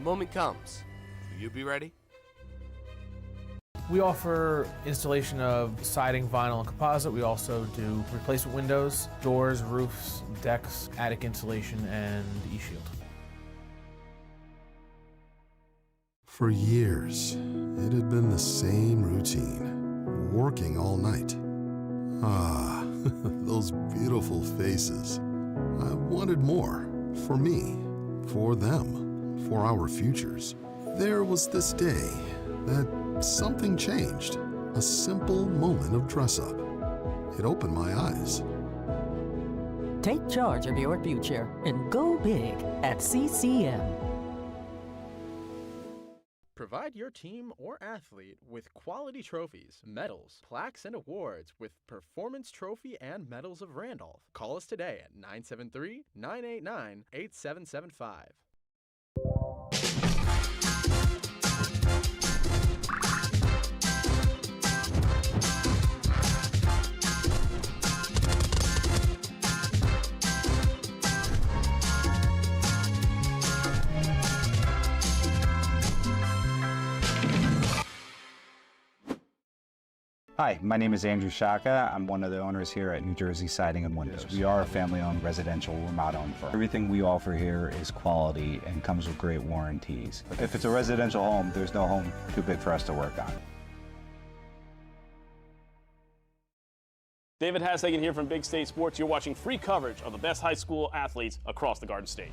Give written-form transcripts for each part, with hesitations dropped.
moment comes, will you be ready? We offer installation of siding, vinyl, and composite. We also do replacement windows, doors, roofs, decks, attic insulation, and e-shield. For years, it had been the same routine, working all night. Ah, those beautiful faces. I wanted more, for me, for them, for our futures. There was this day that something changed, a simple moment of dress-up. It opened my eyes. Take charge of your future and go big at CCM. Provide your team or athlete with quality trophies, medals, plaques, and awards with Performance Trophy and Medals of Randolph. Call us today at 973-989-8775. Hi, my name is Andrew Shaka. I'm one of the owners here at New Jersey Siding and Windows. We are a family-owned residential remodel-owned firm. Everything we offer here is quality and comes with great warranties. If it's a residential home, there's no home too big for us to work on. David Hashagen here from Big State Sports. You're watching free coverage of the best high school athletes across the Garden State.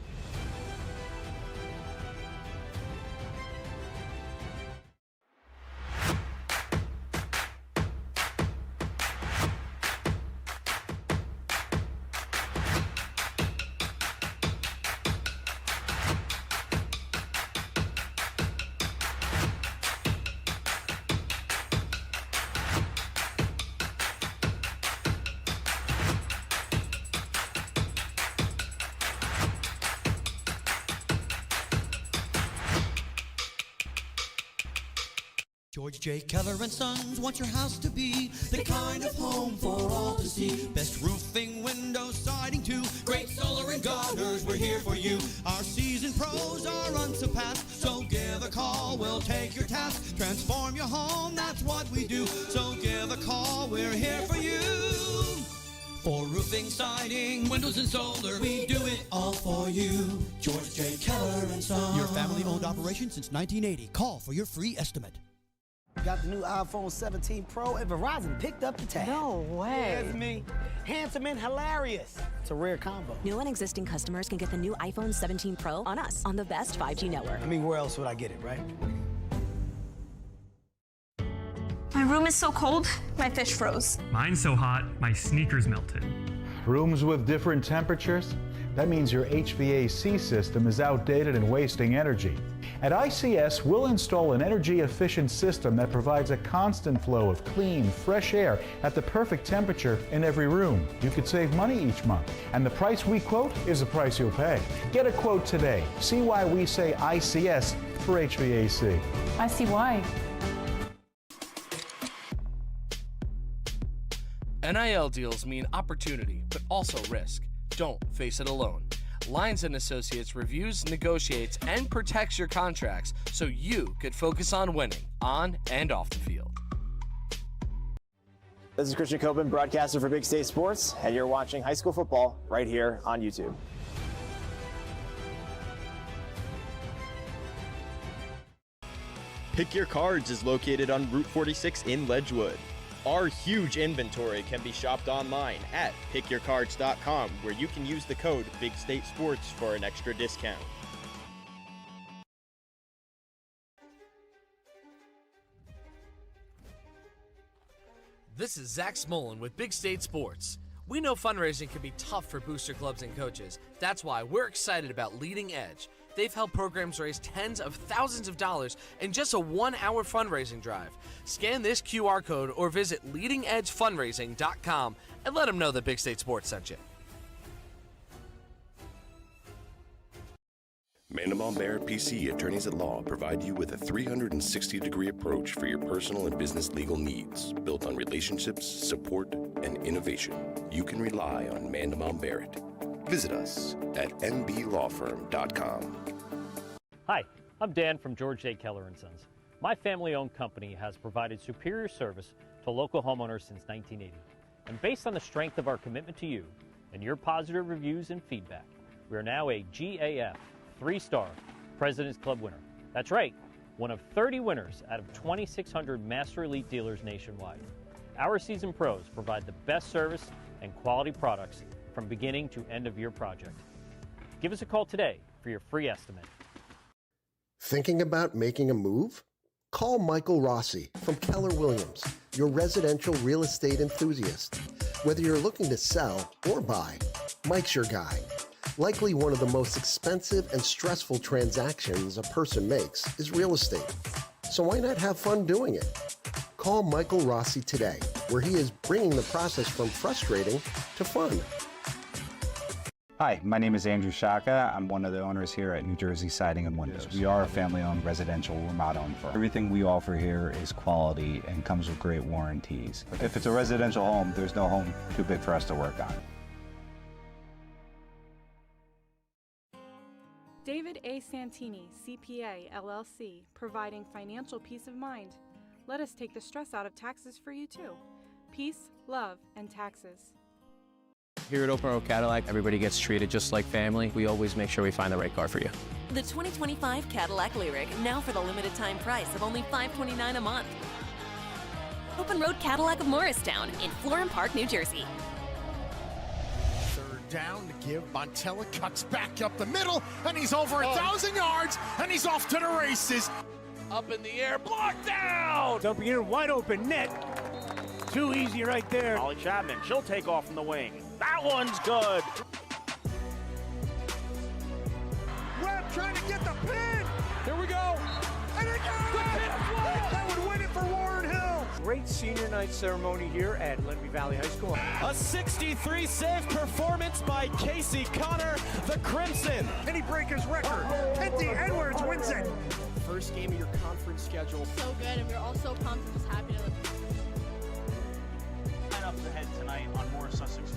George J. Keller and Sons want your house to be the kind of home for all to see. Best roofing, windows, siding too. Great solar and gutters, we're here for you. Our seasoned pros are unsurpassed, so give a call, we'll take your task. Transform your home, that's what we do. So give a call, we're here for you. For roofing, siding, windows, and solar, we do it all for you. George J. Keller and Sons. Your family-owned operation since 1980. Call for your free estimate. Got the new iPhone 17 Pro and Verizon picked up the tab. No way. Yeah, it's me. Handsome and hilarious. It's a rare combo. New and existing customers can get the new iPhone 17 Pro on us, on the best 5G network. I mean, where else would I get it, right? My room is so cold, my fish froze. Mine's so hot, my sneakers melted. Rooms with different temperatures? That means your HVAC system is outdated and wasting energy. At ICS, we'll install an energy-efficient system that provides a constant flow of clean, fresh air at the perfect temperature in every room. You could save money each month, and the price we quote is the price you'll pay. Get a quote today. See why we say ICS for HVAC. I see why. NIL deals mean opportunity, but also risk. Don't face it alone. Lyons & Associates reviews, negotiates, and protects your contracts so you could focus on winning on and off the field. This is Christian Copeland, broadcaster for Big State Sports, and you're watching high school football right here on YouTube. Pick Your Cards is located on Route 46 in Ledgewood. Our huge inventory can be shopped online at pickyourcards.com, where you can use the code Big State Sports for an extra discount. This is Zach Smolin with Big State Sports. We know fundraising can be tough for booster clubs and coaches. That's why we're excited about Leading Edge. They've helped programs raise tens of thousands of dollars in just a 1-hour fundraising drive. Scan this QR code or visit leadingedgefundraising.com and let them know that Big State Sports sent you. Mandelbaum Barrett PC Attorneys at Law provide you with a 360-degree approach for your personal and business legal needs, built on relationships, support, and innovation. You can rely on Mandelbaum Barrett. Visit us at mblawfirm.com. Hi, I'm Dan from George J. Keller & Sons. My family-owned company has provided superior service to local homeowners since 1980. And based on the strength of our commitment to you and your positive reviews and feedback, we are now a GAF 3-star President's Club winner. That's right, one of 30 winners out of 2,600 Master Elite dealers nationwide. Our seasoned pros provide the best service and quality products from beginning to end of your project. Give us a call today for your free estimate. Thinking about making a move? Call Michael Rossi from Keller Williams, your residential real estate enthusiast. Whether you're looking to sell or buy, Mike's your guy. Likely one of the most expensive and stressful transactions a person makes is real estate. So why not have fun doing it? Call Michael Rossi today, where he is bringing the process from frustrating to fun. Hi, my name is Andrew Shaka. I'm one of the owners here at New Jersey Siding and Windows. We are a family-owned residential remodeling firm. Everything we offer here is quality and comes with great warranties. If it's a residential home, there's no home too big for us to work on. David A. Santini, CPA, LLC, providing financial peace of mind. Let us take the stress out of taxes for you too. Peace, love, and taxes. Here at Open Road Cadillac, everybody gets treated just like family. We always make sure we find the right car for you. The 2025 Cadillac Lyriq, now for the limited time price of only $529 a month. Open Road Cadillac of Morristown in Florham Park, New Jersey. Third down to give. Montella cuts back up the middle, and he's over 1,000 yards, and he's off to the races. Up in the air, blocked down! Dumping in wide open net. Too easy right there. Holly Chapman, she'll take off from the wing. That one's good. Webb trying to get the pin. Here we go. And it goes! That would win it for Warren Hill. Great senior night ceremony here at Lenby Valley High School. A 63 save performance by Casey Connor, the Crimson. And he break his record. Penty Edwards wins it. First game of your conference schedule. So good, and we're all so pumped and just happy to live. Lineups ahead tonight on Morris Sussex.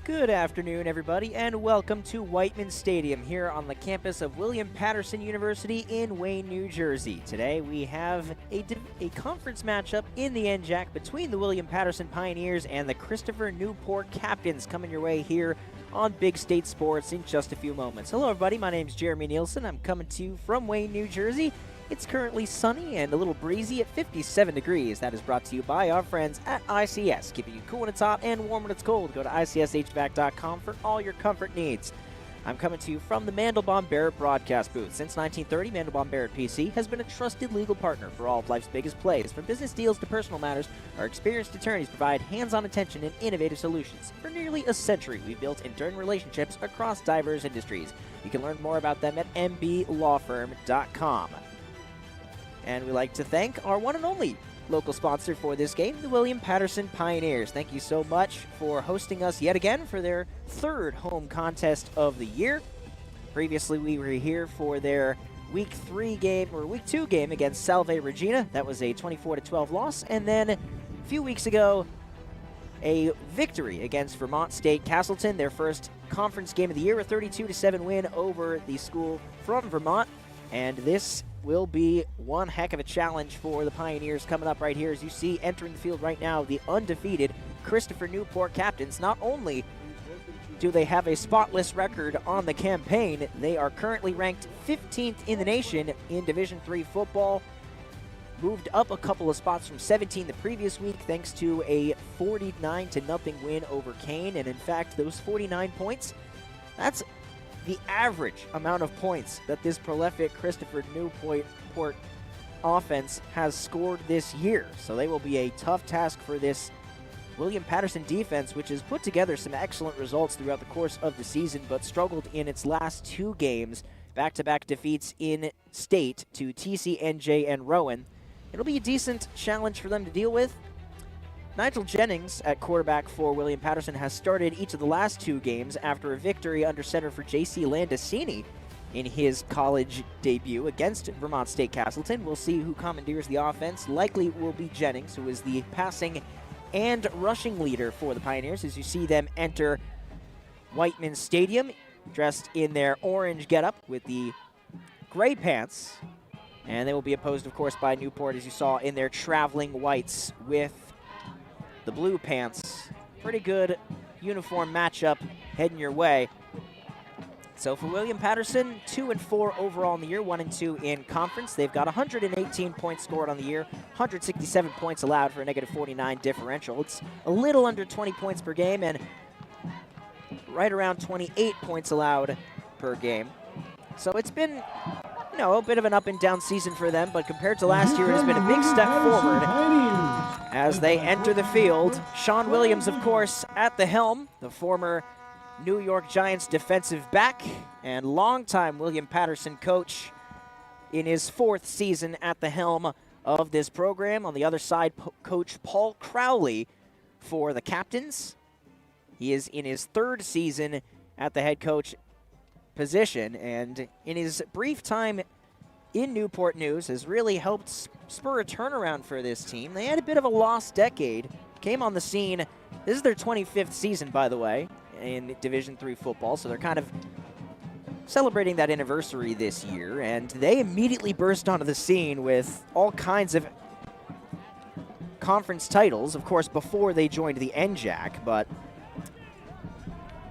Good afternoon, everybody, and welcome to Whiteman Stadium here on the campus of William Patterson University in Wayne, New Jersey. Today we have a conference matchup in the NJAC between the William Patterson Pioneers and the Christopher Newport Captains coming your way here on Big State Sports in just a few moments. Hello, everybody. My name's Jeremy Nielsen. I'm coming to you from Wayne, New Jersey. It's currently sunny and a little breezy at 57 degrees. That is brought to you by our friends at ICS, keeping you cool when it's hot and warm when it's cold. Go to ICSHVAC.com for all your comfort needs. I'm coming to you from the Mandelbaum Barrett broadcast booth. Since 1930, Mandelbaum Barrett PC has been a trusted legal partner for all of life's biggest plays. From business deals to personal matters, our experienced attorneys provide hands-on attention and innovative solutions. For nearly a century, we've built enduring relationships across diverse industries. You can learn more about them at mblawfirm.com. And we'd like to thank our one and only local sponsor for this game, the William Patterson Pioneers. Thank you so much for hosting us yet again for their third home contest of the year. Previously, we were here for their Week 2 game against Salve Regina. That was a 24-12 loss. And then a few weeks ago, a victory against Vermont State Castleton, their first conference game of the year, a 32-7 win over the school from Vermont. And this will be one heck of a challenge for the Pioneers coming up right here. As you see, entering the field right now, the undefeated Christopher Newport Captains. Not only do they have a spotless record on the campaign, they are currently ranked 15th in the nation in Division III football. Moved up a couple of spots from 17 the previous week thanks to a 49-0 win over Kane. And in fact, those 49 points, that's the average amount of points that this prolific Christopher Newport offense has scored this year. So they will be a tough task for this William Patterson defense, which has put together some excellent results throughout the course of the season, but struggled in its last two games. Back-to-back defeats in state to TCNJ and Rowan. It'll be a decent challenge for them to deal with. Nigel Jennings at quarterback for William Patterson has started each of the last two games after a victory under center for J.C. Landicini in his college debut against Vermont State Castleton. We'll see who commandeers the offense. Likely will be Jennings, who is the passing and rushing leader for the Pioneers, as you see them enter Whiteman Stadium, dressed in their orange getup with the gray pants. And they will be opposed, of course, by Newport, as you saw, in their traveling whites with the blue pants. Pretty good uniform matchup heading your way. So for William Patterson, 2-4 overall in the year, 1-2 in conference. They've got 118 points scored on the year, 167 points allowed for a -49 differential. It's a little under 20 points per game and right around 28 points allowed per game. So it's been, you know, a bit of an up and down season for them, but compared to last year, it has been a big step forward as they enter the field. Sean Williams, of course, at the helm, the former New York Giants defensive back and longtime William Patterson coach in his 4th season at the helm of this program. On the other side, Coach Paul Crowley for the Captains. He is in his 3rd season at the head coach position, and in his brief time in Newport News has really helped spur a turnaround for this team. They had a bit of a lost decade, came on the scene. This is their 25th season, by the way, in Division III football, so they're kind of celebrating that anniversary this year, and they immediately burst onto the scene with all kinds of conference titles, of course, before they joined the NJAC, but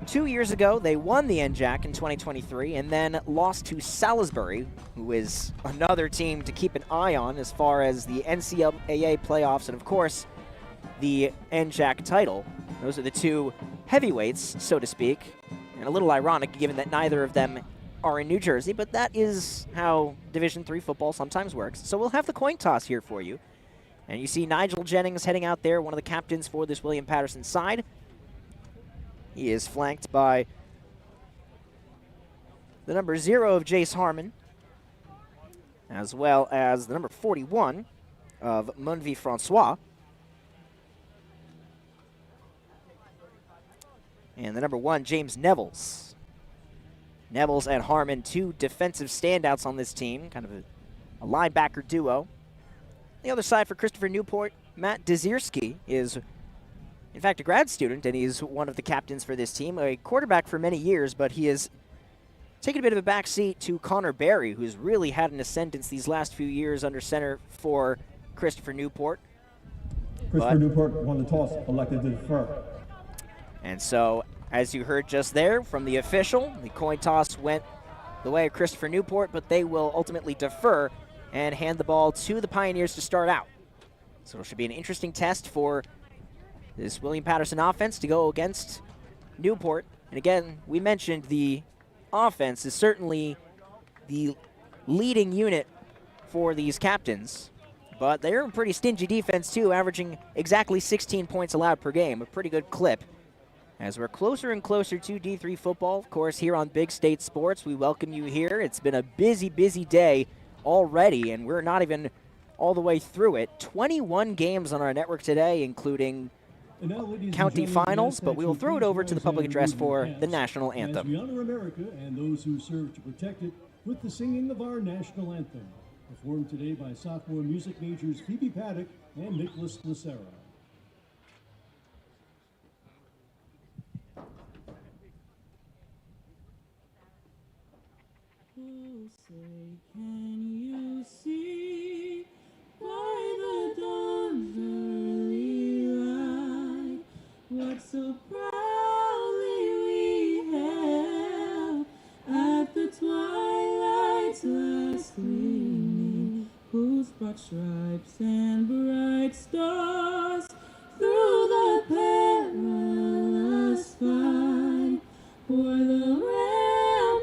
2 years ago, they won the NJAC in 2023 and then lost to Salisbury, who is another team to keep an eye on as far as the NCAA playoffs and, of course, the NJAC title. Those are the two heavyweights, so to speak, and a little ironic given that neither of them are in New Jersey, but that is how Division III football sometimes works. So we'll have the coin toss here for you. And you see Nigel Jennings heading out there, one of the captains for this William Patterson side. He is flanked by the number 0 of Jace Harmon, as well as the number 41 of Munvi Francois. And the number 1, James Nevels. Nevels and Harmon, two defensive standouts on this team, kind of a linebacker duo. The other side for Christopher Newport, Matt Dezierski is, in fact, a grad student, and he's one of the captains for this team, a quarterback for many years, but he has taken a bit of a backseat to Connor Berry, who's really had an ascendance these last few years under center for Christopher Newport. Christopher Newport won the toss, elected to defer. And so, as you heard just there from the official, the coin toss went the way of Christopher Newport, but they will ultimately defer and hand the ball to the Pioneers to start out. So it should be an interesting test for this William Patterson offense to go against Newport. And again, we mentioned the offense is certainly the leading unit for these captains, but they're a pretty stingy defense too, averaging exactly 16 points allowed per game, a pretty good clip. As we're closer and closer to D3 football, of course, here on Big State Sports, we welcome you here. It's been a busy, busy day already, and we're not even all the way through it. 21 games on our network today, including county finals, but we will throw it over to the public address for the national anthem. As we honor America and those who serve to protect it with the singing of our national anthem, performed today by sophomore music majors Phoebe Paddock and Nicholas Lucera. Say, can you see by the dawn's early light what so proudly we hailed at the twilight's last gleaming, whose broad stripes and bright stars through the perilous fight o'er the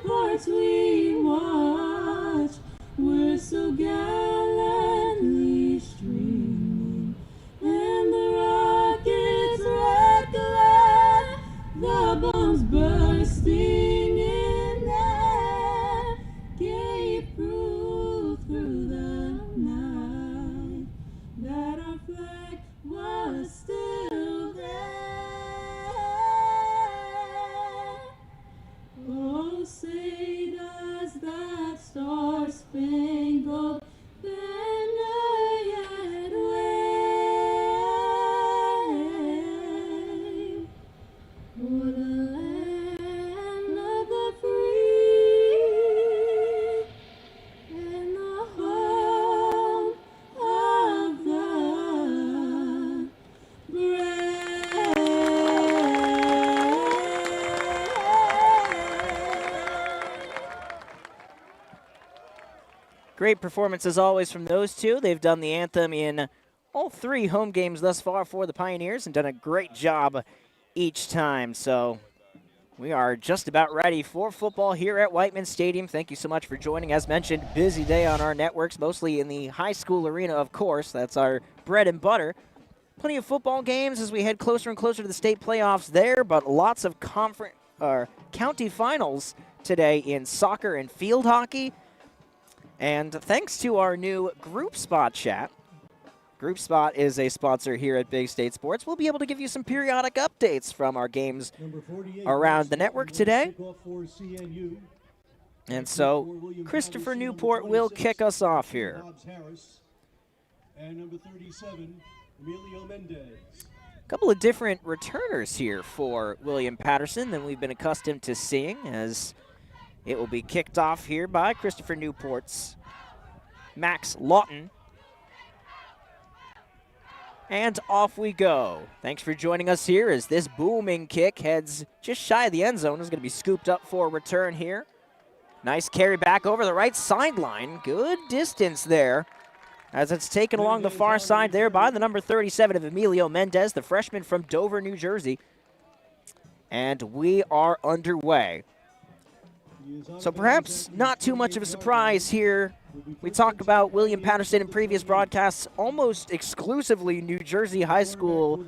ramparts we watch, we're so gallantly streaming, and the rockets red glare, the bombs bursting in air, gave proof through the night that our flag Great performance as always from those two. They've done the anthem in all 3 home games thus far for the Pioneers and done a great job each time. So we are just about ready for football here at Whiteman Stadium. Thank you so much for joining. As mentioned, busy day on our networks, mostly in the high school arena, of course. That's our bread and butter. Plenty of football games as we head closer and closer to the state playoffs there, but lots of county finals today in soccer and field hockey. And thanks to our new Group Spot chat, Group Spot is a sponsor here at Big State Sports. We'll be able to give you some periodic updates from our games around the network today. And so Christopher Newport will kick us off here. And number 37, Emilio Mendez. A couple of different returners here for William Patterson than we've been accustomed to seeing, as it will be kicked off here by Christopher Newport's Max Lawton. And off we go. Thanks for joining us here as this booming kick heads just shy of the end zone. Is going to be scooped up for a return here. Nice carry back over the right sideline. Good distance there as it's taken along the far side there by the number 37 of Emilio Mendez, the freshman from Dover, New Jersey. And we are underway. So perhaps not too much of a surprise here. We talked about William Patterson in previous broadcasts, almost exclusively New Jersey high school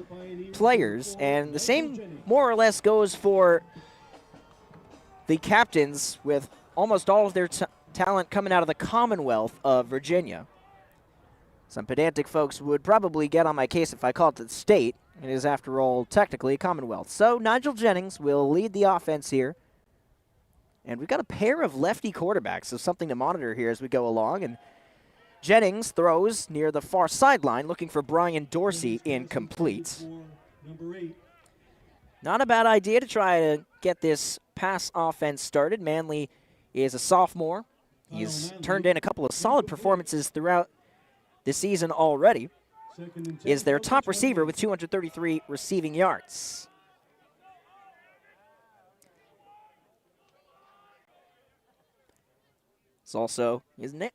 players, and the same more or less goes for the captains, with almost all of their talent coming out of the Commonwealth of Virginia. Some pedantic folks would probably get on my case if I called it the state. It is, after all, technically a Commonwealth. So Nigel Jennings will lead the offense here. And we've got a pair of lefty quarterbacks, so something to monitor here as we go along. And Jennings throws near the far sideline, looking for Brian Dorsey, incomplete. Not a bad idea to try to get this pass offense started. Manley is a sophomore. He's turned in a couple of solid performances throughout the season already. Is their top receiver with 233 receiving yards. It's also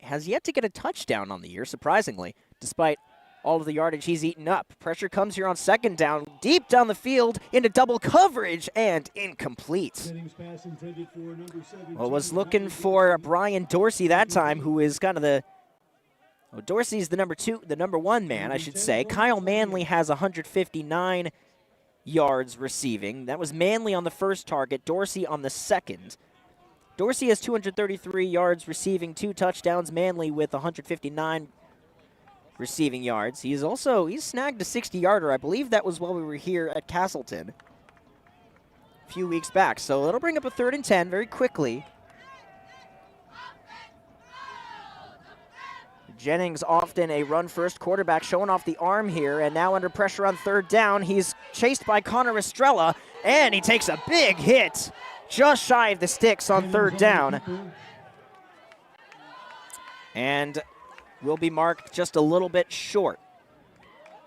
has yet to get a touchdown on the year, surprisingly, despite all of the yardage he's eaten up. Pressure comes here on second down, deep down the field into double coverage, and incomplete. Well, was looking for Brian Dorsey that time, who is kind of the... Well, Dorsey's the number one man, I should say. Kyle Manley has 159 yards receiving. That was Manley on the first target, Dorsey on the second. Dorsey has 233 yards receiving, 2 touchdowns. Manley with 159 receiving yards. He's snagged a 60-yarder. I believe that was while we were here at Castleton a few weeks back. So that'll bring up a 3rd and 10 very quickly. Jennings, often a run-first quarterback, showing off the arm here, and now under pressure on 3rd down. He's chased by Connor Estrella, and he takes a big hit just shy of the sticks on 3rd down. And will be marked just a little bit short.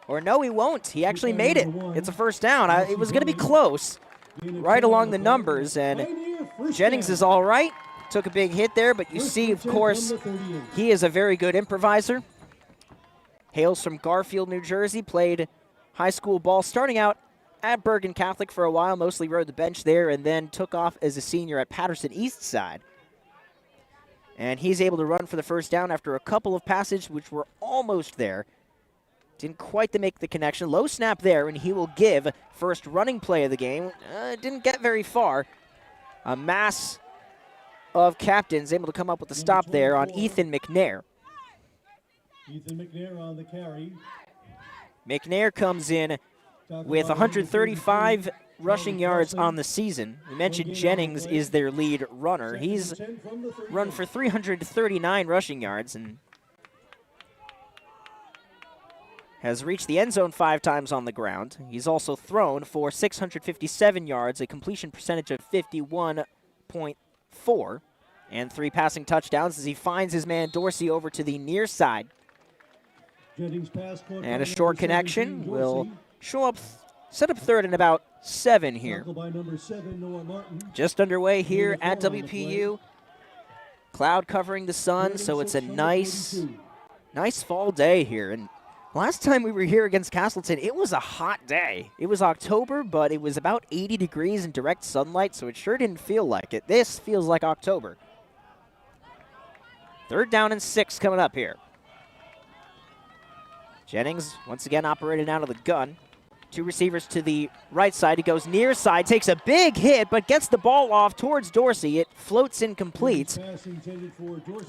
Or no, he won't. He actually made it. It's a 1st down. It was going to be close, right along the numbers, and Jennings is all right. Took a big hit there, but you see, of course, he is a very good improviser. Hails from Garfield, New Jersey, played high school ball starting out at Bergen Catholic for a while, mostly rode the bench there, and then took off as a senior at Patterson East Side. And he's able to run for the 1st down after a couple of passes which were almost there. Didn't quite make the connection. Low snap there, and he will give first running play of the game. Didn't get very far. A mass of captains able to come up with the stop there on Ethan McNair. Ethan McNair on the carry. McNair comes in with 135 rushing yards on the season. We mentioned Jennings is their lead runner. He's run for 339 rushing yards and has reached the end zone 5 times on the ground. He's also thrown for 657 yards, a completion percentage of 51.4, and 3 passing touchdowns as he finds his man Dorsey over to the near side. And a short connection will show up, set up 3rd and about 7 here. Just underway here at WPU. Cloud covering the sun, so it's a nice fall day here. And last time we were here against Castleton, it was a hot day. It was October, but it was about 80 degrees in direct sunlight, so it sure didn't feel like it. This feels like October. 3rd down and 6 coming up here. Jennings once again operating out of the gun. 2 receivers to the right side. He goes near side, takes a big hit, but gets the ball off towards Dorsey. It floats incomplete.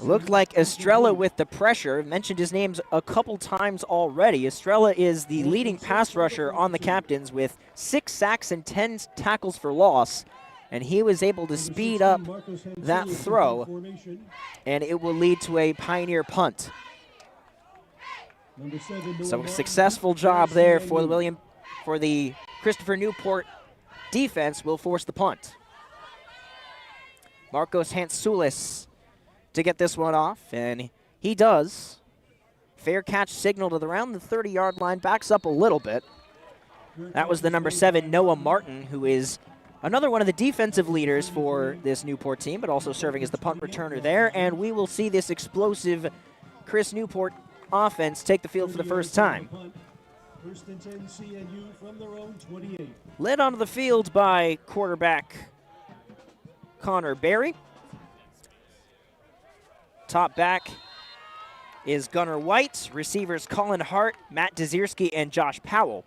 Looked like Estrella with the pressure. Mentioned his names a couple times already. Estrella is the leading pass rusher on the Captains with 6 sacks and 10 tackles for loss. And he was able to speed up that throw, and it will lead to a Pioneer punt. So a successful job there for the Christopher Newport defense. Will force the punt. Marcos Hansulis to get this one off, and he does. Fair catch signaled at around the 30-yard line, backs up a little bit. That was the number 7, Noah Martin, who is another one of the defensive leaders for this Newport team, but also serving as the punt returner there. And we will see this explosive Chris Newport offense take the field for the first time. 1st and 10 CNU from their own 28. Led onto the field by quarterback Connor Berry. Top back is Gunnar White. Receivers Colin Hart, Matt Dezierski, and Josh Powell.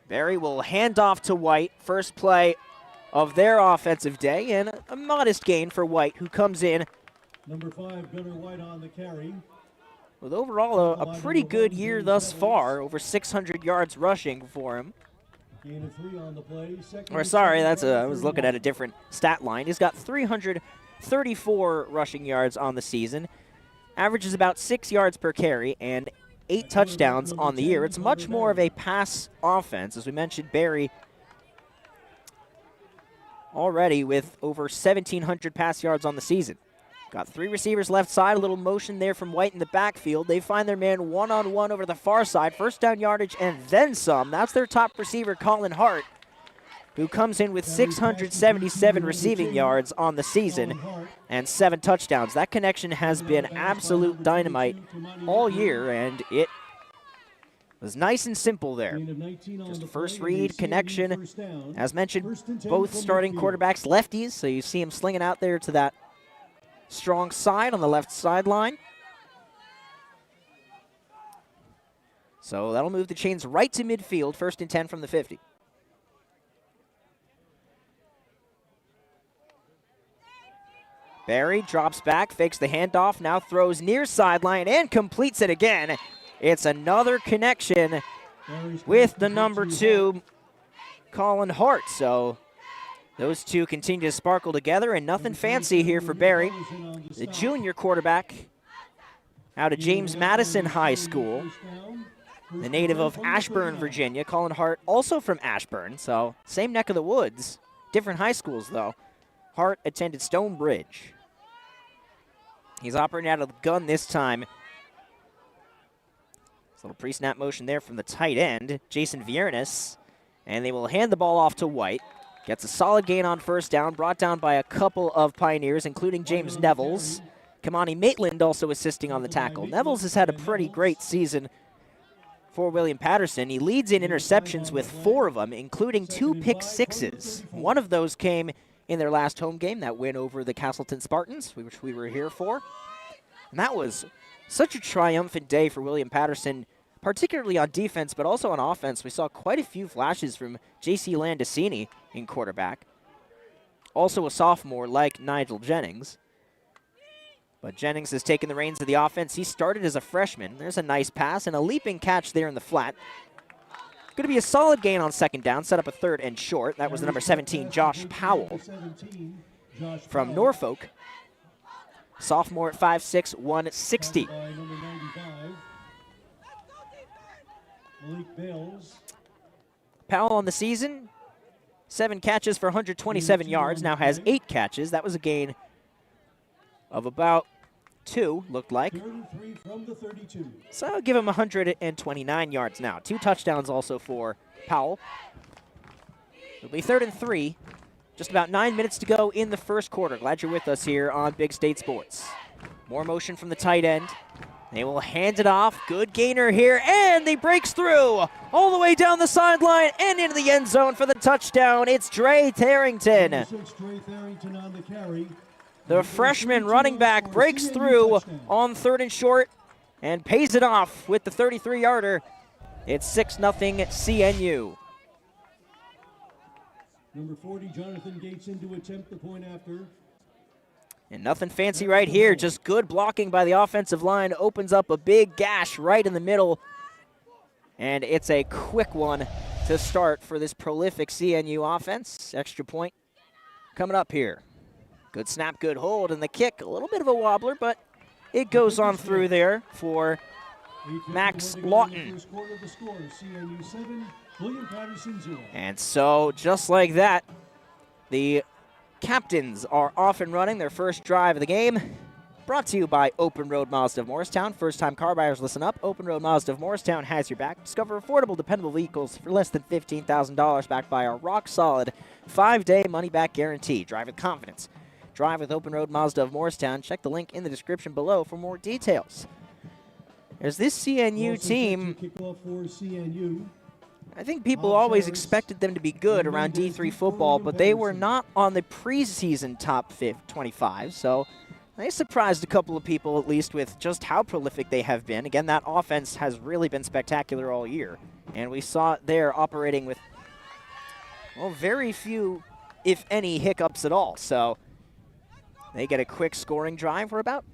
Berry will hand off to White. First play of their offensive day, and a modest gain for White, who comes in Number 5, Gunnar White on the carry. with overall a pretty good year thus far, over 600 yards rushing for him. Gain of 3 on the play. Or sorry, I was looking at a different stat line. He's got 334 rushing yards on the season, averages about 6 yards per carry, and 8 touchdowns on the year. It's much more of a pass offense. As we mentioned, Berry already with over 1,700 pass yards on the season. Got 3 receivers left side, a little motion there from White in the backfield. They find their man one-on-one over the far side. First down yardage and then some. That's their top receiver, Colin Hart, who comes in with 677 receiving yards on the season and 7 touchdowns. That connection has been absolute dynamite all year, and it was nice and simple there. Just first read connection. As mentioned, both starting quarterbacks lefties, so you see him slinging out there to that strong side on the left sideline. So that'll move the chains right to midfield, 1st and 10 from the 50. Berry drops back, fakes the handoff, now throws near sideline and completes it again. It's another connection with the number 2, Colin Hart. So those two continue to sparkle together, and nothing fancy here for Berry, the junior quarterback out of James Madison High School, the native of Ashburn, Virginia. Colin Hart also from Ashburn, so same neck of the woods. Different high schools, though. Hart attended Stonebridge. He's operating out of the gun this time. A little pre-snap motion there from the tight end, Jason Viernes, and they will hand the ball off to White. Gets a solid gain on first down, brought down by a couple of Pioneers, including James Nevels. Kamani Maitland also assisting on the tackle. Nevels has had a pretty great season for William Patterson. He leads in interceptions with 4 of them, including 2 pick sixes. One of those came in their last home game, that win over the Castleton Spartans, which we were here for. And that was such a triumphant day for William Patterson, particularly on defense, but also on offense. We saw quite a few flashes from J.C. Landicini in quarterback. Also a sophomore like Nigel Jennings. But Jennings has taken the reins of the offense. He started as a freshman. There's a nice pass and a leaping catch there in the flat. Going to be a solid gain on second down, set up a 3rd and short. That was the number 17, Josh Powell from Norfolk. Sophomore at 5'6", 160. Powell on the season, 7 catches for 127 yards, now has 8 catches. That was a gain of about 2, looked like. So I'll give him 129 yards now. 2 touchdowns also for Powell. It'll be 3rd and 3 Just about 9 minutes to go in the first quarter. Glad you're with us here on Big State Sports. More motion from the tight end. They will hand it off. Good gainer here, and he breaks through all the way down the sideline and into the end zone for the touchdown. It's Dre Tharrington. On the carry. The freshman running back breaks through on 3rd and short and pays it off with the 33-yarder. It's 6-0 CNU. Number 40, Jonathan Gates in to attempt the point after. And nothing fancy right here, just good blocking by the offensive line. Opens up a big gash right in the middle. And it's a quick one to start for this prolific CNU offense. Extra point coming up here. Good snap, good hold, and the kick, a little bit of a wobbler, but it goes on through there for Max Lawton. CNU 7, William Patterson 0. And so, just like that, the captains are off and running their first drive of the game. Brought to you by Open Road Mazda of Morristown. First-time car buyers, listen up. Open Road Mazda of Morristown has your back. Discover affordable, dependable vehicles for less than $15,000 backed by our rock-solid 5-day money-back guarantee. Drive with confidence. Drive with Open Road Mazda of Morristown. Check the link in the description below for more details. There's this CNU team. Kickoff for CNU. I think people always expected them to be good around D3 football, but they were not on the preseason top 25, so they surprised a couple of people at least with just how prolific they have been. Again, that offense has really been spectacular all year, and we saw it there operating with, well, very few, if any, hiccups at all. So they get a quick scoring drive. We're about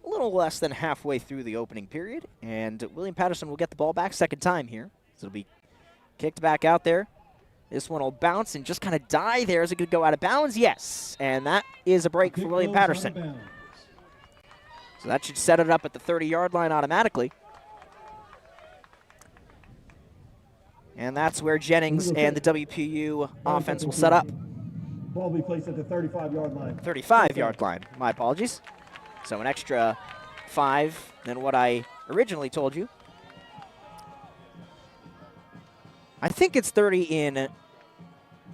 a little less than halfway through the opening period, and William Patterson will get the ball back second time here. So it'll be kicked back out there. This one will bounce and just kind of die there. Is it going to go out of bounds? Yes, and that is a break for William Patterson. So that should set it up at the 30-yard line automatically. And that's where Jennings and the WPU offense will set up. Ball will be placed at the 35-yard line. 35-yard line, my apologies. So an extra 5 than what I originally told you. I think it's 30 in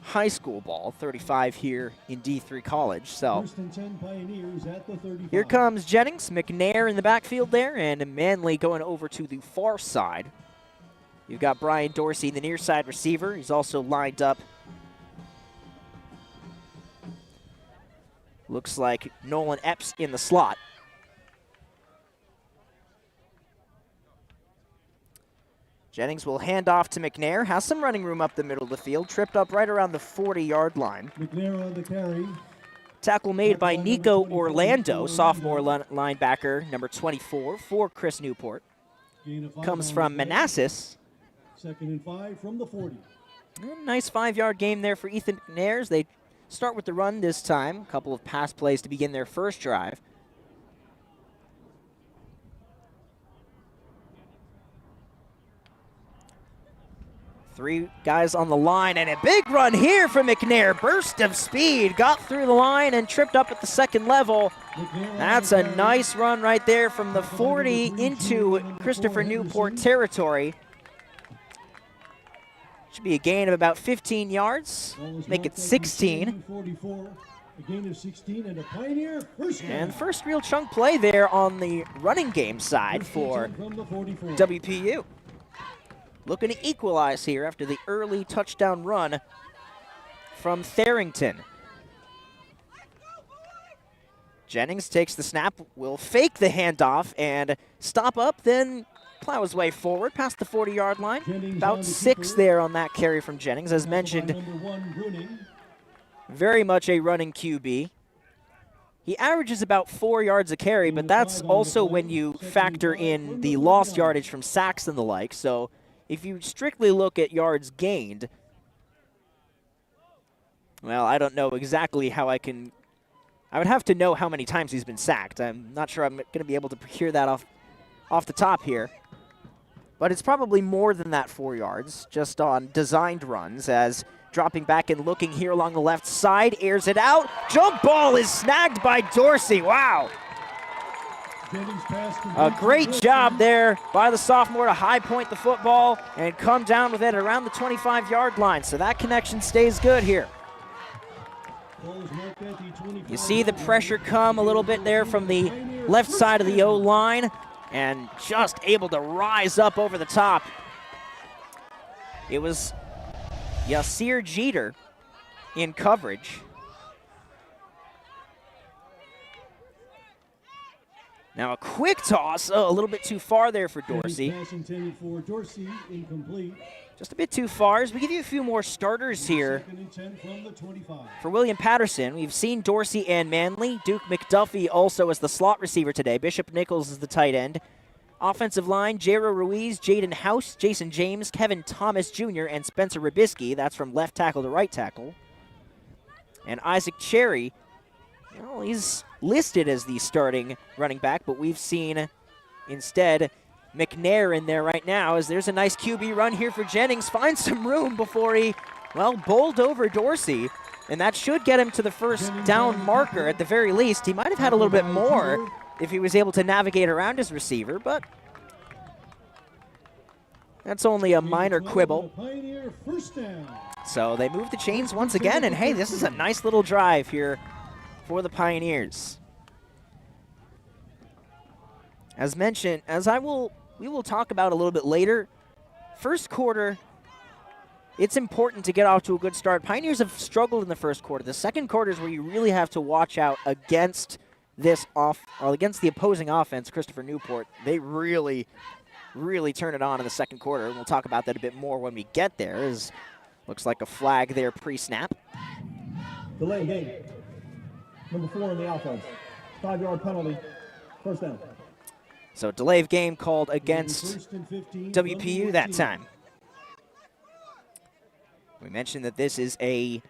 high school ball, 35 here in D3 college. So First and 10 Pioneers at the 35. Here comes Jennings, McNair in the backfield there, and Manley going over to the far side. You've got Brian Dorsey, the near side receiver. He's also lined up. Looks like Nolan Epps in the slot. Jennings will hand off to McNair. Has some running room up the middle of the field. Tripped up right around the 40-yard line. McNair on the carry. Tackle made by Nico Orlando, sophomore linebacker, number 24 for Chris Newport. Comes from Manassas. 2nd and 5 from the 40. Nice 5-yard game there for Ethan McNair. They start with the run this time. A couple of pass plays to begin their first drive. Three guys on the line, and a big run here from McNair. Burst of speed, got through the line and tripped up at the second level. That's a nice run right there from the 40 into Christopher Newport territory. Should be a gain of about 15 yards, make it 16. 44, a gain of 16 and a Pioneer first down. And first real chunk play there on the running game side for WPU. Looking to equalize here after the early touchdown run from Tharrington. Jennings takes the snap, will fake the handoff and stop up, then plow his way forward past the 40-yard line. About 6 there on that carry from Jennings. As mentioned, very much a running QB. He averages about 4 yards a carry, but that's also when you factor in the lost yardage from sacks and the like. So if you strictly look at yards gained, well, I don't know exactly how I would have to know how many times he's been sacked. I'm not sure I'm going to be able to procure that off the top here. But it's probably more than that 4 yards, just on designed runs, as dropping back and looking here along the left side, airs it out. Jump ball is snagged by Dorsey. Wow. A great job there by the sophomore to high point the football and come down with it around the 25-yard line. So that connection stays good here. You see the pressure come a little bit there from the left side of the O-line, and just able to rise up over the top. It was Yasir Jeter in coverage. Now a quick toss, a little bit too far there for Dorsey. Pass intended for Dorsey, incomplete. Just a bit too far. As we give you a few more starters here Second and 10 from the 25. for William Patterson. We've seen Dorsey and Manley. Duke McDuffie also as the slot receiver today. Bishop Nichols is the tight end. Offensive line, Jairo Ruiz, Jaden House, Jason James, Kevin Thomas Jr., and Spencer Ribisky. That's from left tackle to right tackle. And Isaac Cherry, well, he's listed as the starting running back, but we've seen instead McNair in there right now, as there's a nice QB run here for Jennings. Finds some room before he, well, bowled over Dorsey, and that should get him to the first down marker at the very least. He might have had a little bit more if he was able to navigate around his receiver, but that's only a minor quibble. So they move the chains once again, and hey, this is a nice little drive here for the Pioneers. As mentioned, we will talk about a little bit later, first quarter, it's important to get off to a good start. Pioneers have struggled in the first quarter. The second quarter is where you really have to watch out against against the opposing offense, Christopher Newport. They really turn it on in the second quarter. We'll talk about that a bit more when we get there. Looks like a flag there pre-snap. Delay game. Number 4 in the offense. 5-yard penalty. First down. So delay of game called against WPU that time. We mentioned that this is a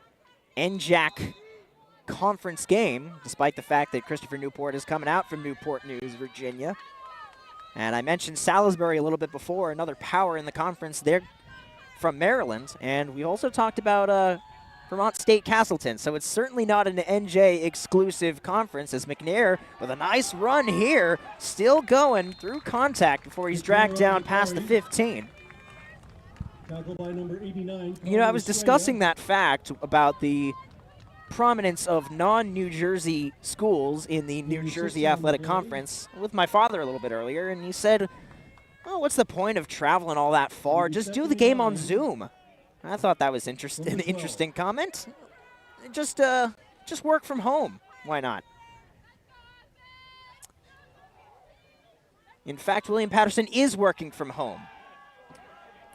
NJAC conference game, despite the fact that Christopher Newport is coming out from Newport News, Virginia. And I mentioned Salisbury a little bit before, another power in the conference. They're from Maryland. And we also talked about Vermont State Castleton. So it's certainly not an NJ exclusive conference, as McNair with a nice run here, still going through contact before he's dragged down past the 15. Tackled by number 89. You know, I was discussing that fact about the prominence of non-New Jersey schools in the New Jersey Athletic Conference with my father a little bit earlier, and he said, oh, what's the point of traveling all that far? Just do the game on Zoom. I thought that was an interesting comment. Just work from home. Why not? In fact, William Patterson is working from home.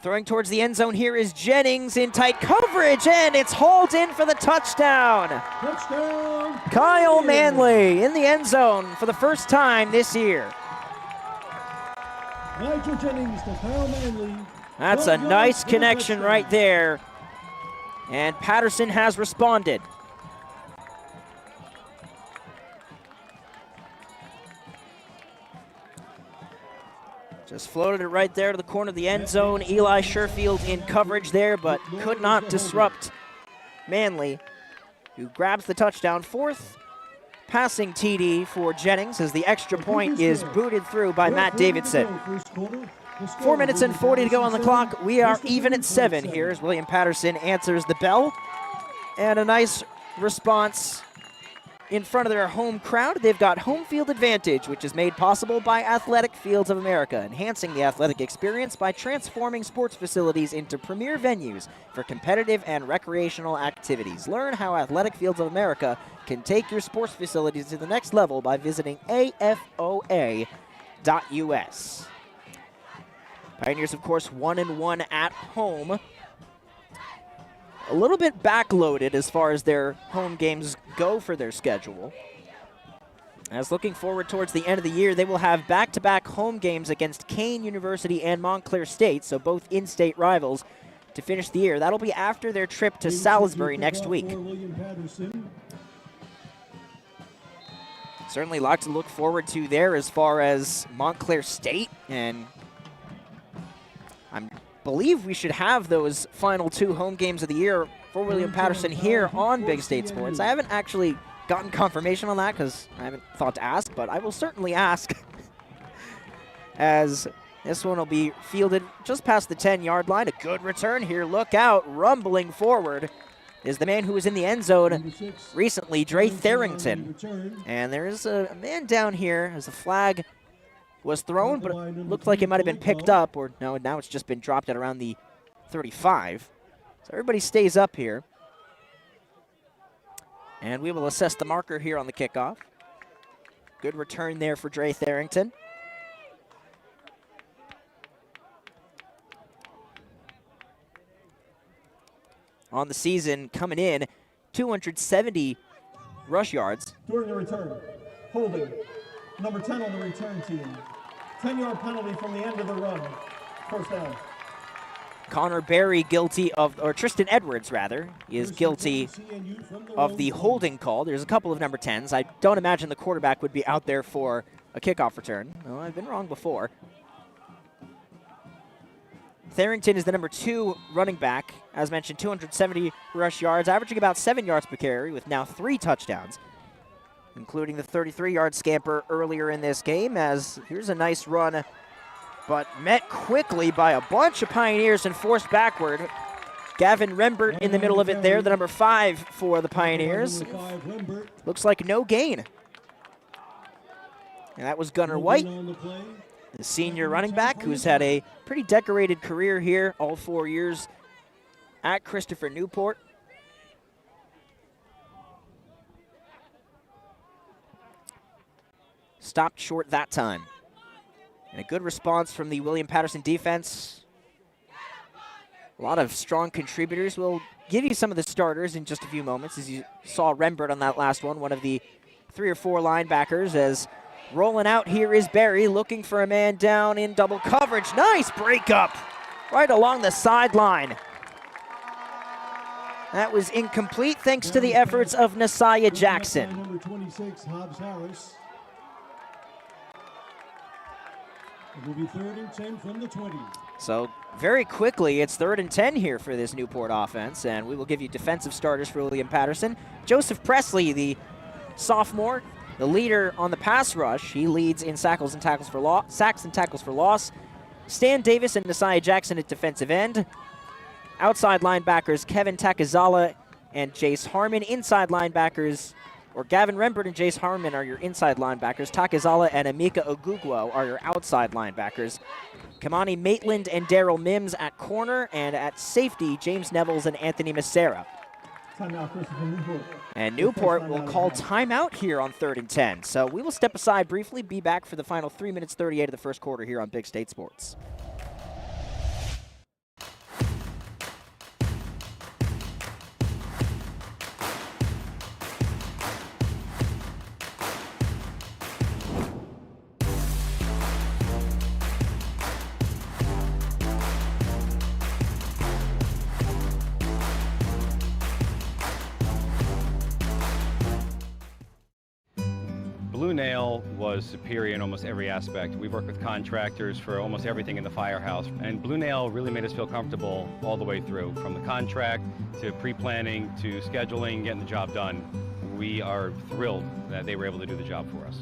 Throwing towards the end zone here is Jennings in tight coverage, and it's hauled in for the touchdown. Touchdown! Kyle Manley in the end zone for the first time this year. Nigel Jennings to Kyle Manley. That's a nice connection right there. And Patterson has responded. Just floated it right there to the corner of the end zone. Eli Sherfield in coverage there, but could not disrupt Manley, who grabs the touchdown. Fourth passing TD for Jennings, as the extra point is booted through by Matt Davidson. 4 minutes and 40 to go on the clock. We are even at 7 here as William Patterson answers the bell. And a nice response in front of their home crowd. They've got home field advantage, which is made possible by Athletic Fields of America, enhancing the athletic experience by transforming sports facilities into premier venues for competitive and recreational activities. Learn how Athletic Fields of America can take your sports facilities to the next level by visiting afoa.us. Pioneers, of course, 1-1 at home. A little bit backloaded as far as their home games go for their schedule. As looking forward towards the end of the year, they will have back-to-back home games against Kane University and Montclair State, so both in-state rivals, to finish the year. That'll be after their trip to Salisbury next week. Certainly a lot to look forward to there as far as Montclair State, and I believe we should have those final 2 home games of the year for William Patterson here on Big State Sports. I haven't actually gotten confirmation on that because I haven't thought to ask, but I will certainly ask as this one will be fielded just past the 10-yard line. A good return here. Look out. Rumbling forward is the man who was in the end zone recently, Dre Tharrington. And there is a man down here as the flag was thrown, but it looked like it might have been picked up, or no, now it's just been dropped at around the 35. So everybody stays up here. And we will assess the marker here on the kickoff. Good return there for Dre Tharrington. On the season, coming in, 270 rush yards. During the return, holding, number 10 on the return team. 10-yard penalty from the end of the run. First down. Connor Berry guilty of, or Tristan Edwards rather, is guilty of the holding call. There's a couple of number 10s. I don't imagine the quarterback would be out there for a kickoff return. Well, I've been wrong before. Tharrington is the number 2 running back. As mentioned, 270 rush yards, averaging about 7 yards per carry with now 3 touchdowns, including the 33-yard scamper earlier in this game. As here's a nice run, but met quickly by a bunch of Pioneers and forced backward. Gavin Rembert in the middle of it there, the number 5 for the Pioneers. Looks like no gain. And that was Gunnar White, the senior running back who's had a pretty decorated career here, all 4 years at Christopher Newport. Stopped short that time. And a good response from the William Patterson defense. A lot of strong contributors. We'll give you some of the starters in just a few moments. As you saw Rembert on that last one of the 3 or 4 linebackers. As rolling out here is Barry, looking for a man down in double coverage. Nice breakup right along the sideline. That was incomplete thanks to the efforts of Nasiah Jackson. Number 26, Hobbs Harris. It will be 3rd and 10 from the 20. So very quickly, it's 3rd and 10 here for this Newport offense, and we will give you defensive starters for William Patterson. Joseph Presley, the sophomore, the leader on the pass rush. He leads in sacks and tackles for loss. Stan Davis and Nasiah Jackson at defensive end. Outside linebackers Kevin Takazala and Jace Harmon. Inside linebackers, or Gavin Rembert and Jace Harmon are your inside linebackers. Takazala and Amika Ogugwo are your outside linebackers. Kamani Maitland and Daryl Mims at corner, and at safety, James Nevels and Anthony Macera. And Newport will call timeout here on 3rd and 10. So we will step aside briefly, be back for the final 3 minutes 38 of the first quarter here on Big State Sports. Blue Nail was superior in almost every aspect. We've worked with contractors for almost everything in the firehouse, and Blue Nail really made us feel comfortable all the way through, from the contract to pre-planning to scheduling, getting the job done. We are thrilled that they were able to do the job for us.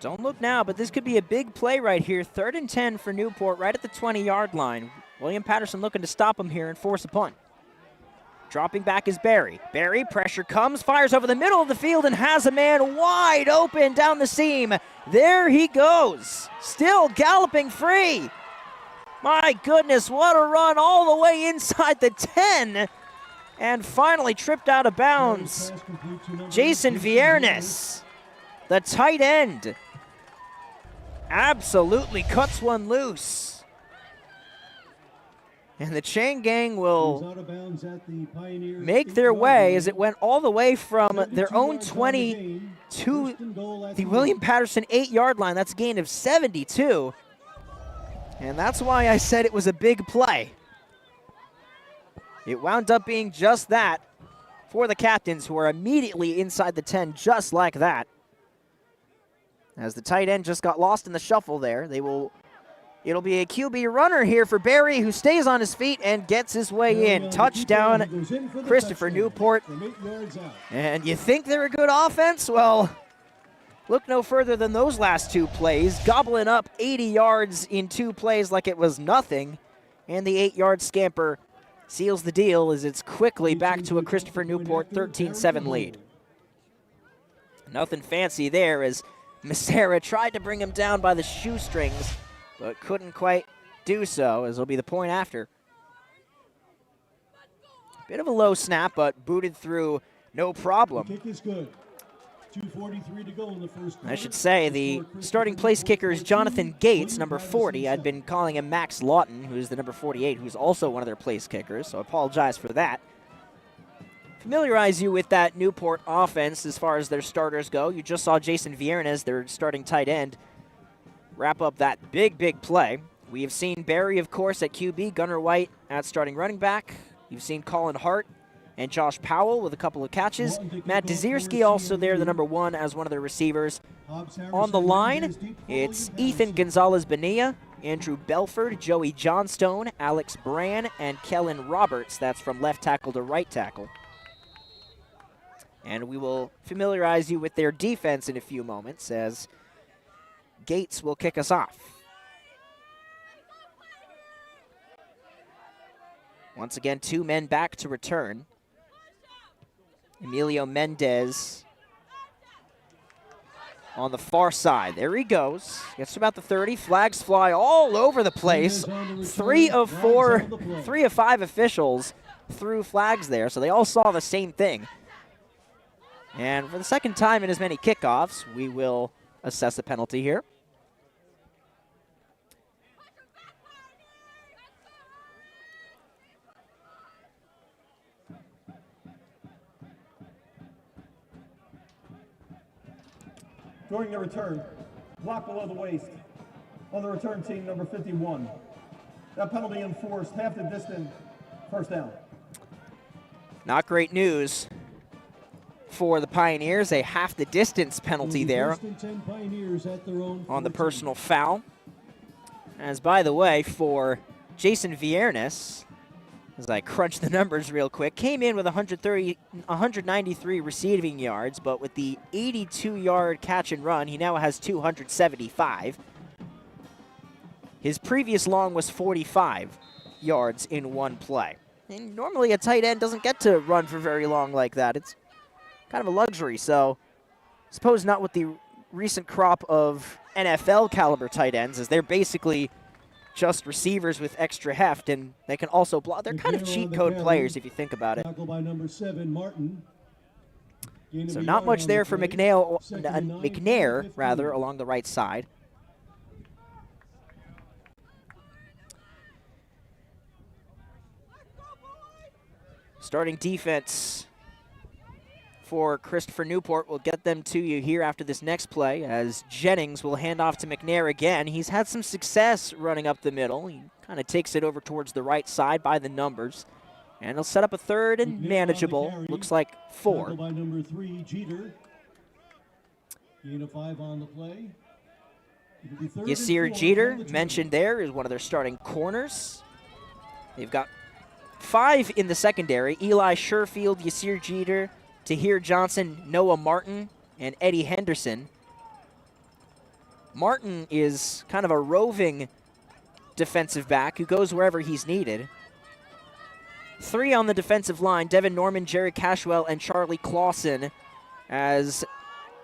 Don't look now, but this could be a big play right here. 3rd and 10 for Newport, right at the 20-yard line. William Patterson looking to stop him here and force a punt. Dropping back is Barry. Barry, pressure comes, fires over the middle of the field, and has a man wide open down the seam. There he goes, still galloping free. My goodness, what a run all the way inside the 10. And finally tripped out of bounds. Jason Viernes, the tight end, absolutely cuts one loose. And the chain gang will make their way as it went all the way from their own 20 to the William Patterson 8-yard line. That's a gain of 72. And that's why I said it was a big play. It wound up being just that for the captains, who are immediately inside the 10 just like that. As the tight end just got lost in the shuffle there, it'll be a QB runner here for Barry, who stays on his feet and gets his way in. Touchdown, Christopher Newport. And you think they're a good offense? Well, look no further than those last 2 plays, gobbling up 80 yards in 2 plays like it was nothing. And the 8-yard scamper seals the deal as it's quickly back to a Christopher Newport 13-7 lead. Nothing fancy there as Massera tried to bring him down by the shoestrings, but couldn't quite do so, as it'll be the point after. Bit of a low snap, but booted through no problem. Kick is good. 2:43 to go in the first quarter. I should say the starting place kicker is Jonathan Gates, number 40. I'd been calling him Max Lawton, who's the number 48, who's also one of their place kickers, so I apologize for that. Familiarize you with that Newport offense as far as their starters go. You just saw Jason Viernes, their starting tight end, wrap up that big play. We have seen Barry, of course, at QB, Gunnar White at starting running back. You've seen Colin Hart and Josh Powell with a couple of catches. Matt Dezierski also there, the number 1, as one of their receivers. On the line, it's Ethan Gonzalez-Bonilla, Andrew Belford, Joey Johnstone, Alex Brand, and Kellen Roberts. That's from left tackle to right tackle. And we will familiarize you with their defense in a few moments as Gates will kick us off. Once again, 2 men back to return. Emilio Mendez on the far side. There he goes. Gets to about the 30. Flags fly all over the place. 3 of 5 officials threw flags there, so they all saw the same thing. And for the second time in as many kickoffs, we will assess a penalty here. During the return, block below the waist on the return team, number 51. That penalty enforced half the distance, first down. Not great news for the Pioneers, a half the distance penalty there on the personal foul. As by the way, for Jason Viernes, as I crunch the numbers real quick, came in with 193 receiving yards, but with the 82-yard catch and run, he now has 275. His previous long was 45 yards in one play. And normally a tight end doesn't get to run for very long like that. It's kind of a luxury, so I suppose not with the recent crop of NFL caliber tight ends, as they're basically just receivers with extra heft, and they can also block. They're kind of cheat code players if you think about it. By number 7, Martin. So not much there for McNair, rather, along the right side. Starting defense for Christopher Newport will get them to you here after this next play, as Jennings will hand off to McNair again. He's had some success running up the middle. He kind of takes it over towards the right side by the numbers. And he'll set up a third and manageable. Looks like 4. By number 3, Jeter. Gain of 5 on the play. Yasir Jeter, mentioned there, is one of their starting corners. They've got 5 in the secondary. Eli Sherfield, Yasir Jeter, Tahir Johnson, Noah Martin, and Eddie Henderson. Martin is kind of a roving defensive back who goes wherever he's needed. 3 on the defensive line, Devin Norman, Jerry Cashwell, and Charlie Clausen, as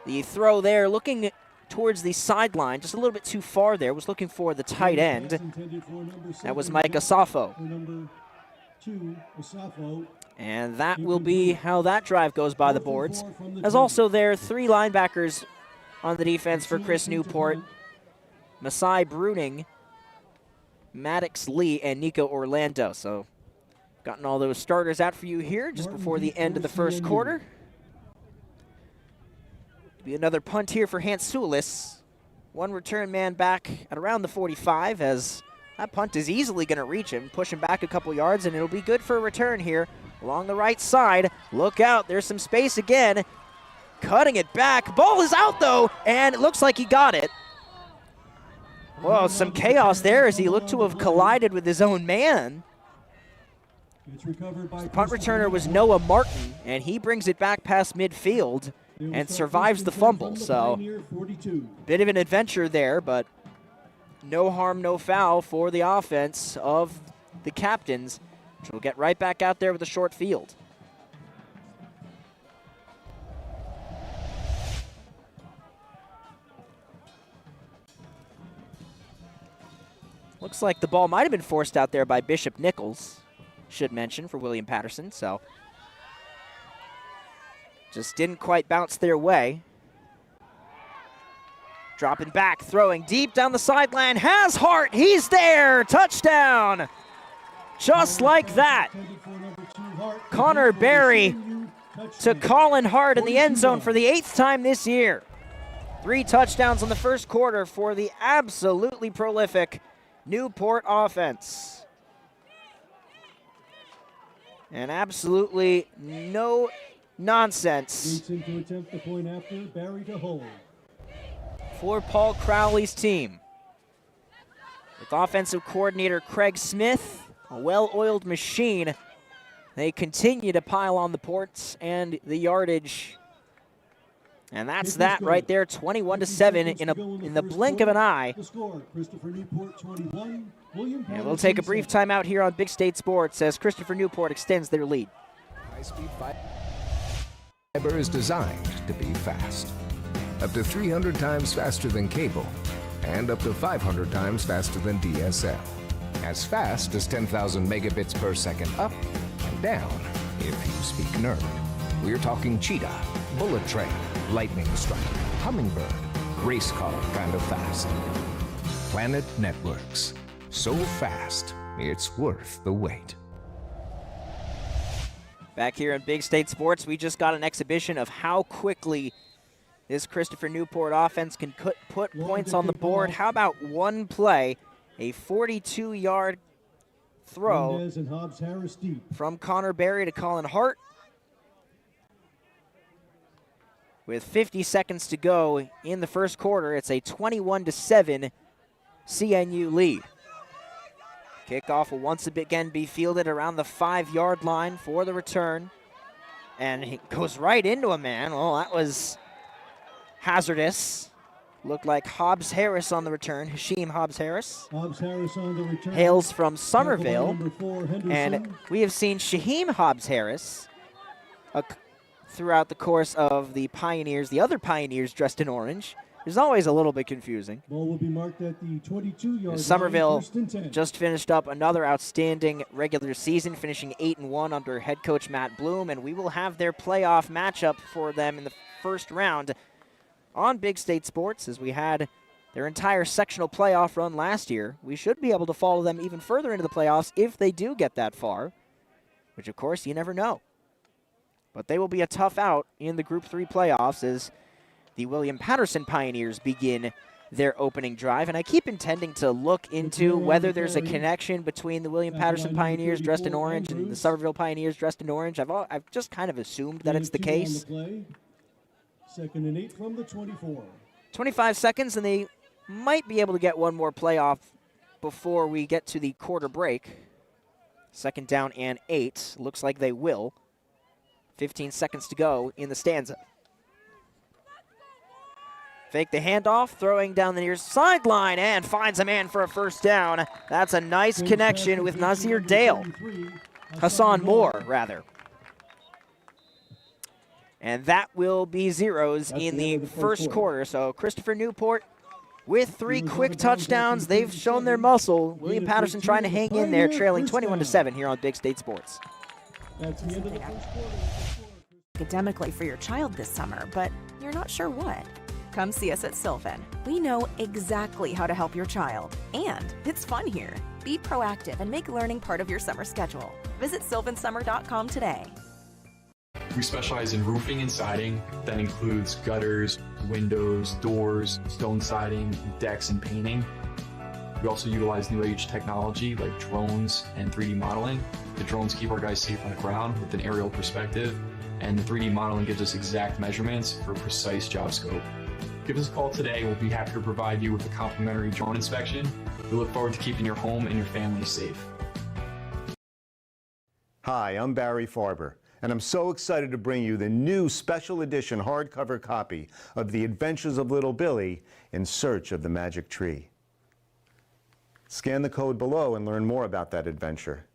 the throw there looking towards the sideline, just a little bit too far there, was looking for the tight end. That was Mike Asafo. And that will be how that drive goes by the boards. As also there, 3 linebackers on the defense for Chris Newport. Masai Bruning, Maddox Lee, and Nico Orlando. So gotten all those starters out for you here just before the end of the first quarter. Be another punt here for Hans Sulis. 1 return man back at around the 45, as that punt is easily going to reach him. Push him back a couple yards, and it'll be good for a return here along the right side. Look out, there's some space again. Cutting it back. Ball is out, though, and it looks like he got it. Whoa, some chaos there as he looked to have collided with his own man. The punt returner was Noah Martin, and he brings it back past midfield and survives the fumble. So, bit of an adventure there, but no harm, no foul for the offense of the captains, which will get right back out there with a short field. Looks like the ball might have been forced out there by Bishop Nichols, should mention, for William Patterson, so just didn't quite bounce their way. Dropping back, throwing deep down the sideline, has Hart, he's there, touchdown! Just like that. Connor Berry to Colin Hart in the end zone for the 8th time this year. 3 touchdowns in the first quarter for the absolutely prolific Newport offense. And absolutely no nonsense To attempt the point after, Barry to hold. for Paul Crowley's team. With offensive coordinator Craig Smith, a well-oiled machine, they continue to pile on the points and the yardage. And that's that right there, 21-7 in the blink of an eye. The score, Christopher Newport 21, William And we'll take a brief timeout here on Big State Sports as Christopher Newport extends their lead. High-speed fiber is designed to be fast. Up to 300 times faster than cable and up to 500 times faster than DSL. As fast as 10,000 megabits per second up and down if you speak nerd. We're talking cheetah, bullet train, lightning strike, hummingbird, race car kind of fast. Planet Networks. So fast, it's worth the wait. Back here in Big State Sports, we just got an exhibition of how quickly this Christopher Newport offense can put points on the board. How about one play, a 42-yard throw and Hobbs Harris deep. from Connor Berry to Colin Hart. With 50 seconds to go in the first quarter, it's a 21-7 CNU lead. Kickoff will once again be fielded around the 5-yard line for the return. And he goes right into a man. Well, that was hazardous. Looked like Hobbs Harris on the return. Hashim Hobbs Harris. Hobbs Harris on the return. Hails from Somerville. Number 4, Henderson. And we have seen Shaheem Hobbs Harris throughout the course of the Pioneers, the other Pioneers dressed in orange. There's always a little bit confusing. Ball will be marked at the 22-yard line. Somerville 1st and 10. just finished up another outstanding regular season, finishing 8-1 under head coach Matt Bloom, and we will have their playoff matchup for them in the first round on Big State Sports, as we had their entire sectional playoff run last year. We should be able to follow them even further into the playoffs if they do get that far, which of course you never know. But they will be a tough out in the Group 3 playoffs as the William Patterson Pioneers begin their opening drive. And I keep intending to look into whether there's a connection between the William Patterson Pioneers dressed in orange and the Somerville Pioneers dressed in orange. I've just kind of assumed that it's the case. 2nd and 8 from the 24. 25 seconds, and they might be able to get one more playoff before we get to the quarter break. 2nd down and 8. Looks like they will. 15 seconds to go in the stanza. Fake the handoff, throwing down the near sideline, and finds a man for a first down. That's a nice connection with Nazir Dale. Hassan Moore, rather. And that will be zeros in the first quarter. So Christopher Newport with 3 quick touchdowns. They've shown their muscle. William Patterson trying to hang in there, trailing 21-7 here on Big State Sports. That's the end of the first quarter. Academically for your child this summer, but you're not sure what? Come see us at Sylvan. We know exactly how to help your child, and it's fun here. Be proactive and make learning part of your summer schedule. Visit sylvansummer.com today. We specialize in roofing and siding. That includes gutters, windows, doors, stone siding, decks, and painting. We also utilize new age technology like drones and 3D modeling. The drones keep our guys safe on the ground with an aerial perspective, and the 3D modeling gives us exact measurements for precise job scope. Give us a call today. We'll be happy to provide you with a complimentary drone inspection. We look forward to keeping your home and your family safe. Hi, I'm Barry Farber, and I'm so excited to bring you the new special edition hardcover copy of The Adventures of Little Billy in Search of the Magic Tree. Scan the code below and learn more about that adventure.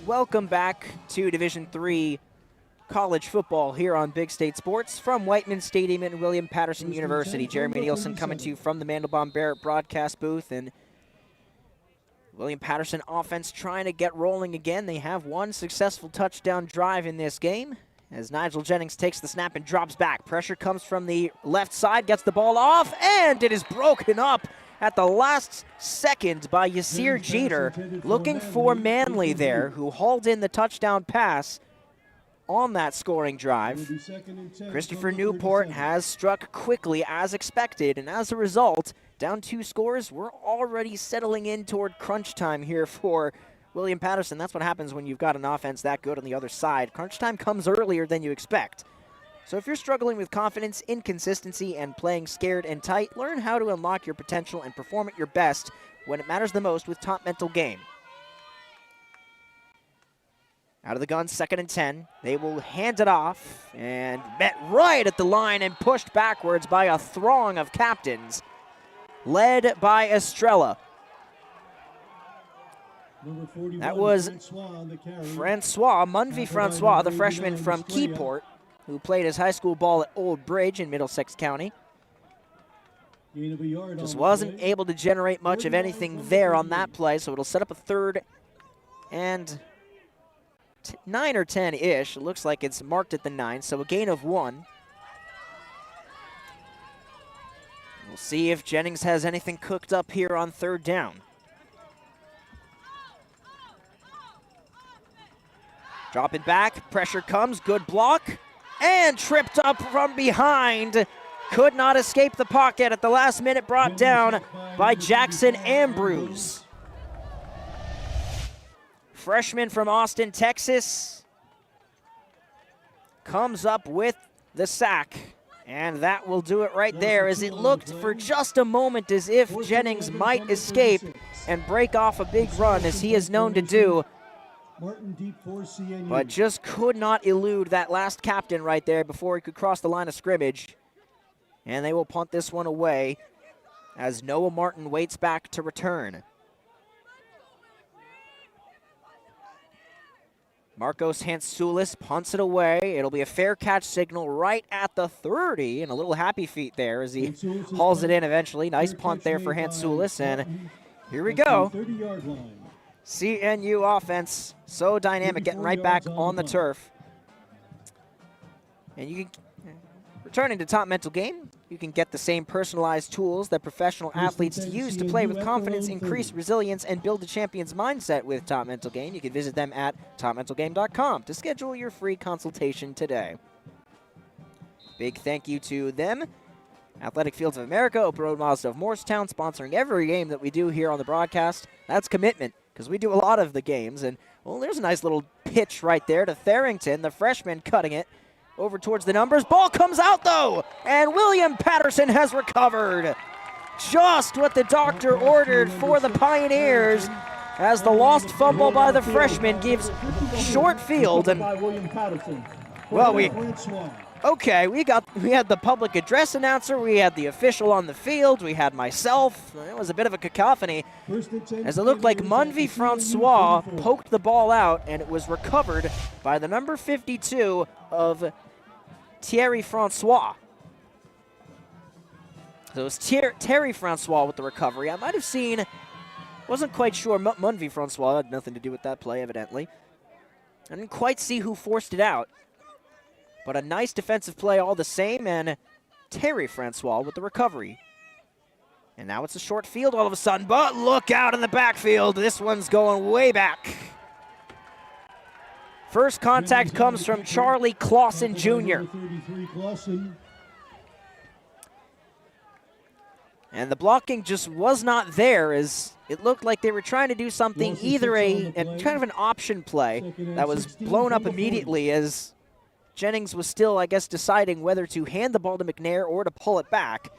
Welcome back to Division III college football here on Big State Sports from Whiteman Stadium and William Patterson University. Jeremy Nielsen coming to you from the Mandelbaum Barrett broadcast booth, and William Patterson offense trying to get rolling again. They have one successful touchdown drive in this game as Nigel Jennings takes the snap and drops back. Pressure comes from the left side, gets the ball off, and it is broken up at the last second by Yasir Jeter, looking for Manley there, who hauled in the touchdown pass on that scoring drive. Christopher Newport has struck quickly as expected, and as a result, down 2 scores, we're already settling in toward crunch time here for William Patterson. That's what happens when you've got an offense that good on the other side. Crunch time comes earlier than you expect. So if you're struggling with confidence, inconsistency, and playing scared and tight, learn how to unlock your potential and perform at your best when it matters the most with Top Mental Game. Out of the gun, 2nd and 10. They will hand it off and met right at the line and pushed backwards by a throng of captains, led by Estrella. That was Francois, Munvey Francois, the freshman from Keyport, who played his high school ball at Old Bridge in Middlesex County. Just wasn't able to generate much of anything there on that play, so it'll set up a 3rd and 9 or 10-ish. It looks like it's marked at the 9, so a gain of 1. We'll see if Jennings has anything cooked up here on 3rd down. Drop it back, pressure comes, good block, and tripped up from behind. Could not escape the pocket at the last minute, brought down by Jackson Ambrose. Freshman from Austin, Texas, comes up with the sack. And that will do it right there, as it looked for just a moment as if Jennings might escape and break off a big run, as he is known to do. But just could not elude that last captain right there before he could cross the line of scrimmage. And they will punt this one away as Noah Martin waits back to return. Marcos Hansoulis punts it away. It'll be a fair catch signal right at the 30, and a little happy feet there as he hauls it in eventually. Nice punt there for Hansoulis, and here we go. CNU offense, so dynamic, getting right back on the turf. And you can, returning to Top Mental Game, you can get the same personalized tools that professional athletes use to play with confidence, increase resilience, and build a champion's mindset with Top Mental Game. You can visit them at topmentalgame.com to schedule your free consultation today. Big thank you to them. Athletic Fields of America, Open Road Mazda of Morristown, sponsoring every game that we do here on the broadcast. That's commitment, because we do a lot of the games. And, well, there's a nice little pitch right there to Tharrington, the freshman, cutting it over towards the numbers. Ball comes out, though, and William Patterson has recovered. Just what the doctor ordered for the Pioneers, as the lost fumble by the freshman gives short field. And, well, we had the public address announcer, we had the official on the field, we had myself. It was a bit of a cacophony, as it looked like Munvey Francois poked the ball out, and it was recovered by the number 52 of Thierry Francois. So it was Terry Francois with the recovery. I might have seen, wasn't quite sure, Munvey Francois had nothing to do with that play, evidently. I didn't quite see who forced it out. But a nice defensive play all the same, and Terry Francois with the recovery. And now it's a short field all of a sudden, but look out in the backfield. This one's going way back. First contact comes from Charlie Clausen Jr. And the blocking just was not there, as it looked like they were trying to do something, either a kind of an option play that was blown up immediately, as Jennings was still, I guess, deciding whether to hand the ball to McNair or to pull it back.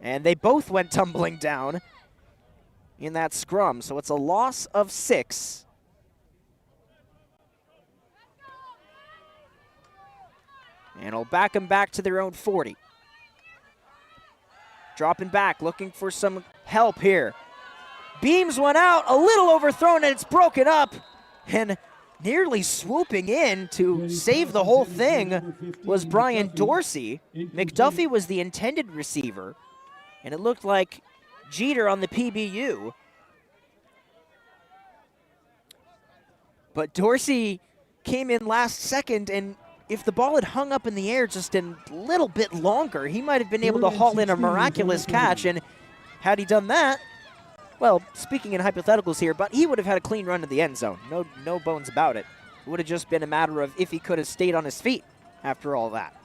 And they both went tumbling down in that scrum, so it's a loss of 6. And it'll back them back to their own 40. dropping back, looking for some help here. Beams one out, a little overthrown, and it's broken up. And nearly swooping in to save the whole thing was Brian Dorsey. McDuffie was the intended receiver, and it looked like Jeter on the PBU. But Dorsey came in last second, and if the ball had hung up in the air just a little bit longer, he might have been able to haul in a miraculous catch. And had he done that, well, speaking in hypotheticals here, but he would have had a clean run to the end zone. No bones about it. It would have just been a matter of if he could have stayed on his feet after all that.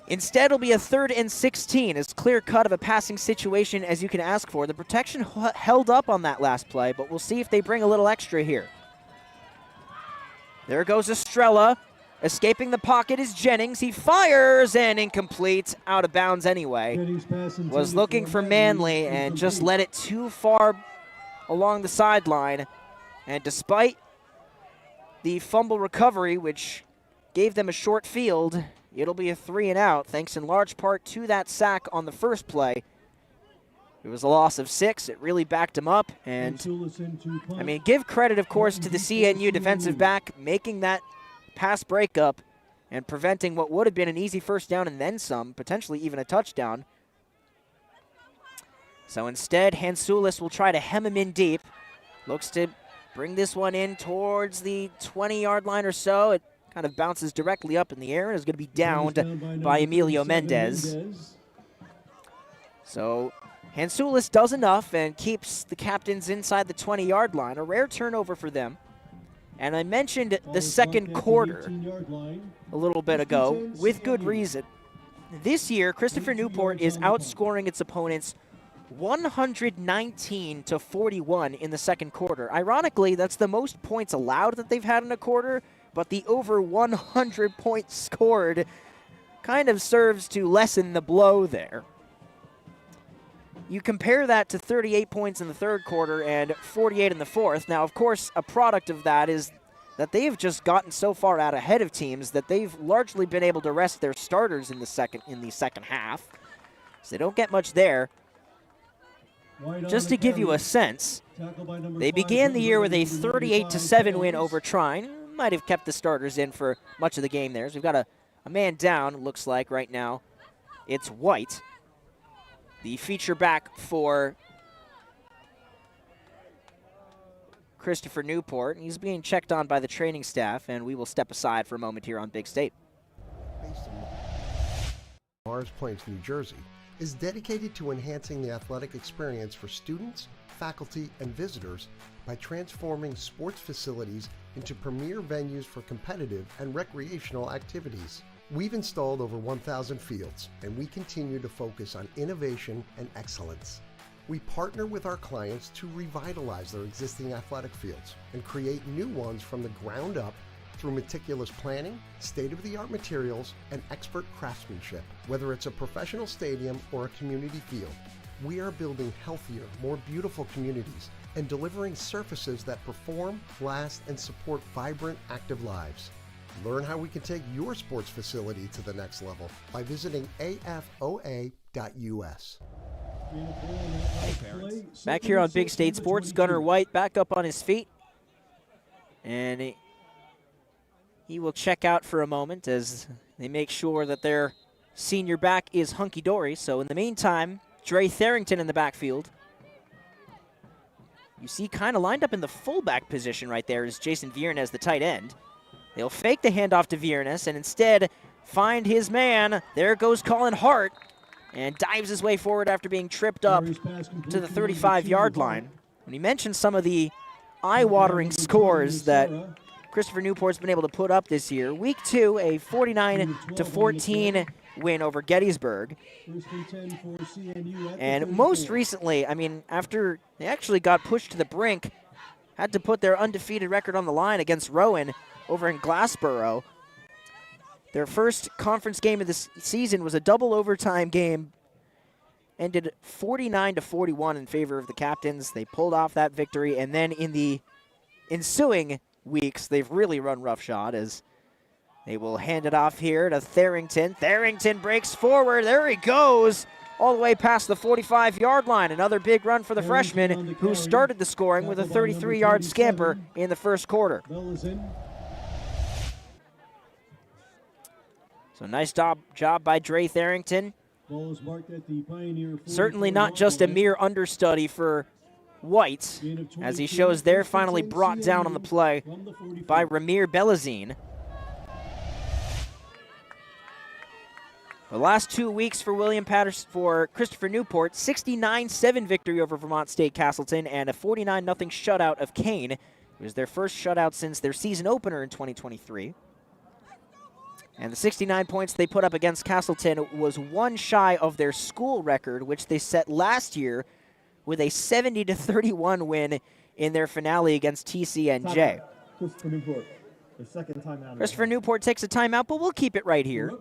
Instead, it'll be a 3rd and 16, as clear cut of a passing situation as you can ask for. The protection held up on that last play, but we'll see if they bring a little extra here. There goes Estrella. Escaping the pocket is Jennings. He fires and incomplete, out of bounds anyway. Was looking for Manley and just let it too far along the sideline. And despite the fumble recovery, which gave them a short field, it'll be a 3 and out, thanks in large part to that sack on the first play. It was a loss of 6. It really backed him up. And, I mean, give credit, of course, to the CNU defensive back making that pass breakup and preventing what would have been an easy first down and then some, potentially even a touchdown. So instead, Hansoulis will try to hem him in deep. Looks to bring this one in towards the 20-yard line or so. It kind of bounces directly up in the air and is going to be downed by Emilio Mendez. So Hansoulis does enough and keeps the Captains inside the 20-yard line. A rare turnover for them. And I mentioned the second quarter a little bit ago with good reason. This year, Christopher Newport is outscoring its opponents 119-41 in the second quarter. Ironically, that's the most points allowed that they've had in a quarter, but the over 100 points scored kind of serves to lessen the blow there. You compare that to 38 points in the third quarter and 48 in the fourth. Now, of course, a product of that is that they've just gotten so far out ahead of teams that they've largely been able to rest their starters in the second half. So they don't get much there. Just to give you a sense, they began the year with a 38-7 win over Trine. Might have kept the starters in for much of the game there. So we've got a man down, looks like right now. It's White, the feature back for Christopher Newport. He's being checked on by the training staff, and we will step aside for a moment here on Big State. Mars Plains, New Jersey, is dedicated to enhancing the athletic experience for students, faculty, and visitors by transforming sports facilities into premier venues for competitive and recreational activities. We've installed over 1,000 fields, and we continue to focus on innovation and excellence. We partner with our clients to revitalize their existing athletic fields and create new ones from the ground up through meticulous planning, state-of-the-art materials, and expert craftsmanship. Whether it's a professional stadium or a community field, we are building healthier, more beautiful communities and delivering surfaces that perform, last, and support vibrant, active lives. Learn how we can take your sports facility to the next level by visiting afoa.us. Back here on Big State Sports, Gunnar White back up on his feet. And he will check out for a moment as they make sure that their senior back is hunky-dory. So in the meantime, Dre Tharrington in the backfield. You see kind of lined up in the fullback position right there is Jason Viernes, the tight end. They'll fake the handoff to Viernes and instead find his man. There goes Colin Hart and dives his way forward after being tripped up to the 35-yard line. When he mentioned some of the eye-watering scores that Christopher Newport's been able to put up this year. Week 2, a 49-14 win over Gettysburg. And most recently, I mean, after they actually got pushed to the brink, had to put their undefeated record on the line against Rowan over in Glassboro. Their first conference game of the season was a double overtime game. Ended 49-41 in favor of the Captains. They pulled off that victory, and then in the ensuing weeks, they've really run roughshod as they will hand it off here to Tharrington. Tharrington breaks forward. There he goes. all the way past the 45-yard line. Another big run for the freshman who started the scoring with a 33-yard scamper in the first quarter. So nice job by Dre Tharrington. Certainly not just a mere understudy for White, as he shows there, finally brought down on the play by Ramir Belazine. The last 2 weeks for William Patterson, for Christopher Newport, 69-7 victory over Vermont State Castleton and a 49-0 shutout of Kane. It was their first shutout since their season opener in 2023. And the 69 points they put up against Castleton was one shy of their school record, which they set last year with a 70-31 win in their finale against TCNJ. Christopher Newport, the second timeout. Christopher Newport takes a timeout, but we'll keep it right here.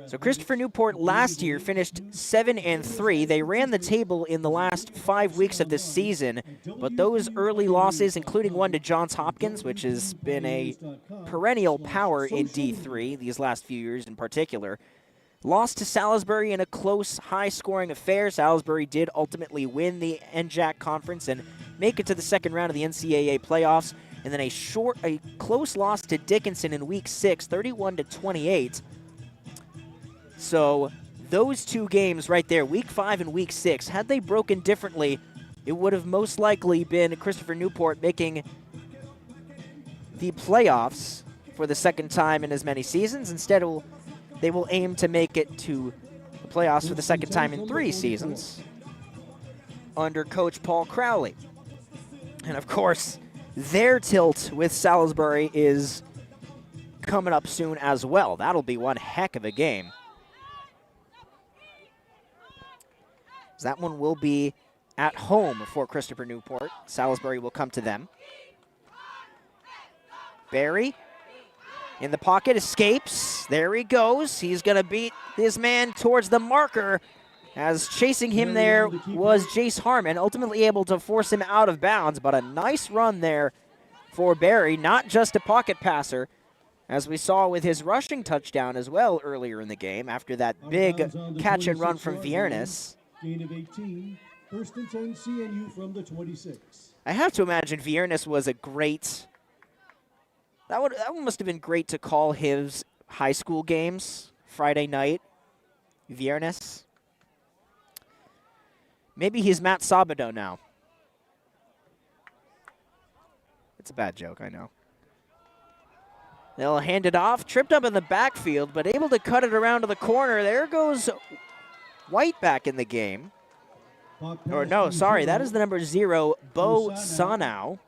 So Christopher Newport last year finished 7-3. They ran the table in the last 5 weeks of this season, but those early losses, including one to Johns Hopkins, which has been a perennial power in D3 these last few years in particular, lost to Salisbury in a close, high-scoring affair. Salisbury did ultimately win the NJAC conference and make it to the second round of the NCAA playoffs. And then a close loss to Dickinson in Week 6, 31-28. So those two games right there, Week 5 and Week 6, had they broken differently, it would have most likely been Christopher Newport making the playoffs for the second time in as many seasons. Instead, they will aim to make it to the playoffs for the second time in 3 seasons under Coach Paul Crowley. And of course, their tilt with Salisbury is coming up soon as well. That'll be one heck of a game. That one will be at home for Christopher Newport. Salisbury will come to them. Barry in the pocket, escapes. There he goes. He's going to beat this man towards the marker, as chasing him there was Jace Harmon, ultimately able to force him out of bounds. But a nice run there for Barry, not just a pocket passer, as we saw with his rushing touchdown as well earlier in the game after that big catch and run from Viernes. Gain of 18, first and 10, CNU from the 26. I have to imagine Viernes was a great... That one must have been great to call his high school games Friday night. Viernes. Maybe he's Matt Sabado now. It's a bad joke, I know. They'll hand it off, tripped up in the backfield, but able to cut it around to the corner. There goes White back in the game. Or no, sorry, that is the number 0, Bo Sanow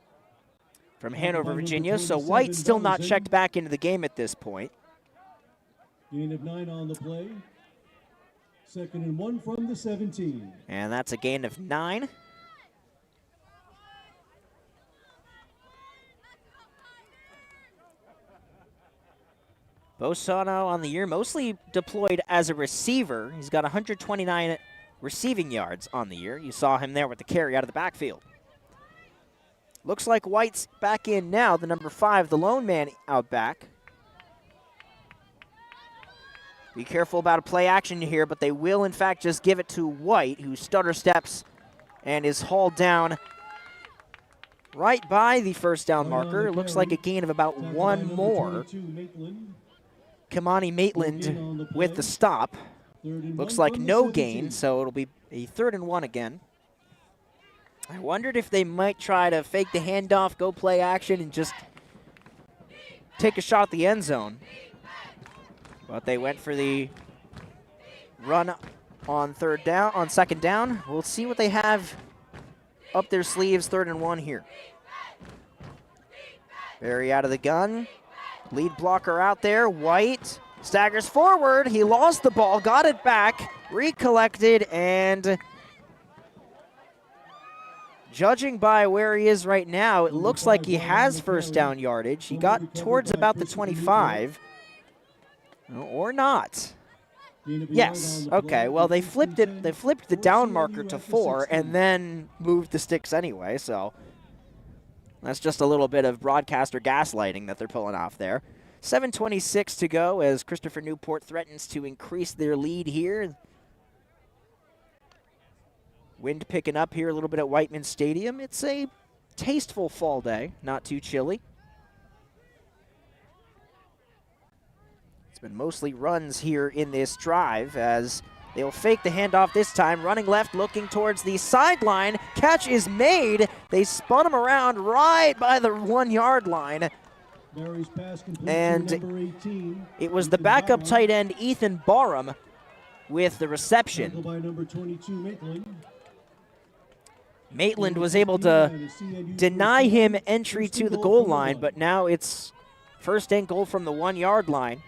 from Hanover, Virginia. So White still not checked back into the game at this point. Gain of 9 on the play. Second and 1 from the 17. And that's a gain of 9. Bo Sanow on the year, mostly deployed as a receiver. He's got 129 receiving yards on the year. You saw him there with the carry out of the backfield. Looks like White's back in now, the number 5, the lone man out back. Be careful about a play action here, but they will, in fact, just give it to White, who stutter steps and is hauled down right by the first down marker. It looks like a gain of about 1 more. Kamani Maitland with the stop. Looks like no gain, so it'll be a 3rd and 1 again. I wondered if they might try to fake the handoff, go play action, and just take a shot at the end zone. But they went for the run on second down. We'll see what they have up their sleeves, 3rd and 1 here. Barry out of the gun. Lead blocker out there. White staggers forward. He lost the ball, got it back, recollected, and judging by where he is right now, it looks like he has first down yardage. He got towards about the 25. Or not. Yes. Okay, well, they flipped it. They flipped the down marker to 4 and then moved the sticks anyway, so that's just a little bit of broadcaster gaslighting that they're pulling off there. 7:26 to go as Christopher Newport threatens to increase their lead here. Wind picking up here a little bit at Whiteman Stadium. It's a tasteful fall day, not too chilly. It's been mostly runs here in this drive as they'll fake the handoff this time. Running left, looking towards the sideline. Catch is made. They spun him around right by the 1-yard line. And it was the backup tight end, Ethan Barham, with the reception. Maitland was able to deny him entry to the goal line, but now it's first and goal from the 1-yard line.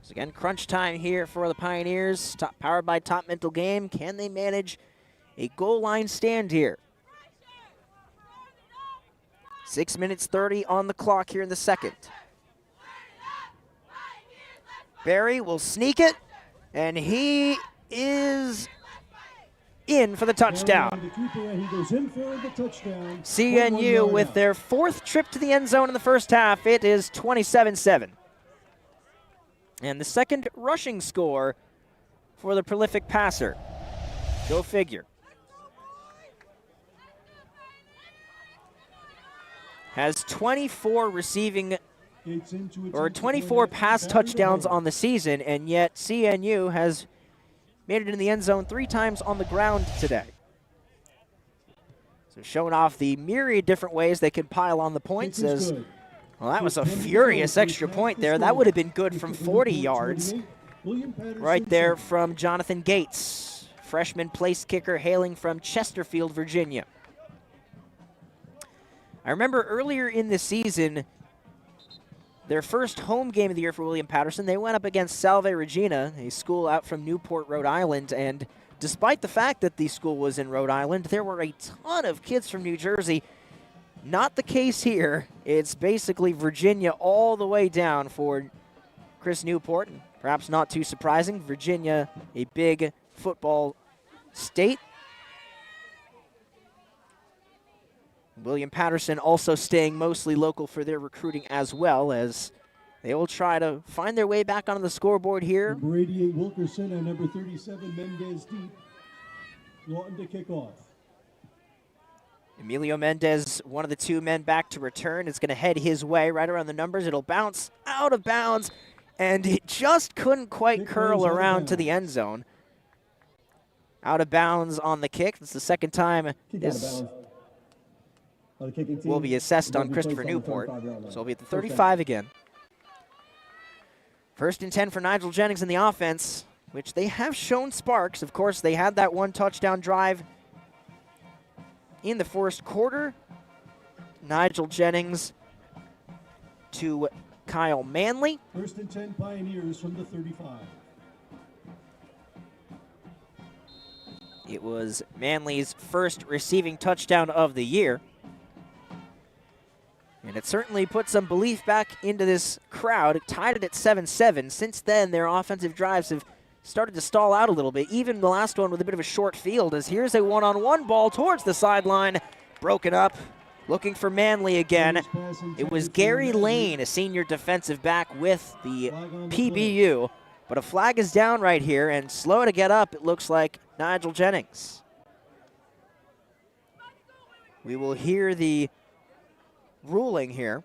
So again, crunch time here for the Pioneers, powered by Top Mental Game. Can they manage a goal line stand here? 6 minutes 30 on the clock here in the second. Barry will sneak it, and he is in for the touchdown. CNU with their 4th trip to the end zone in the first half. It is 27-7. And the second rushing score for the prolific passer. Go figure. Has 24 receiving or 24 pass touchdowns on the season, and yet CNU has made it in the end zone 3 times on the ground today. So showing off the myriad different ways they can pile on the points as, well, that was a furious extra point there. That would have been good from 40 yards. Right there from Jonathan Gates, freshman place kicker hailing from Chesterfield, Virginia. I remember earlier in the season, their first home game of the year for William Patterson, they went up against Salve Regina, a school out from Newport, Rhode Island, and despite the fact that the school was in Rhode Island, there were a ton of kids from New Jersey. Not the case here. It's basically Virginia all the way down for Chris Newport. And perhaps not too surprising, Virginia, a big football state. William Patterson also staying mostly local for their recruiting as well, as they will try to find their way back onto the scoreboard here. Number 88 Wilkerson and number 37 Mendez deep. Lawton to kick off. Emilio Mendez, one of the 2 men back to return, is going to head his way right around the numbers. It'll bounce out of bounds, and it just couldn't quite curl around to the end zone. Out of bounds on the kick. It's the second time this will be assessed on Christopher Newport. So it'll be at the 35 again. 1st and 10 for Nigel Jennings in the offense, which they have shown sparks. Of course, they had that 1 touchdown drive in the first quarter. Nigel Jennings to Kyle Manley. 1st and 10 Pioneers from the 35. It was Manley's first receiving touchdown of the year. And it certainly put some belief back into this crowd. It tied it at 7-7. Since then, their offensive drives have started to stall out a little bit. Even the last one with a bit of a short field, as here's a one-on-one ball towards the sideline. Broken up. Looking for Manley again. It was Gary Lane, a senior defensive back with the PBU. But a flag is down right here, and slow to get up, it looks like Nigel Jennings. We will hear the ruling here.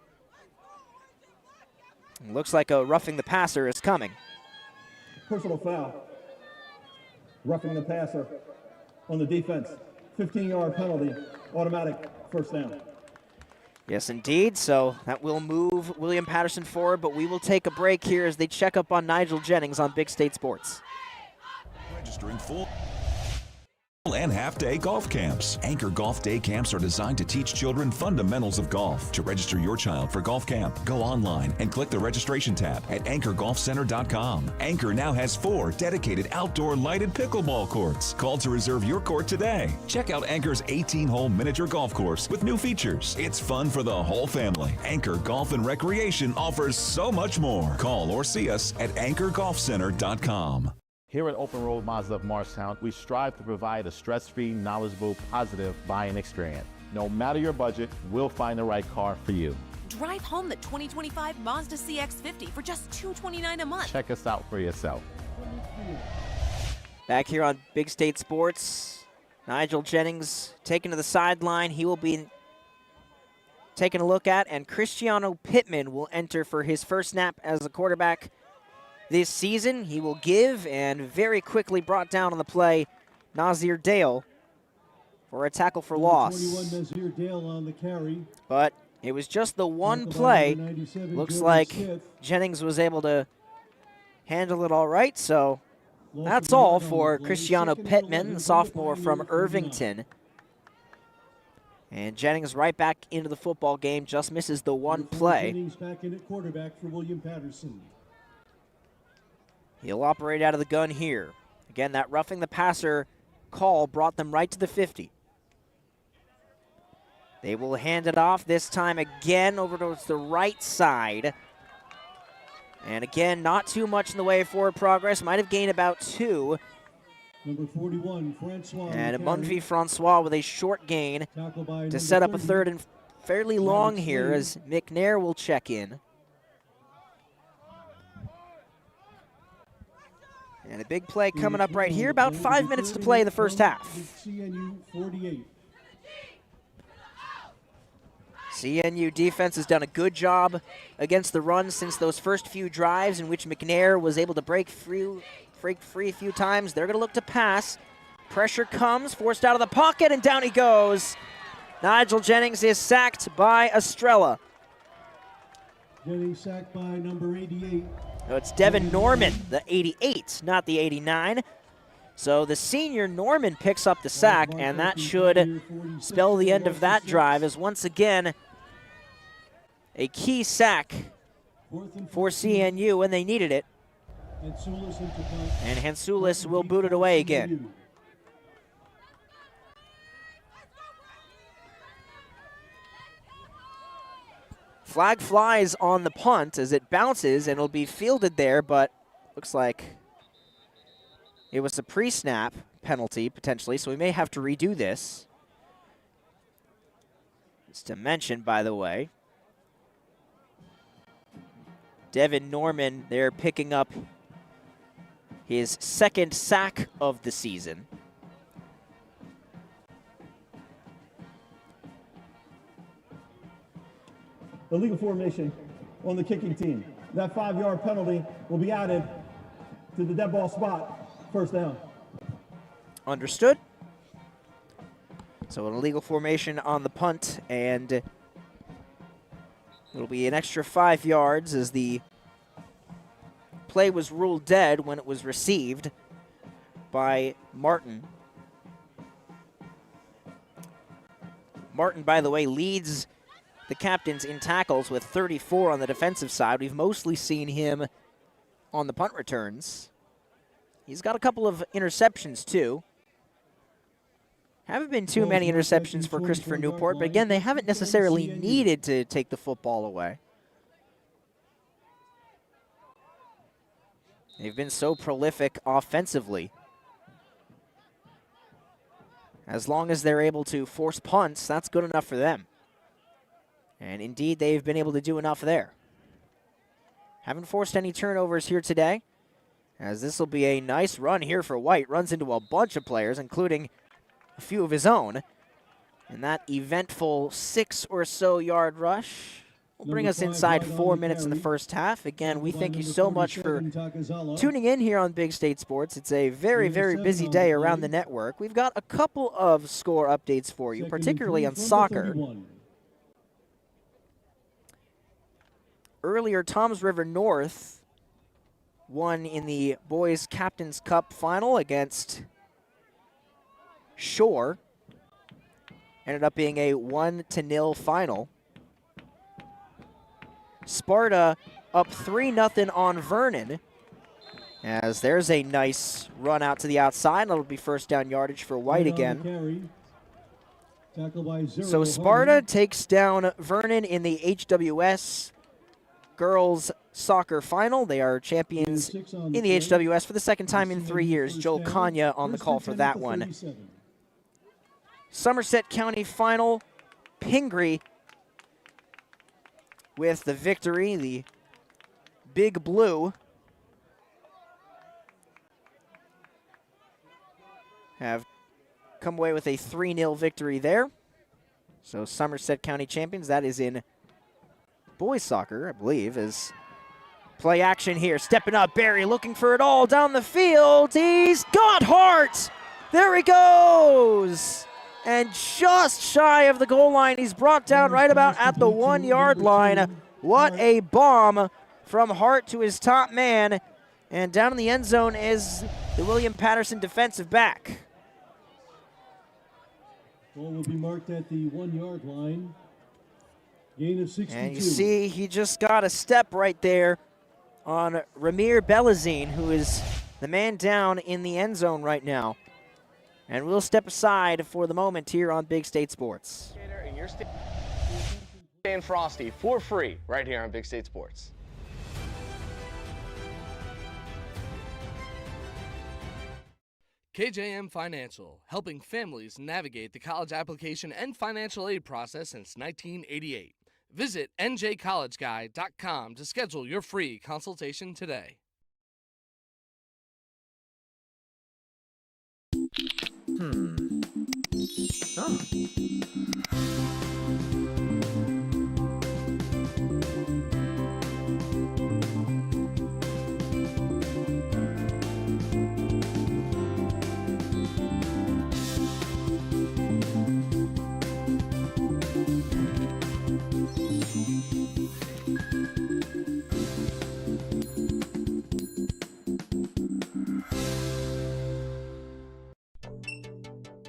It looks like a roughing the passer is coming. Personal foul. Roughing the passer on the defense. 15-yard penalty. Automatic first down. Yes, indeed. So that will move William Patterson forward, but we will take a break here as they check up on Nigel Jennings on Big State Sports. Registering full and half-day golf camps. Anchor Golf Day Camps are designed to teach children fundamentals of golf. To register your child for golf camp, go online and click the registration tab at anchorgolfcenter.com. Anchor now has 4 dedicated outdoor lighted pickleball courts. Call to reserve your court today. Check out Anchor's 18-hole miniature golf course with new features. It's fun for the whole family. Anchor Golf and Recreation offers so much more. Call or see us at anchorgolfcenter.com. Here at Open Road Mazda of Morristown, we strive to provide a stress-free, knowledgeable, positive buying experience. No matter your budget, we'll find the right car for you. Drive home the 2025 Mazda CX-50 for just $229 a month. Check us out for yourself. Back here on Big State Sports, Nigel Jennings taken to the sideline. He will be taken a look at, and Cristiano Pittman will enter for his first snap as a quarterback this season. He will give, and very quickly brought down on the play, Nazir Dale for a tackle for loss. 21 Nazir Dale on the carry. But it was just the one play. Looks like Jennings was able to handle it all right, so that's all for Cristiano Pittman, the sophomore from Irvington. And Jennings right back into the football game, just misses the one play. Jennings back in at quarterback for William Patterson. He'll operate out of the gun here. Again, that roughing the passer call brought them right to the 50. They will hand it off this time again over towards the right side. And again, not too much in the way of forward progress. Might have gained about 2. Number 41, Francois. And Munfi Francois with a short gain to set up a third and fairly long here as McNair will check in. And a big play coming up right here. About 5 minutes to play in the first half. CNU 48. CNU defense has done a good job against the run since those first few drives in which McNair was able to break free a few times. They're going to look to pass. Pressure comes, forced out of the pocket, and down he goes. Nigel Jennings is sacked by Estrella. Jennings sacked by number 88. So it's Devin Norman, the 88, not the 89. So the senior Norman picks up the sack, and that should spell the end of that drive, as once again a key sack for CNU when they needed it. And Hansoulis will boot it away again. Flag flies on the punt as it bounces, and it'll be fielded there, but looks like it was a pre-snap penalty, potentially, so we may have to redo this. Just to mention, by the way, Devin Norman there picking up his second sack of the season. Illegal formation on the kicking team. That 5-yard penalty will be added to the dead ball spot. First down. Understood. So an illegal formation on the punt, and it'll be an extra 5 yards as the play was ruled dead when it was received by Martin. Martin, by the way, leads the captains in tackles with 34 on the defensive side. We've mostly seen him on the punt returns. He's got a couple of interceptions, too. Haven't been too many interceptions for Christopher Newport, but again, they haven't necessarily needed to take the football away. They've been so prolific offensively. As long as they're able to force punts, that's good enough for them. And indeed, they've been able to do enough there. Haven't forced any turnovers here today, as this will be a nice run here for White. Runs into a bunch of players, including a few of his own. And that eventful 6 or so yard rush will bring us inside 4 minutes in the first half. Again, we thank you so much for tuning in here on Big State Sports. It's a very, very busy day around the network. We've got a couple of score updates for you, particularly on soccer. Earlier, Toms River North won in the Boys Captain's Cup final against Shore. Ended up being a 1-0 final. Sparta up 3-0 on Vernon, as there's a nice run out to the outside. That'll be first down yardage for White again. So Sparta takes down Vernon in the HWS girls soccer final. They are champions in the HWS for the second time in 3 years. Joel Kanya on the call for that one. Somerset County final, Pingree with the victory, the Big Blue have come away with a 3-0 victory there. So Somerset County champions, that is in boys soccer, I believe, is play action here. Stepping up, Barry looking for it all down the field. He's got Hart. There he goes. And just shy of the goal line, he's brought down right about at the 1-yard line. What a bomb from Hart to his top man. And down in the end zone is the William Patterson defensive back. Ball will be marked at the 1-yard line. Gain of 62. And you see he just got a step right there on Ramir Belazine, who is the man down in the end zone right now. And we'll step aside for the moment here on Big State Sports. And you're staying frosty for free right here on Big State Sports. KJM Financial, helping families navigate the college application and financial aid process since 1988. Visit njcollegeguy.com to schedule your free consultation today.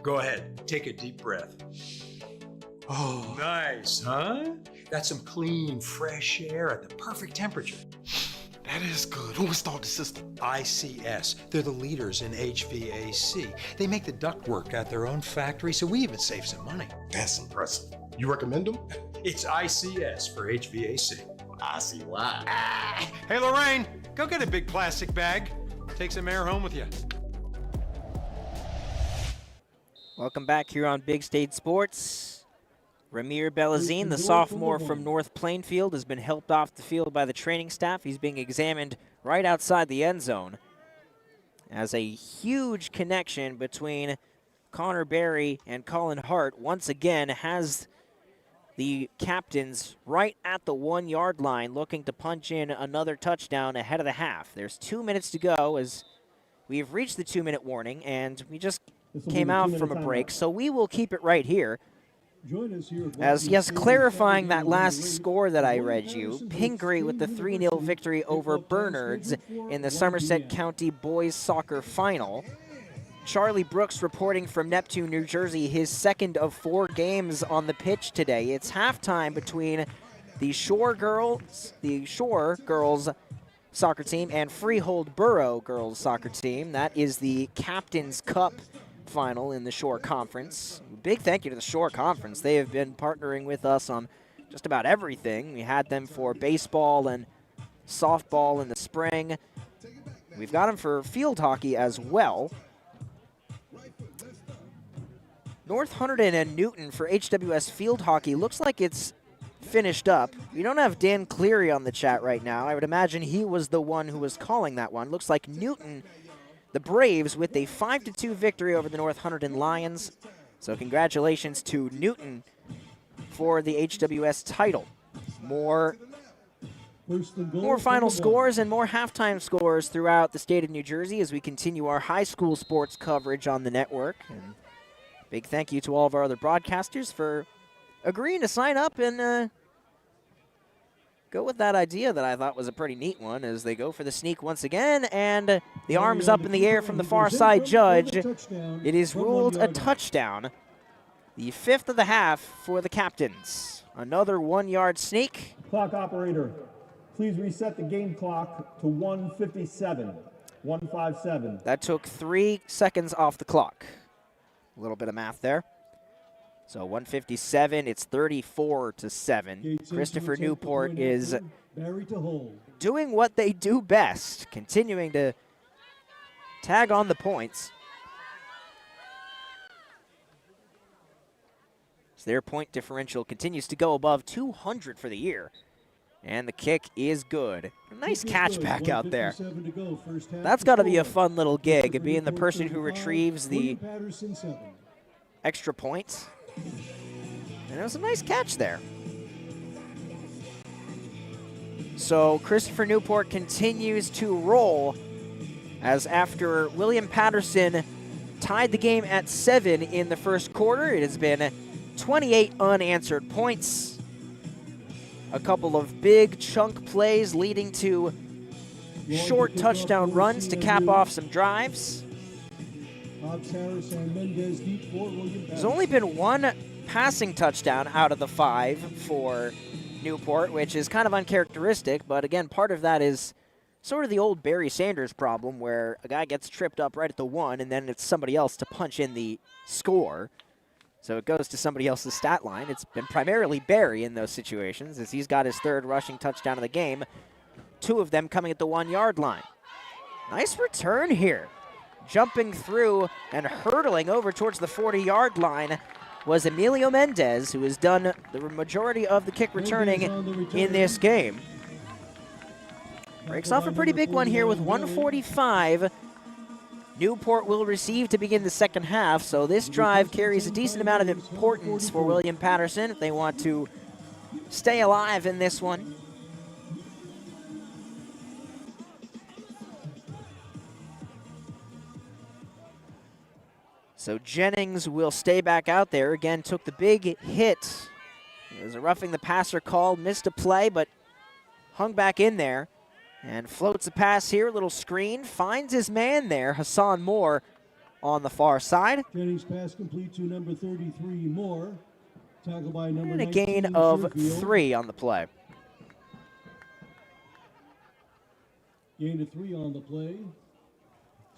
Go ahead, take a deep breath. Oh, nice, huh? That's some clean, fresh air at the perfect temperature. That is good. Who installed the system? ICS. They're the leaders in HVAC. They make the ductwork at their own factory, so we even save some money. That's impressive. You recommend them? It's ICS for HVAC. I see why. Hey, Lorraine, go get a big plastic bag. Take some air home with you. Welcome back here on Big State Sports. Ramir Belazine, the sophomore from North Plainfield, has been helped off the field by the training staff. He's being examined right outside the end zone. As a huge connection between Connor Berry and Colin Hart once again has the captains right at the 1-yard line looking to punch in another touchdown ahead of the half. There's 2 minutes to go as we've reached the 2-minute warning, and we just came out from a break, so we will keep it right here. As, yes, clarifying that last score that I read you, Pingree with the 3-0 victory over Bernards in the Somerset County Boys Soccer Final. Charlie Brooks reporting from Neptune, New Jersey, his second of 4 games on the pitch today. It's halftime between the Shore Girls soccer team and Freehold Borough girls soccer team. That is the Captain's Cup final in the Shore Conference. Big thank you to the Shore Conference. They have been partnering with us on just about everything. We had them for baseball and softball in the spring. We've got them for field hockey as well. North Hunterdon and Newton for HWS field hockey looks like it's finished up. We don't have Dan Cleary on the chat right now. I would imagine he was the one who was calling that one. Looks like Newton, the Braves, with a 5-2 victory over the North Hunterdon Lions. So congratulations to Newton for the HWS title. More final scores and more halftime scores throughout the state of New Jersey as we continue our high school sports coverage on the network. And big thank you to all of our other broadcasters for agreeing to sign up and go with that idea that I thought was a pretty neat one as they go for the sneak once again, and the arms up in the air from the far side judge. It is ruled a touchdown. The 5th of the half for the Captains. Another 1-yard sneak. Clock operator, please reset the game clock to 1:57. 1:57. That took 3 seconds off the clock. A little bit of math there. So 1:57, it's 34-7. Christopher Newport is doing what they do best, continuing to tag on the points. So their point differential continues to go above 200 for the year. And the kick is good. Nice catch back out there. 1:57 to go, first half That's got to be a score. fun little gig, Christopher being the Newport person who 35, retrieves the William Patterson 7. extra points. And it was a nice catch there. So Christopher Newport continues to roll, as after William Patterson tied the game at 7 in the first quarter, it has been 28 unanswered points. A couple of big chunk plays leading to short touchdown runs to cap off some drives. Hobbs, Harris, and Mendez deep for William There's Patterson. only been one passing touchdown out of the 5 for Newport, which is kind of uncharacteristic, but again, part of that is sort of the old Barry Sanders problem where a guy gets tripped up right at the 1 and then it's somebody else to punch in the score. So it goes to somebody else's stat line. It's been primarily Barry in those situations, as he's got his 3rd rushing touchdown of the game, 2 of them coming at the 1-yard line. Nice return here. Jumping through and hurtling over towards the 40-yard line was Emilio Mendez, who has done the majority of the kick returning in this game. Breaks off a pretty big one here with 1:45. Newport will receive to begin the second half, so this drive carries a decent amount of importance for William Patterson if they want to stay alive in this one. So Jennings will stay back out there. Again, took the big hit. It was a roughing the passer call, missed a play, but hung back in there. And floats a pass here, little screen, finds his man there, Hassan Moore on the far side. Jennings pass complete to number 33, Moore. Tackle by number And a 19, gain of Sherfield. 3 on the play. Gain of 3 on the play.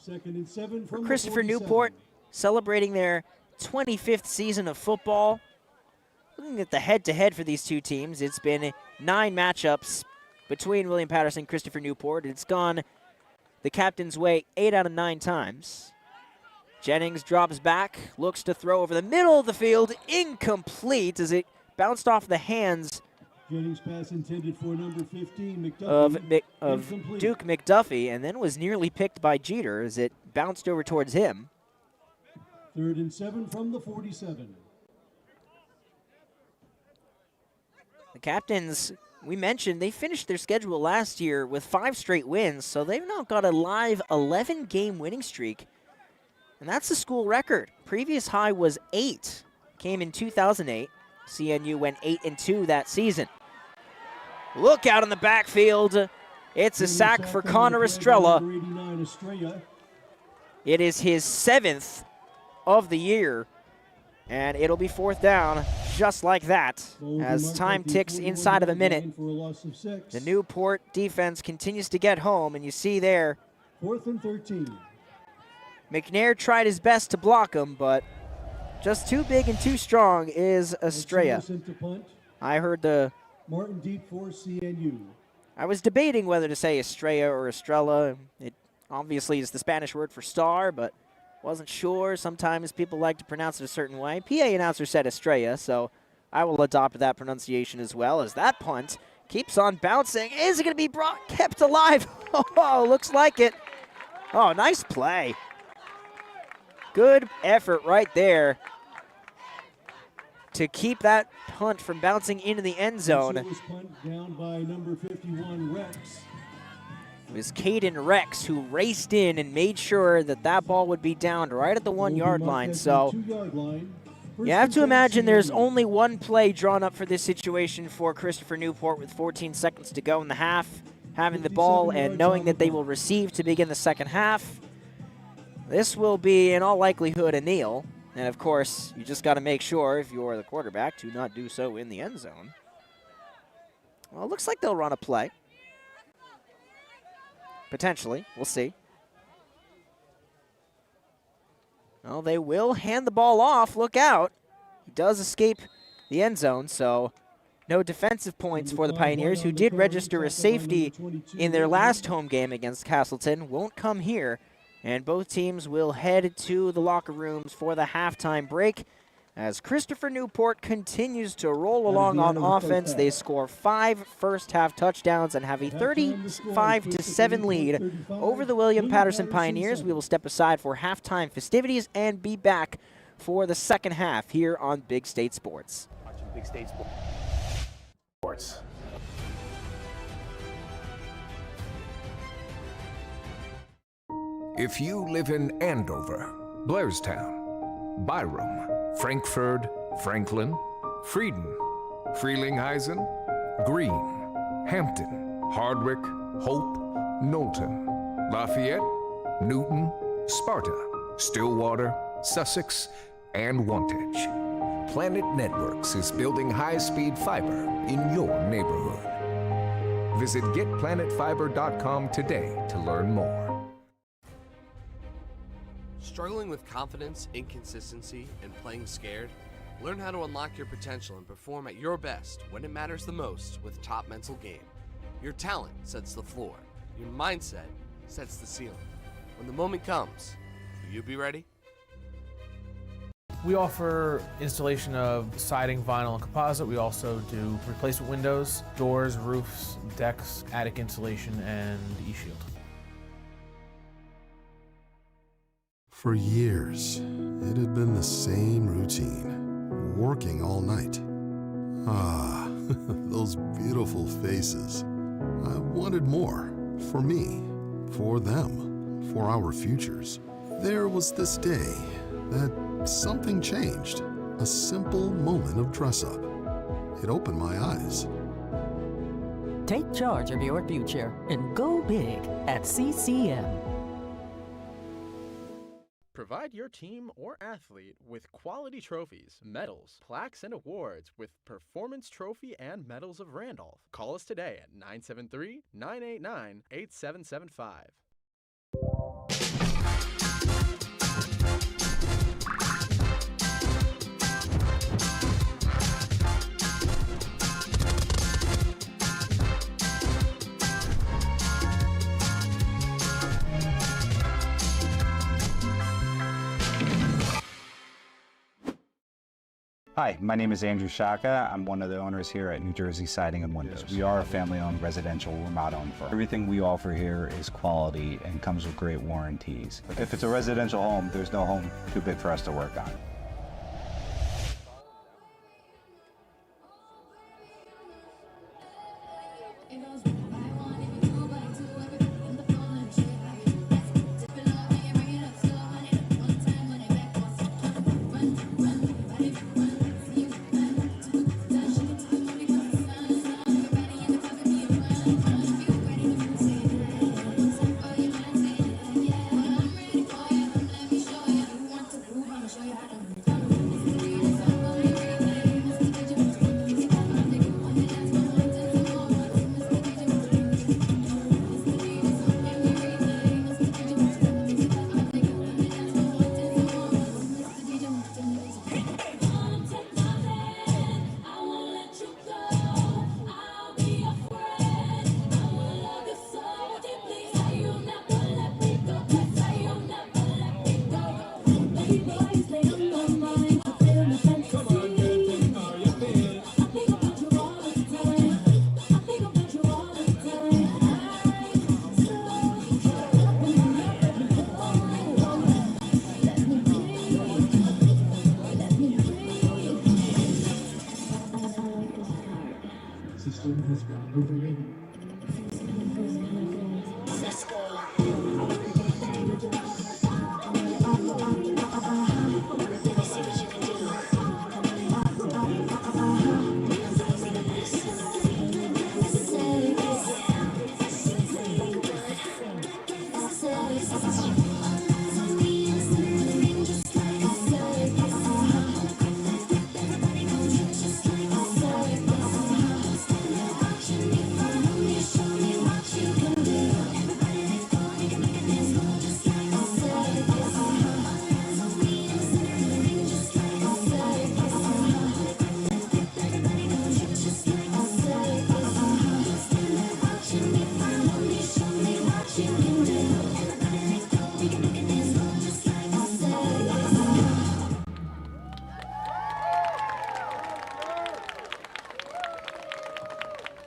2nd and 7 from the Christopher 47. Newport celebrating their 25th season of football. Looking at the head-to-head for these two teams, it's been 9 matchups between William Patterson and Christopher Newport. It's gone the captain's way 8 out of 9 times. Jennings drops back, looks to throw over the middle of the field, incomplete as it bounced off the hands Jennings pass intended for number 15, McDuffie. of Incomplete. Duke McDuffie, and then was nearly picked by Jeter as it bounced over towards him. 3rd and 7 from the 47. The Captains, we mentioned, they finished their schedule last year with 5 straight wins, so they've now got a live 11-game winning streak, and that's the school record. Previous high was 8, came in 2008. CNU went 8-2 that season. Look out in the backfield. It's a sack for Connor Estrella. It is his 7th of the year, and it'll be 4th down just like that as time ticks inside of a minute. The Newport defense continues to get home, and you see there 4th and 13. McNair tried his best to block him, but just too big and too strong is Estrella. I heard the Martin deep for CNU. I was debating whether to say Estrella or Estrella. It obviously is the Spanish word for star, but wasn't sure. Sometimes people like to pronounce it a certain way. PA announcer said Estrella, so I will adopt that pronunciation as well, as that punt keeps on bouncing. Is it going to be kept alive? Oh, looks like it. Oh, nice play. Good effort right there to keep that punt from bouncing into the end zone. Punt down by number 51, Rex. It was Caden Rex who raced in and made sure that that ball would be downed right at the 1-yard line. So you have to imagine there's only one play drawn up for this situation for Christopher Newport with 14 seconds to go in the half, having the ball and knowing that they will receive to begin the second half. This will be, in all likelihood, a kneel. And, of course, you just got to make sure, if you're the quarterback, to not do so in the end zone. Well, it looks like they'll run a play. Potentially. We'll see. Well, they will hand the ball off. Look out. He does escape the end zone, so no defensive points for the Pioneers, who did register a safety in their last home game against Castleton. Won't come here. And both teams will head to the locker rooms for the halftime break. As Christopher Newport continues to roll along on offense, they score 5 first-half touchdowns and have a 35-7 lead over the William Patterson Pioneers. We will step aside for halftime festivities and be back for the second half here on Big State Sports. Watching Big State Sports. If you live in Andover, Blairstown, Byram, Frankfurt, Franklin, Frieden, Frelinghuysen, Greene, Hampton, Hardwick, Hope, Knowlton, Lafayette, Newton, Sparta, Stillwater, Sussex, and Wantage. Planet Networks is building high-speed fiber in your neighborhood. Visit getplanetfiber.com today to learn more. Struggling with confidence, inconsistency, and playing scared? Learn how to unlock your potential and perform at your best when it matters the most with Top Mental Game. Your talent sets the floor. Your mindset sets the ceiling. When the moment comes, will you be ready? We offer installation of siding, vinyl, and composite. We also do replacement windows, doors, roofs, decks, attic insulation, and e-shield. For years, it had been the same routine, working all night. Ah, those beautiful faces. I wanted more, for me, for them, for our futures. There was this day that something changed, a simple moment of dress-up. It opened my eyes. Take charge of your future and go big at CCM. Provide your team or athlete with quality trophies, medals, plaques, and awards with Performance Trophy and Medals of Randolph. Call us today at 973-989-8775. Hi, my name is Andrew Shaka. I'm one of the owners here at New Jersey Siding and Windows. We are a family-owned residential remodel firm. Everything we offer here is quality and comes with great warranties. If it's a residential home, there's no home too big for us to work on.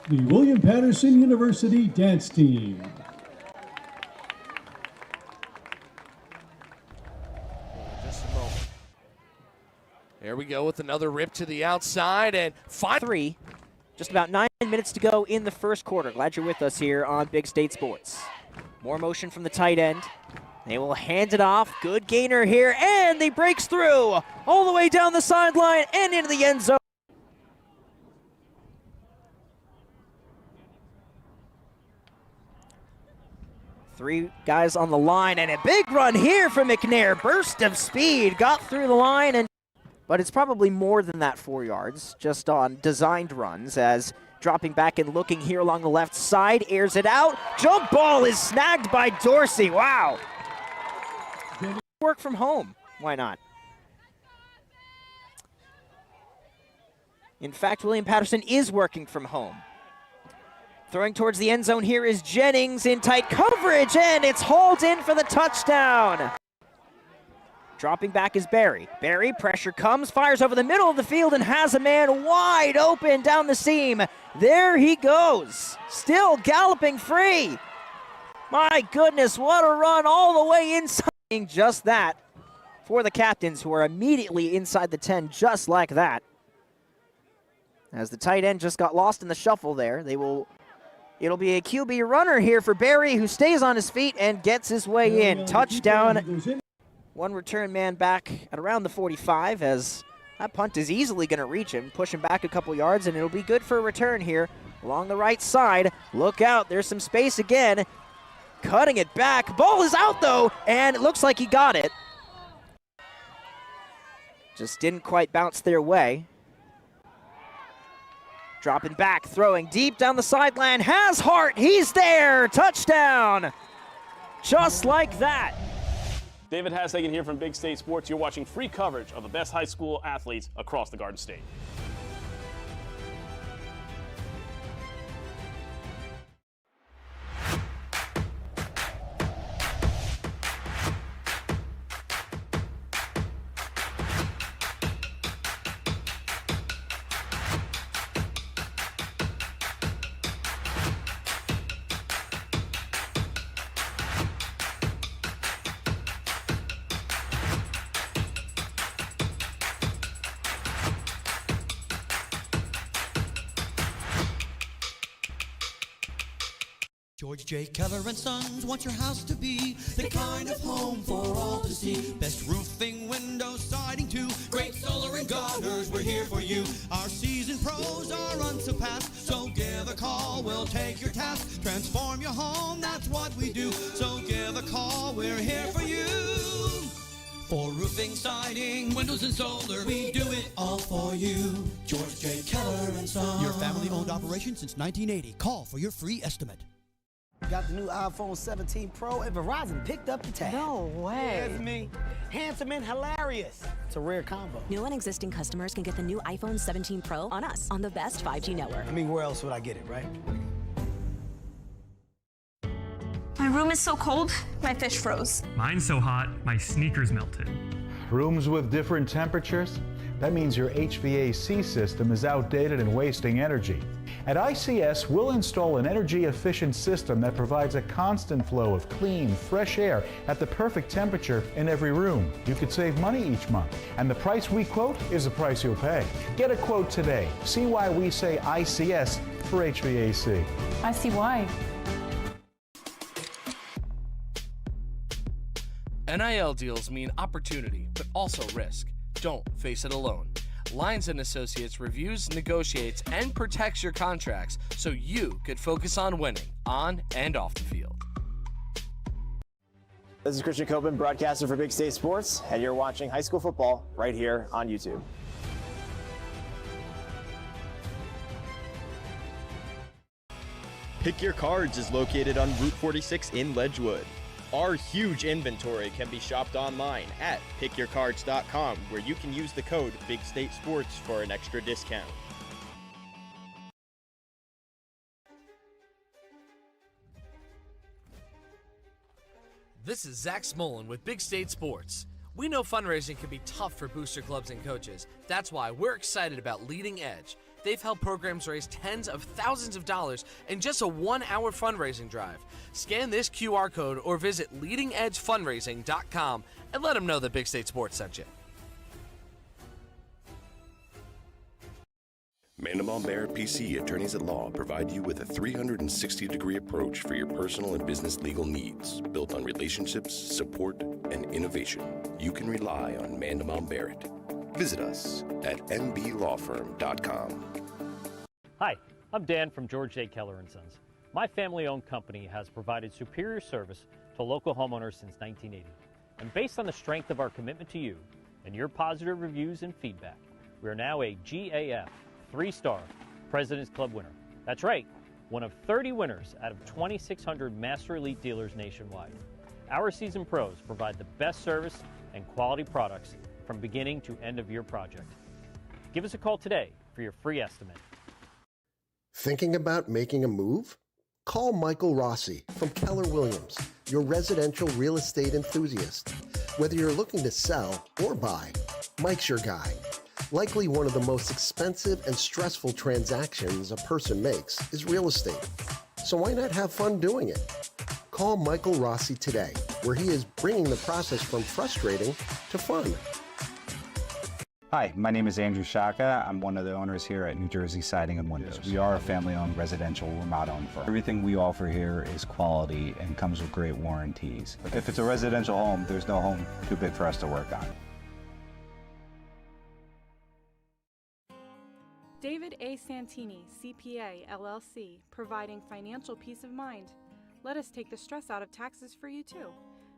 the William Patterson University Dance Team. Just a moment. There we go with another rip to the outside and 5-3. Just about 9 minutes to go in the first quarter. Glad you're with us here on Big State Sports. More motion from the tight end. They will hand it off. Good gainer here, and he breaks through all the way down the sideline and into the end zone. Three guys on the line, and a big run here from McNair. Burst of speed, got through the line, but it's probably more than that 4 yards, just on designed runs, as dropping back and looking here along the left side, airs it out. Jump ball is snagged by Dorsey. Wow. Work from home. Why not? In fact, William Patterson is working from home. Throwing towards the end zone here is Jennings in tight coverage, and it's hauled in for the touchdown. Dropping back is Barry. Barry, pressure comes, fires over the middle of the field, and has a man wide open down the seam. There he goes, still galloping free. My goodness, what a run all the way inside. Just that for the captains, who are immediately inside the 10 just like that. As the tight end just got lost in the shuffle there, it'll be a QB runner here for Barry, who stays on his feet and gets his way in. Touchdown. One return man back at around the 45, as that punt is easily going to reach him. Push him back a couple yards, and it'll be good for a return here along the right side. Look out, there's some space again. Cutting it back. Ball is out, though, and it looks like he got it. Just didn't quite bounce their way. Dropping back, throwing deep down the sideline. Has Hart. He's there. Touchdown. Just like that. David Hashagen here from Big State Sports. You're watching free coverage of the best high school athletes across the Garden State. George J. Keller and Sons want your house to be the kind of home for all to see. Best roofing, windows, siding too. Great solar and gutters, we're here for you. Our seasoned pros are unsurpassed, so give a call, we'll take your task. Transform your home, that's what we do. So give a call, we're here for you. For roofing, siding, windows, and solar, we do it all for you. George J. Keller and Sons. Your family-owned operation since 1980. Call for your free estimate. Got the new iPhone 17 Pro, and Verizon picked up the tab. No way. That's me. Handsome and hilarious. It's a rare combo. New and existing customers can get the new iPhone 17 Pro on us, on the best 5G network. I mean, where else would I get it, right? My room is so cold, my fish froze. Mine's so hot, my sneakers melted. Rooms with different temperatures? That means your HVAC system is outdated and wasting energy. At ICS, we'll install an energy-efficient system that provides a constant flow of clean, fresh air at the perfect temperature in every room. You could save money each month, and the price we quote is the price you'll pay. Get a quote today. See why we say ICS for HVAC. I see why. NIL deals mean opportunity, but also risk. Don't face it alone. Lyons & Associates reviews, negotiates, and protects your contracts so you could focus on winning on and off the field. This is Christian Copeland, broadcaster for Big State Sports, and you're watching high school football right here on YouTube. Pick Your Cards is located on Route 46 in Ledgewood. Our huge inventory can be shopped online at pickyourcards.com, where you can use the code Big State Sports for an extra discount. This is Zach Smolin with Big State Sports. We know fundraising can be tough for booster clubs and coaches. That's why we're excited about Leading Edge. They've helped programs raise tens of thousands of dollars in just a 1-hour fundraising drive. Scan this QR code or visit leadingedgefundraising.com and let them know that Big State Sports sent you. Mandelbaum Barrett PC Attorneys at Law provide you with a 360-degree approach for your personal and business legal needs, built on relationships, support, and innovation. You can rely on Mandelbaum Barrett. Visit us at mblawfirm.com. Hi, I'm Dan from George J. Keller & Sons. My family-owned company has provided superior service to local homeowners since 1980. And based on the strength of our commitment to you and your positive reviews and feedback, we are now a GAF 3-star President's Club winner. That's right, one of 30 winners out of 2,600 Master Elite dealers nationwide. Our seasoned pros provide the best service and quality products from beginning to end of your project. Give us a call today for your free estimate. Thinking about making a move? Call Michael Rossi from Keller Williams, your residential real estate enthusiast. Whether you're looking to sell or buy, Mike's your guy. Likely one of the most expensive and stressful transactions a person makes is real estate. So why not have fun doing it? Call Michael Rossi today, where he is bringing the process from frustrating to fun. Hi, my name is Andrew Shaka. I'm one of the owners here at New Jersey Siding and Windows. We are a family-owned residential remodel-owned firm. Everything we offer here is quality and comes with great warranties. If it's a residential home, there's no home too big for us to work on. David A. Santini, CPA, LLC, providing financial peace of mind. Let us take the stress out of taxes for you too.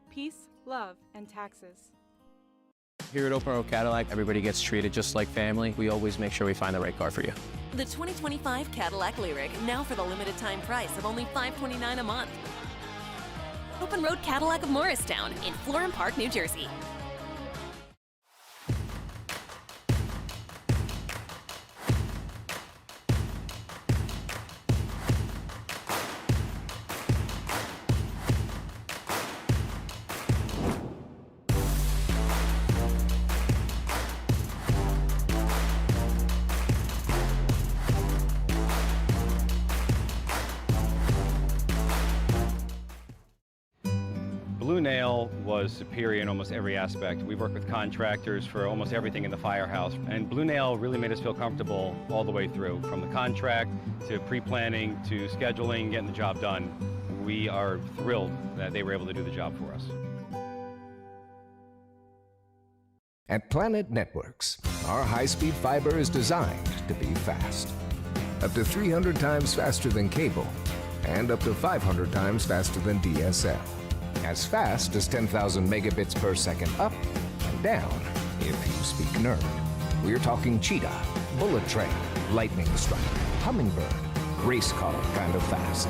Peace, love, and taxes. Here at Open Road Cadillac, everybody gets treated just like family. We always make sure we find the right car for you. The 2025 Cadillac Lyriq, now for the limited time price of only $529 a month. Open Road Cadillac of Morristown in Florham Park, New Jersey. Blue Nail was superior in almost every aspect. We worked with contractors for almost everything in the firehouse, and Blue Nail really made us feel comfortable all the way through, from the contract to pre-planning to scheduling, getting the job done. We are thrilled that they were able to do the job for us. At Planet Networks, our high-speed fiber is designed to be fast. Up to 300 times faster than cable, and up to 500 times faster than DSL. As fast as 10,000 megabits per second up and down, if you speak nerd. We're talking cheetah, bullet train, lightning strike, hummingbird, race car kind of fast.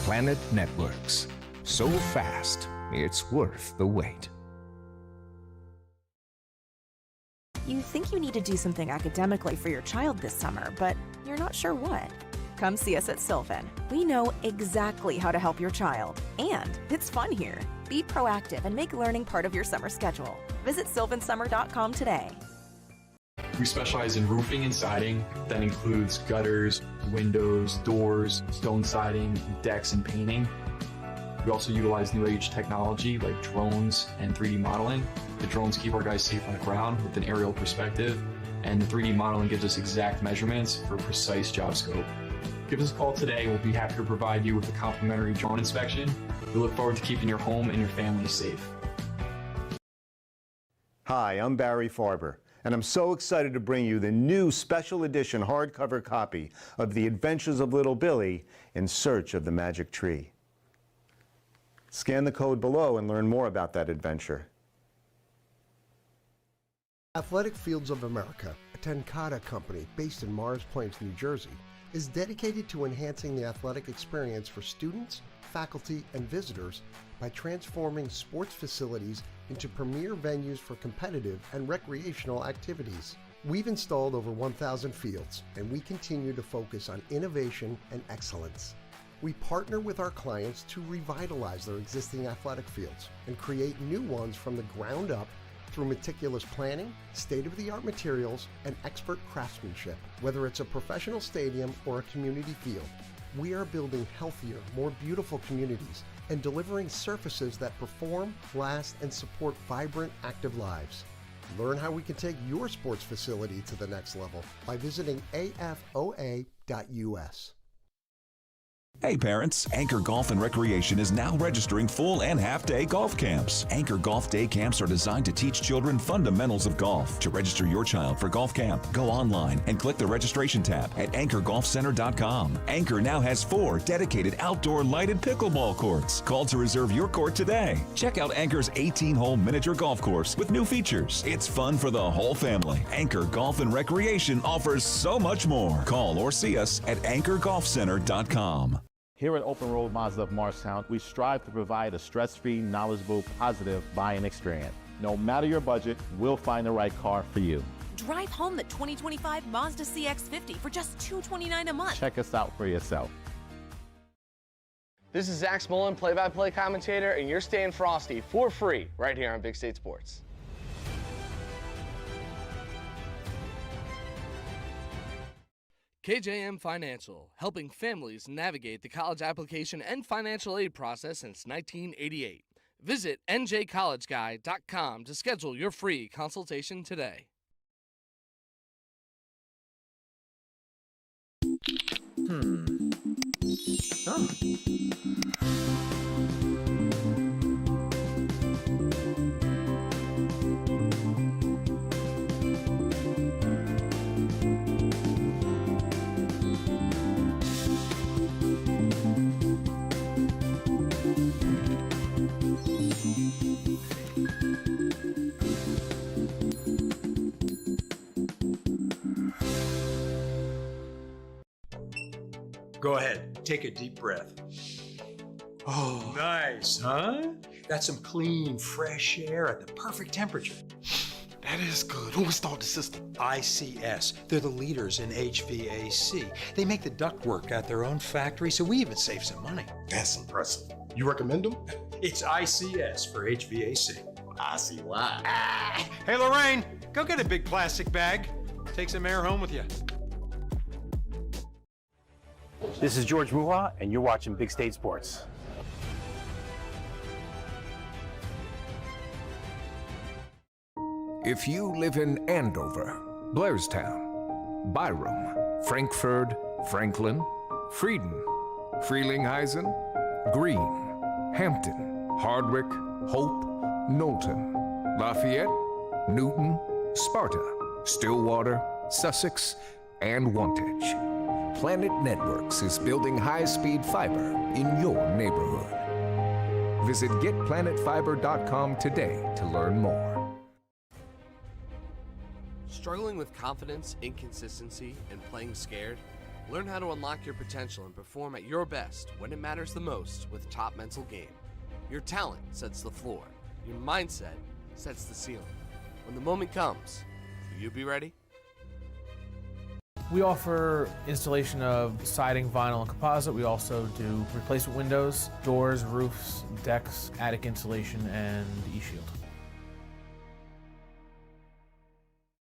Planet Networks. So fast, it's worth the wait. You think you need to do something academically for your child this summer, but you're not sure what. Come see us at Sylvan. We know exactly how to help your child, and it's fun here. Be proactive and make learning part of your summer schedule. Visit sylvansummer.com today. We specialize in roofing and siding. That includes gutters, windows, doors, stone siding, decks, and painting. We also utilize new age technology like drones and 3D modeling. The drones keep our guys safe on the ground with an aerial perspective, and the 3D modeling gives us exact measurements for precise job scope. Give us a call today. We'll be happy to provide you with a complimentary drone inspection. We look forward to keeping your home and your family safe. Hi, I'm Barry Farber, and I'm so excited to bring you the new special edition hardcover copy of The Adventures of Little Billy in Search of the Magic Tree. Scan the code below and learn more about that adventure. Athletic Fields of America, a Tenkata company based in Morris Plains, New Jersey, is dedicated to enhancing the athletic experience for students, faculty, and visitors by transforming sports facilities into premier venues for competitive and recreational activities. We've installed over 1,000 fields, and we continue to focus on innovation and excellence. We partner with our clients to revitalize their existing athletic fields and create new ones from the ground up through meticulous planning, state-of-the-art materials, and expert craftsmanship. Whether it's a professional stadium or a community field, we are building healthier, more beautiful communities and delivering surfaces that perform, last, and support vibrant, active lives. Learn how we can take your sports facility to the next level by visiting afoa.us. Hey parents, Anchor Golf and Recreation is now registering full and half-day golf camps. Anchor Golf Day Camps are designed to teach children fundamentals of golf. To register your child for golf camp, go online and click the registration tab at anchorgolfcenter.com. Anchor now has 4 dedicated outdoor lighted pickleball courts. Call to reserve your court today. Check out Anchor's 18-hole miniature golf course with new features. It's fun for the whole family. Anchor Golf and Recreation offers so much more. Call or see us at anchorgolfcenter.com. Here at Open Road Mazda of Morristown, we strive to provide a stress-free, knowledgeable, positive buying experience. No matter your budget, we'll find the right car for you. Drive home the 2025 Mazda CX-50 for just $229 a month. Check us out for yourself. This is Zach Smolin, play-by-play commentator, and you're staying frosty for free right here on Big State Sports. KJM Financial, helping families navigate the college application and financial aid process since 1988. Visit njcollegeguy.com to schedule your free consultation today. Go ahead, take a deep breath. Oh, nice, huh? That's some clean, fresh air at the perfect temperature. That is good. Who installed the system? ICS. They're the leaders in HVAC. They make the ductwork at their own factory, so we even save some money. That's impressive. You recommend them? It's ICS for HVAC. I see why. Hey, Lorraine, go get a big plastic bag. Take some air home with you. This is George Muha, and you're watching Big State Sports. If you live in Andover, Blairstown, Byram, Frankfurt, Franklin, Frieden, Frelinghuysen, Greene, Hampton, Hardwick, Hope, Knowlton, Lafayette, Newton, Sparta, Stillwater, Sussex, and Wantage, Planet Networks is building high-speed fiber in your neighborhood. Visit getplanetfiber.com today to learn more. Struggling with confidence, inconsistency, and playing scared? Learn how to unlock your potential and perform at your best when it matters the most with Top Mental Game. Your talent sets the floor. Your mindset sets the ceiling. When the moment comes, will you be ready? We offer installation of siding, vinyl, and composite. We also do replacement windows, doors, roofs, decks, attic insulation, and e-shield.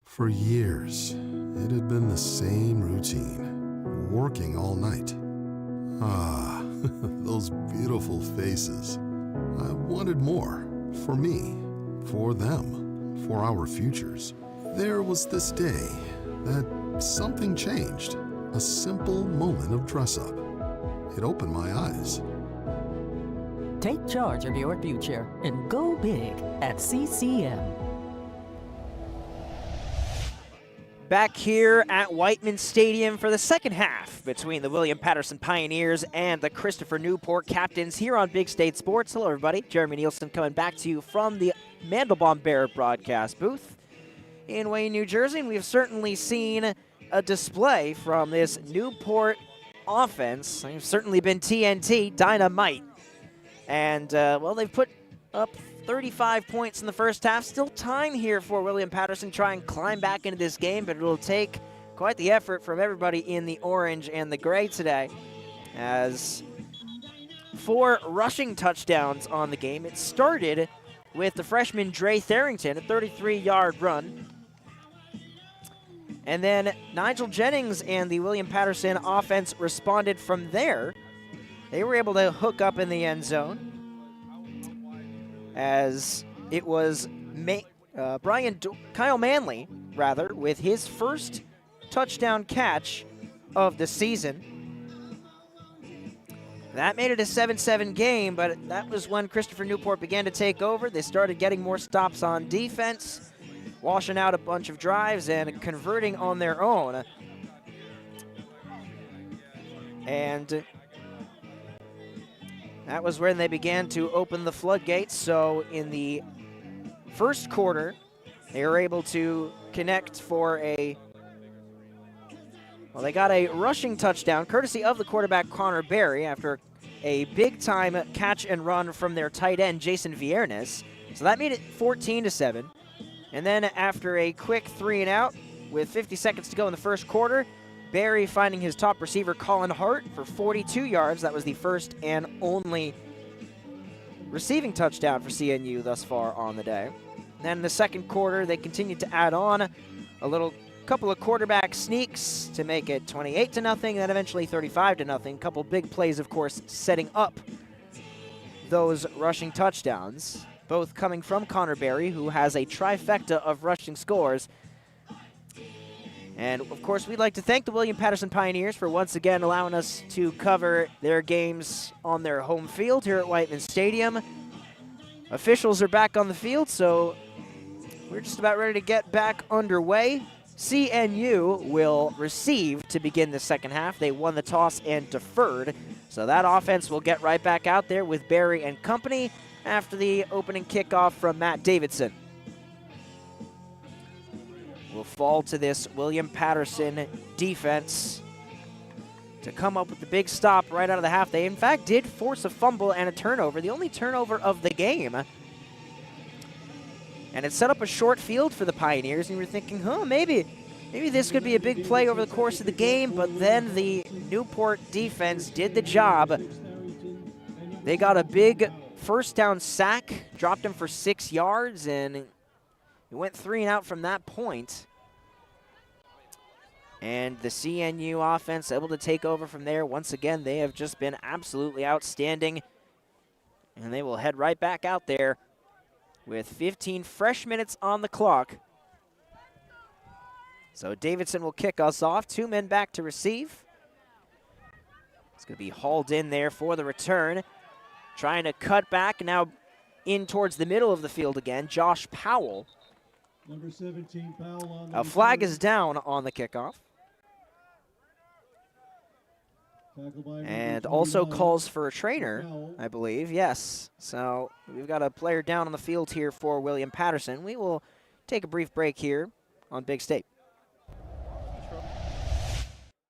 For years, it had been the same routine, working all night. Ah, those beautiful faces. I wanted more, for me, for them, for our futures. There was this day that something changed, a simple moment of dress-up. It opened my eyes. Take charge of your future and go big at CCM. Back here at Whiteman Stadium for the second half between the William Patterson Pioneers and the Christopher Newport Captains here on Big State Sports. Hello, everybody. Jeremy Nielsen coming back to you from the Mandelbaum Bear broadcast booth in Wayne, New Jersey. And we've certainly seen a display from this Newport offense. They've certainly been TNT, dynamite. And, well, they've put up 35 points in the first half. Still time here for William Patterson to try and climb back into this game, but it'll take quite the effort from everybody in the orange and the gray today. As 4 rushing touchdowns on the game. It started with the freshman Dre Tharrington, a 33-yard run. And then Nigel Jennings and the William Patterson offense responded from there. They were able to hook up in the end zone, as it was Kyle Manley, with his first touchdown catch of the season. That made it a 7-7 game, but that was when Christopher Newport began to take over. They started getting more stops on defense, washing out a bunch of drives and converting on their own. And that was when they began to open the floodgates. So in the first quarter, they were able to connect for they got a rushing touchdown courtesy of the quarterback Connor Berry after a big-time catch and run from their tight end Jason Viernes. So that made it 14-7. And then after a quick 3-and-out with 50 seconds to go in the first quarter, Berry finding his top receiver Colin Hart for 42 yards. That was the first and only receiving touchdown for CNU thus far on the day. And then in the second quarter, they continued to add on a couple of quarterback sneaks to make it 28-0, then eventually 35-0. Couple big plays, of course, setting up those rushing touchdowns, both coming from Connor Berry, who has a trifecta of rushing scores. And, of course, we'd like to thank the William Patterson Pioneers for once again allowing us to cover their games on their home field here at Whiteman Stadium. Officials are back on the field, so we're just about ready to get back underway. CNU will receive to begin the second half. They won the toss and deferred, so that offense will get right back out there with Berry and company after the opening kickoff from Matt Davidson. Will fall to this William Patterson defense to come up with the big stop right out of the half. They, in fact, did force a fumble and a turnover, the only turnover of the game. And it set up a short field for the Pioneers, and you were thinking, maybe this could be a big play over the course of the game, but then the Newport defense did the job. They got a big first down sack, dropped him for 6 yards, and it went 3-and-out from that point. And the CNU offense able to take over from there. Once again, they have just been absolutely outstanding, and they will head right back out there with 15 fresh minutes on the clock. So Davidson will kick us off. 2 men back to receive. It's going to be hauled in there for the return. Trying to cut back now in towards the middle of the field again. Josh Powell. Number 17, Powell on A flag is down on the kickoff. And also calls for a trainer, I believe. Yes. So we've got a player down on the field here for William Patterson. We will take a brief break here on Big State.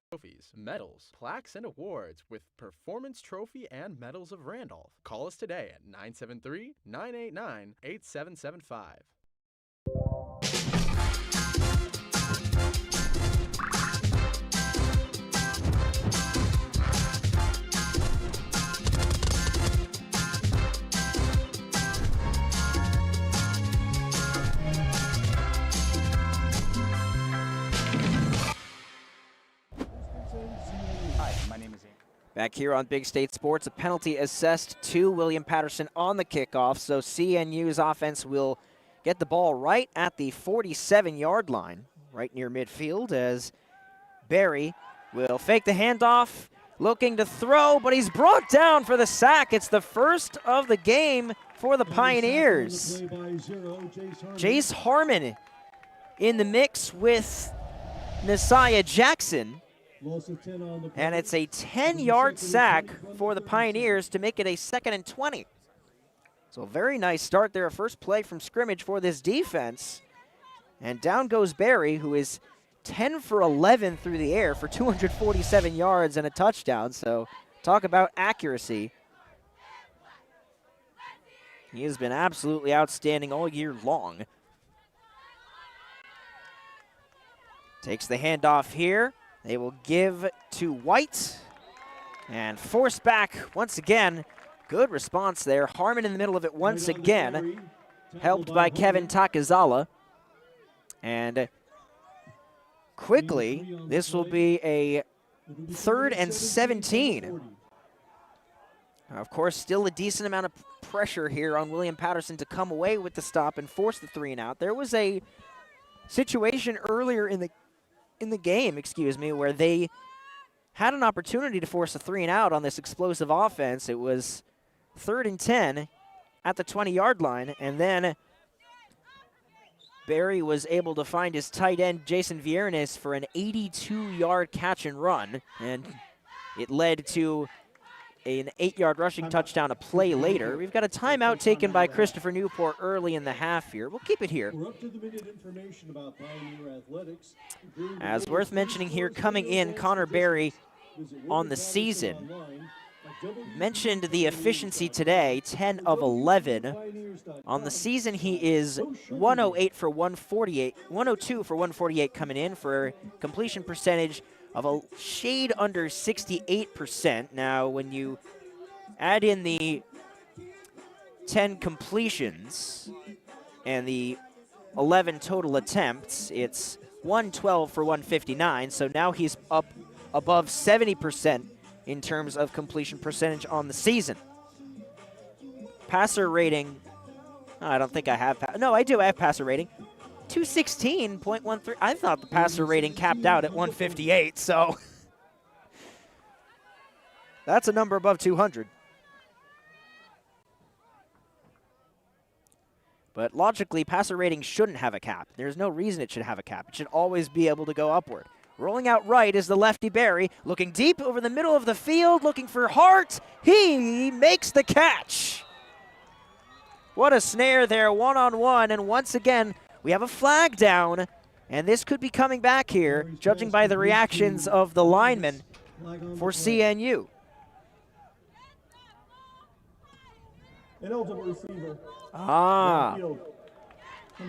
Trophies, medals, plaques, and awards with Performance Trophy and Medals of Randolph. Call us today at 973-989-8775. Back here on Big State Sports, a penalty assessed to William Patterson on the kickoff, so CNU's offense will get the ball right at the 47-yard line, right near midfield, as Berry will fake the handoff, looking to throw, but he's brought down for the sack. It's the first of the game for the Pioneers. Jace Harmon in the mix with Nasiah Jackson. And it's a 10-yard sack for the Pioneers to make it a 2nd and 20. So a very nice start there, a first play from scrimmage for this defense. And down goes Berry, who is 10 for 11 through the air for 247 yards and a touchdown. So talk about accuracy. He has been absolutely outstanding all year long. Takes the handoff here. They will give to White and force back once again. Good response there. Harmon in the middle of it once again. helped by Kevin Takazawa. And quickly, this will be a 3rd and 17. Of course, still a decent amount of pressure here on William Patterson to come away with the stop and force the 3 and out. There was a situation earlier in the game, where they had an opportunity to force a 3 and out on this explosive offense. It was 3rd and 10 at the 20-yard line, and then Barry was able to find his tight end, Jason Viernes, for an 82-yard catch and run, and it led to an 8-yard rushing touchdown a play later. We've got a timeout taken by Christopher Newport early in the half here. We'll keep it here. As worth mentioning here, coming in, Connor Barry on the season. Mentioned the efficiency today, 10 of 11. On the season, he is 108 for 148, 102 for 148 coming in for a completion percentage of a shade under 68%. Now, when you add in the 10 completions and the 11 total attempts, it's 112 for 159. So now he's up above 70% in terms of completion percentage on the season. Passer rating, I don't think I have. No, I do. I have passer rating. 216.13. I thought the passer rating capped out at 158, so that's a number above 200. But logically, passer rating shouldn't have a cap. There's no reason it should have a cap. It should always be able to go upward. Rolling out right is the lefty Barry, looking deep over the middle of the field, looking for Hart. He makes the catch. What a snare there, one-on-one, and once again, we have a flag down, and this could be coming back here, judging by the reactions of the linemen for CNU. Ineligible receiver. Number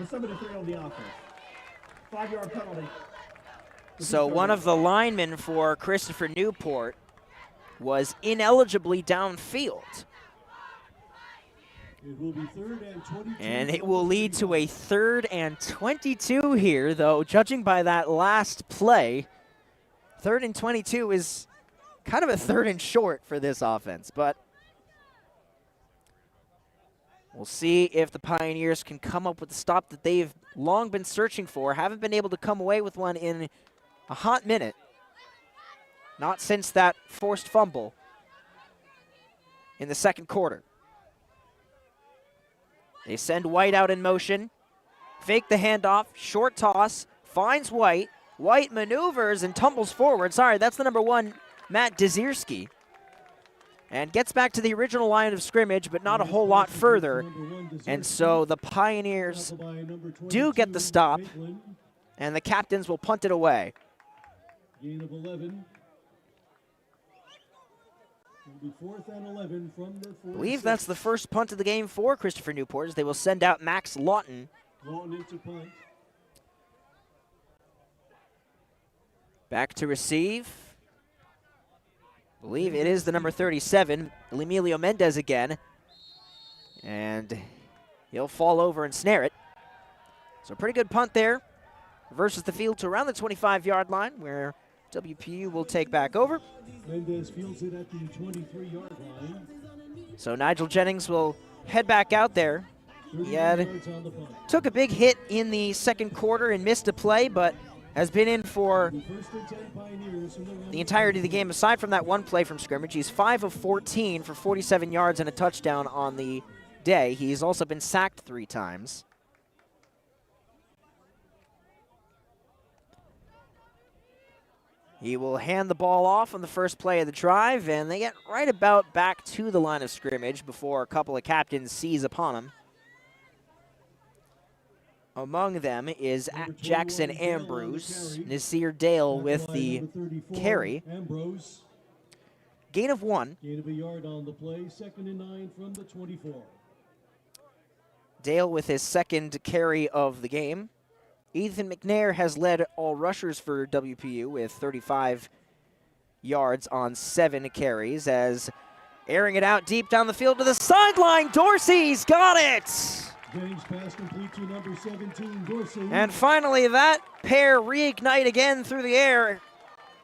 73 on the offense. 5-yard penalty. So one of the linemen for Christopher Newport was ineligibly downfield. It will be 3rd and 22. And it will lead to a 3rd and 22 here, though, judging by that last play. 3rd and 22 is kind of a 3rd and short for this offense, but we'll see if the Pioneers can come up with the stop that they've long been searching for. Haven't been able to come away with one in a hot minute. Not since that forced fumble in the second quarter. They send White out in motion. Fake the handoff. Short toss. Finds White. White maneuvers and tumbles forward. Sorry, that's the number 1, Matt Dezierski. And gets back to the original line of scrimmage, but not a whole lot further. And so the Pioneers do get the stop, and the Captains will punt it away. Gain of 11. It'll be 4th and 11 from the 46. I believe that's the first punt of the game for Christopher Newport, as they will send out Max Lawton. Lawton into punt. Back to receive. I believe it is the number 37, Emilio Mendez again. And he'll fall over and snare it. So pretty good punt there. Reverses the field to around the 25-yard line, where WPU will take back over. Mendez fields it at the 23-yard line. So Nigel Jennings will head back out there. He took a big hit in the second quarter and missed a play, but has been in for the entirety of the game. Aside from that one play from scrimmage, he's 5 of 14 for 47 yards and a touchdown on the day. He's also been sacked 3 times. He will hand the ball off on the first play of the drive, and they get right about back to the line of scrimmage before a couple of captains seize upon him. Among them is Jackson Ambrose. Nasir Dale with the carry. Gain of 1. Gain of a yard on the play. 2nd and 9 from the 24. Dale with his second carry of the game. Ethan McNair has led all rushers for WPU with 35 yards on 7 carries, as airing it out deep down the field to the sideline. Dorsey's got it! Jennings pass complete to number 17, Dorsey. And finally, that pair reignite again through the air.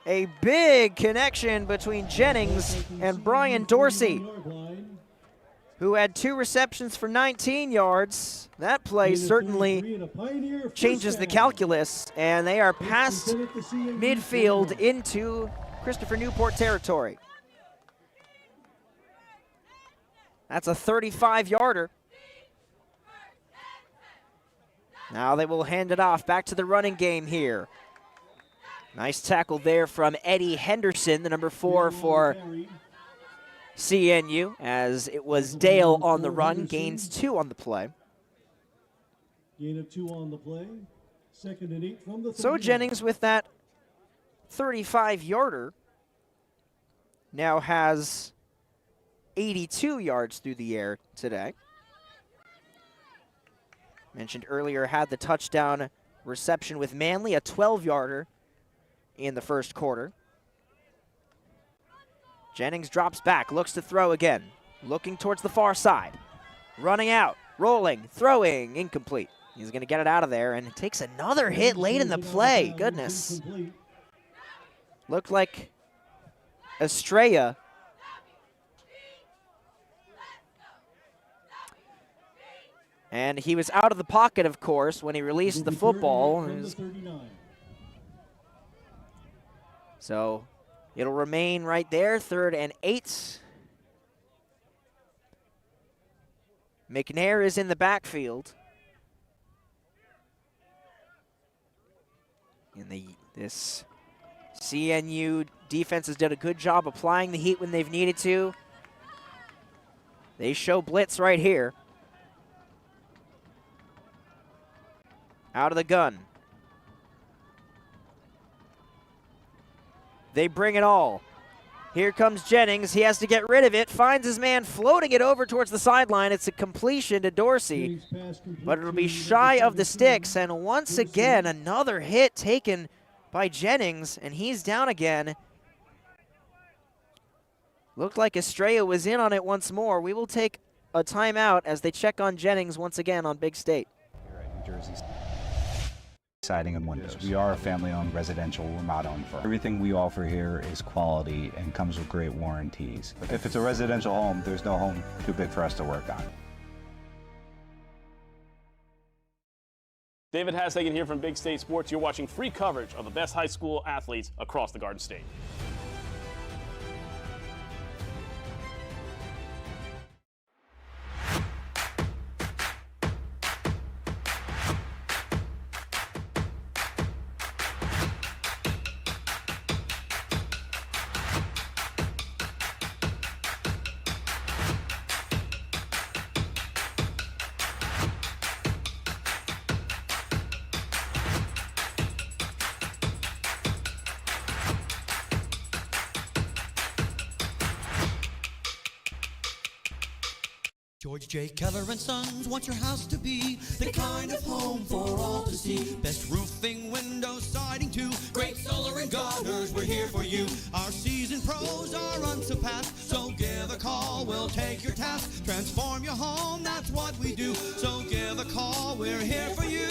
A big connection between Jennings and Brian Dorsey, who had 2 receptions for 19 yards. That play certainly changes the calculus, and they are past midfield into Christopher Newport territory. That's a 35-yarder. Now they will hand it off back to the running game here. Nice tackle there from Eddie Henderson, the number 4 for CNU, as it was Dale on the run, gains 2 on the play. Gain of 2 on the play. 2nd and 8 from the 39. So Jennings, with that 35-yarder, now has 82 yards through the air today. Mentioned earlier, had the touchdown reception with Manly, a 12-yarder in the first quarter. Jennings drops back, looks to throw again, looking towards the far side. Running out, rolling, throwing, incomplete. He's going to get it out of there, and it takes another hit late in the play. Goodness. Looked like Estrella. And he was out of the pocket, of course, when he released the football. So it'll remain right there, 3rd and 8. McNair is in the backfield. And this CNU defense has done a good job applying the heat when they've needed to. They show blitz right here. Out of the gun. They bring it all. Here comes Jennings. He has to get rid of it. Finds his man floating it over towards the sideline. It's a completion to Dorsey, but it'll be shy of the sticks. And once again, another hit taken by Jennings, and he's down again. Looked like Estrella was in on it once more. We will take a timeout as they check on Jennings once again on Big State. Here at New Jersey. Siding and windows. We are a family-owned residential. We're not owned firm. Everything we offer here is quality and comes with great warranties. If it's a residential home, there's no home too big for us to work on. David Hassagen here from Big State Sports. You're watching free coverage of the best high school athletes across the Garden State. George J. Keller and Sons want your house to be the kind of home for all to see. Best roofing, windows, siding too. Great solar and gutters, we're here for you. Our seasoned pros are unsurpassed, so give a call, we'll take your task. Transform your home, that's what we do. So give a call, we're here for you.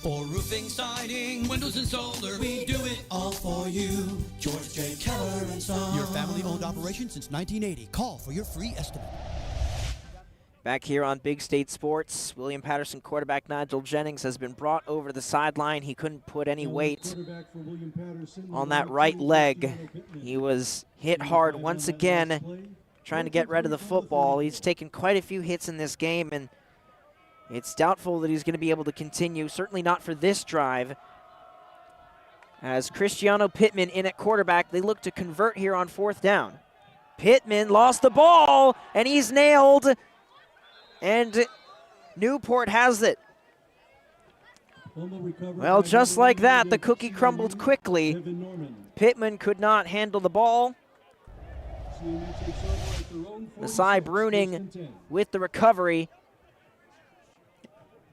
For roofing, siding, windows, and solar, we do it all for you. George J. Keller and Sons. Your family-owned operation since 1980. Call for your free estimate. Back here on Big State Sports, William Patterson quarterback Nigel Jennings has been brought over the sideline. He couldn't put any weight on that right leg. He was hit hard once again, trying to get rid of the football. He's taken quite a few hits in this game, and it's doubtful that he's going to be able to continue, certainly not for this drive. As Cristiano Pittman in at quarterback, they look to convert here on 4th down. Pittman lost the ball, and he's nailed. And Newport has it. Well, just like that, the cookie crumbled quickly. Pittman could not handle the ball. Masai Bruning with the recovery.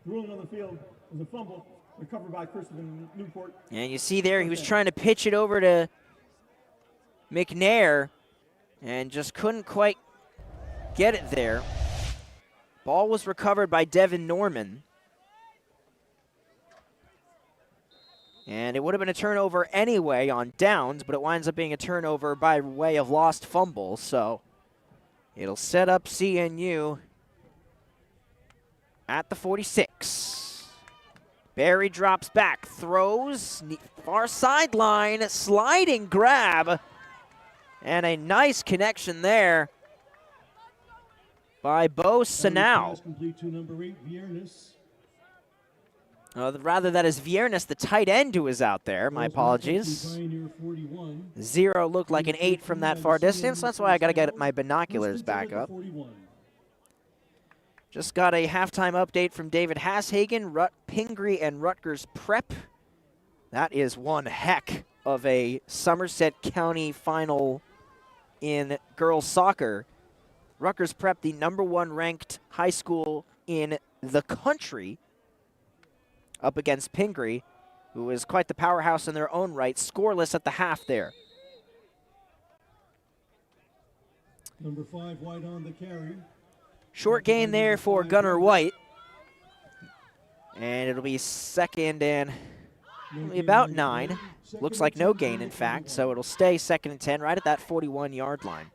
Ruling on the field was a fumble recovered by Christopher Newport. And you see there, he was trying to pitch it over to McNair and just couldn't quite get it there. Ball was recovered by Devin Norman. And it would have been a turnover anyway on downs, but it winds up being a turnover by way of lost fumble. So it'll set up CNU at the 46. Barry drops back, throws, far sideline, sliding grab, and a nice connection there by Bo Sanau. Complete to number 8, Viernes. Rather, that is Viernes, the tight end, who is out there. My apologies. 0 looked like an 8 from that far distance. That's why I got to get my binoculars back up. Just got a halftime update from David Hashagen, Pingree and Rutgers Prep. That is one heck of a Somerset County final in girls soccer. Rutgers Prep, the #1 ranked high school in the country, up against Pingree, who is quite the powerhouse in their own right, scoreless at the half there. Number 5, White on the carry. Short gain there for Gunnar White. And it'll be second and about 9. Looks like no gain, in fact, so it'll stay 2nd and 10 right at that 41-yard line.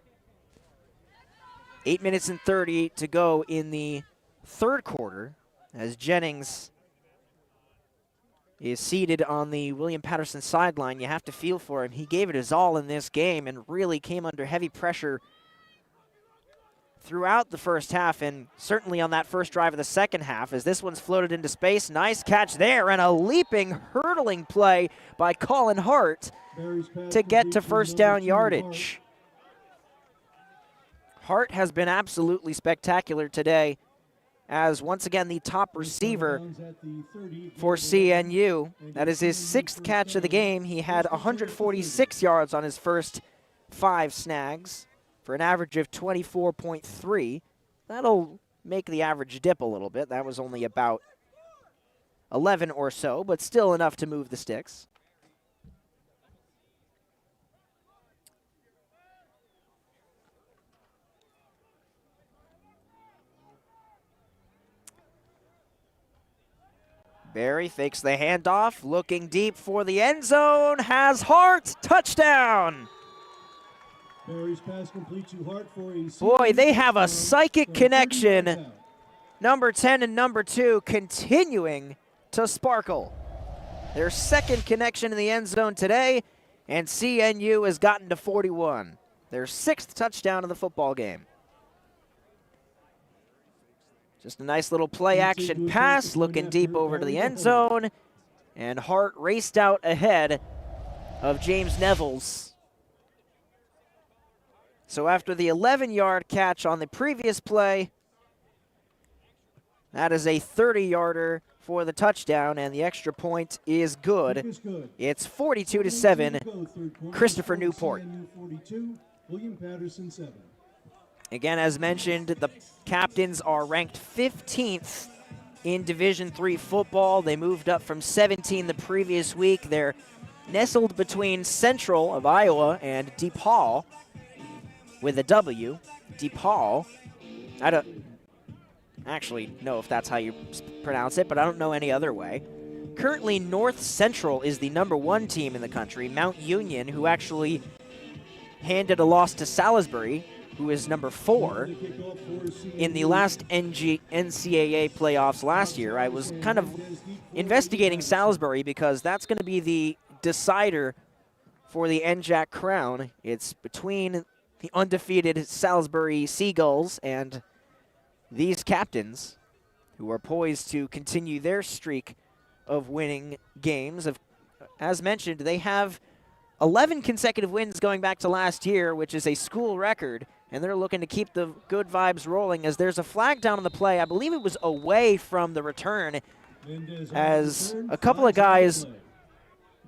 8 minutes and 30 to go in the third quarter as Jennings is seated on the William Patterson sideline. You have to feel for him. He gave it his all in this game and really came under heavy pressure throughout the first half, and certainly on that first drive of the second half, as this one's floated into space. Nice catch there, and a leaping, hurdling play by Colin Hart to get to first down yardage. Hart has been absolutely spectacular today, as once again the top receiver for CNU. That is his 6th catch of the game. He had 146 yards on his first 5 snags for an average of 24.3. That'll make the average dip a little bit. That was only about 11 or so, but still enough to move the sticks. Barry fakes the handoff, looking deep for the end zone, has Hart, touchdown! Barry's pass complete to Hart for a... Boy, they have a psychic connection. Number 10 and number 2 continuing to sparkle. Their 2nd connection in the end zone today, and CNU has gotten to 41. Their 6th touchdown of the football game. Just a nice little play-action pass, looking deep over to the end zone, and Hart raced out ahead of James Nevels. So after the 11-yard catch on the previous play, that is a 30-yarder for the touchdown, and the extra point is good. It's 42-7, Christopher Newport. William Patterson 7. Again, as mentioned, the captains are ranked 15th in Division III football. They moved up from 17 the previous week. They're nestled between Central of Iowa and DePaul with a W. DePaul. I don't actually know if that's how you pronounce it, but I don't know any other way. Currently, North Central is the #1 team in the country. Mount Union, who actually handed a loss to Salisbury, who is number 4 in the last NCAA playoffs last year. I was kind of investigating Salisbury because that's going to be the decider for the NJAC crown. It's between the undefeated Salisbury Seagulls and these captains, who are poised to continue their streak of winning games. As mentioned, they have 11 consecutive wins going back to last year, which is a school record, and they're looking to keep the good vibes rolling as there's a flag down on the play. I believe it was away from the return as a couple of guys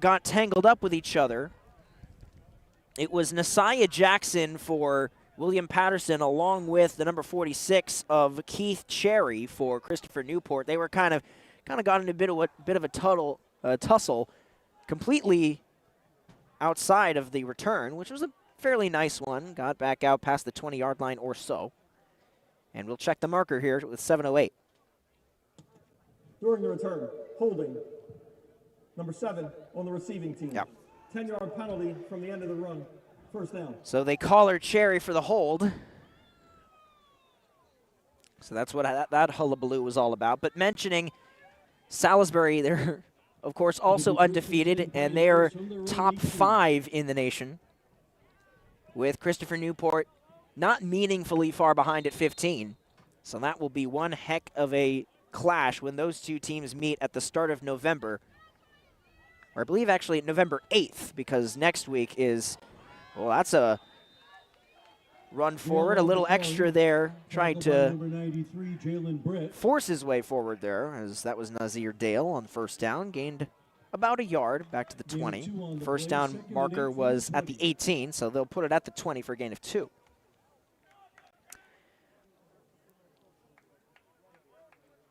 got tangled up with each other. It was Nasiah Jackson for William Patterson along with the number 46 of Keith Cherry for Christopher Newport. They were kind of got in a bit of a tussle completely outside of the return, which was a fairly nice one. Got back out past the 20-yard line or so. And we'll check the marker here with 7:08. During the return, holding. Number 7 on the receiving team. Yep. 10-yard penalty from the end of the run. First down. So they call her Cherry for the hold. So that's what that hullabaloo was all about. But mentioning Salisbury, they're, of course, also undefeated, and they're top 5 in the nation, with Christopher Newport not meaningfully far behind at 15. So that will be one heck of a clash when those two teams meet at the start of November. Or I believe actually November 8th, because next week is, well, that's a run forward, a little extra there, trying to force his way forward there, as that was Nazir Dale on first down, gained about a yard back to the 20. First down marker was at the 18, so they'll put it at the 20 for a gain of 2.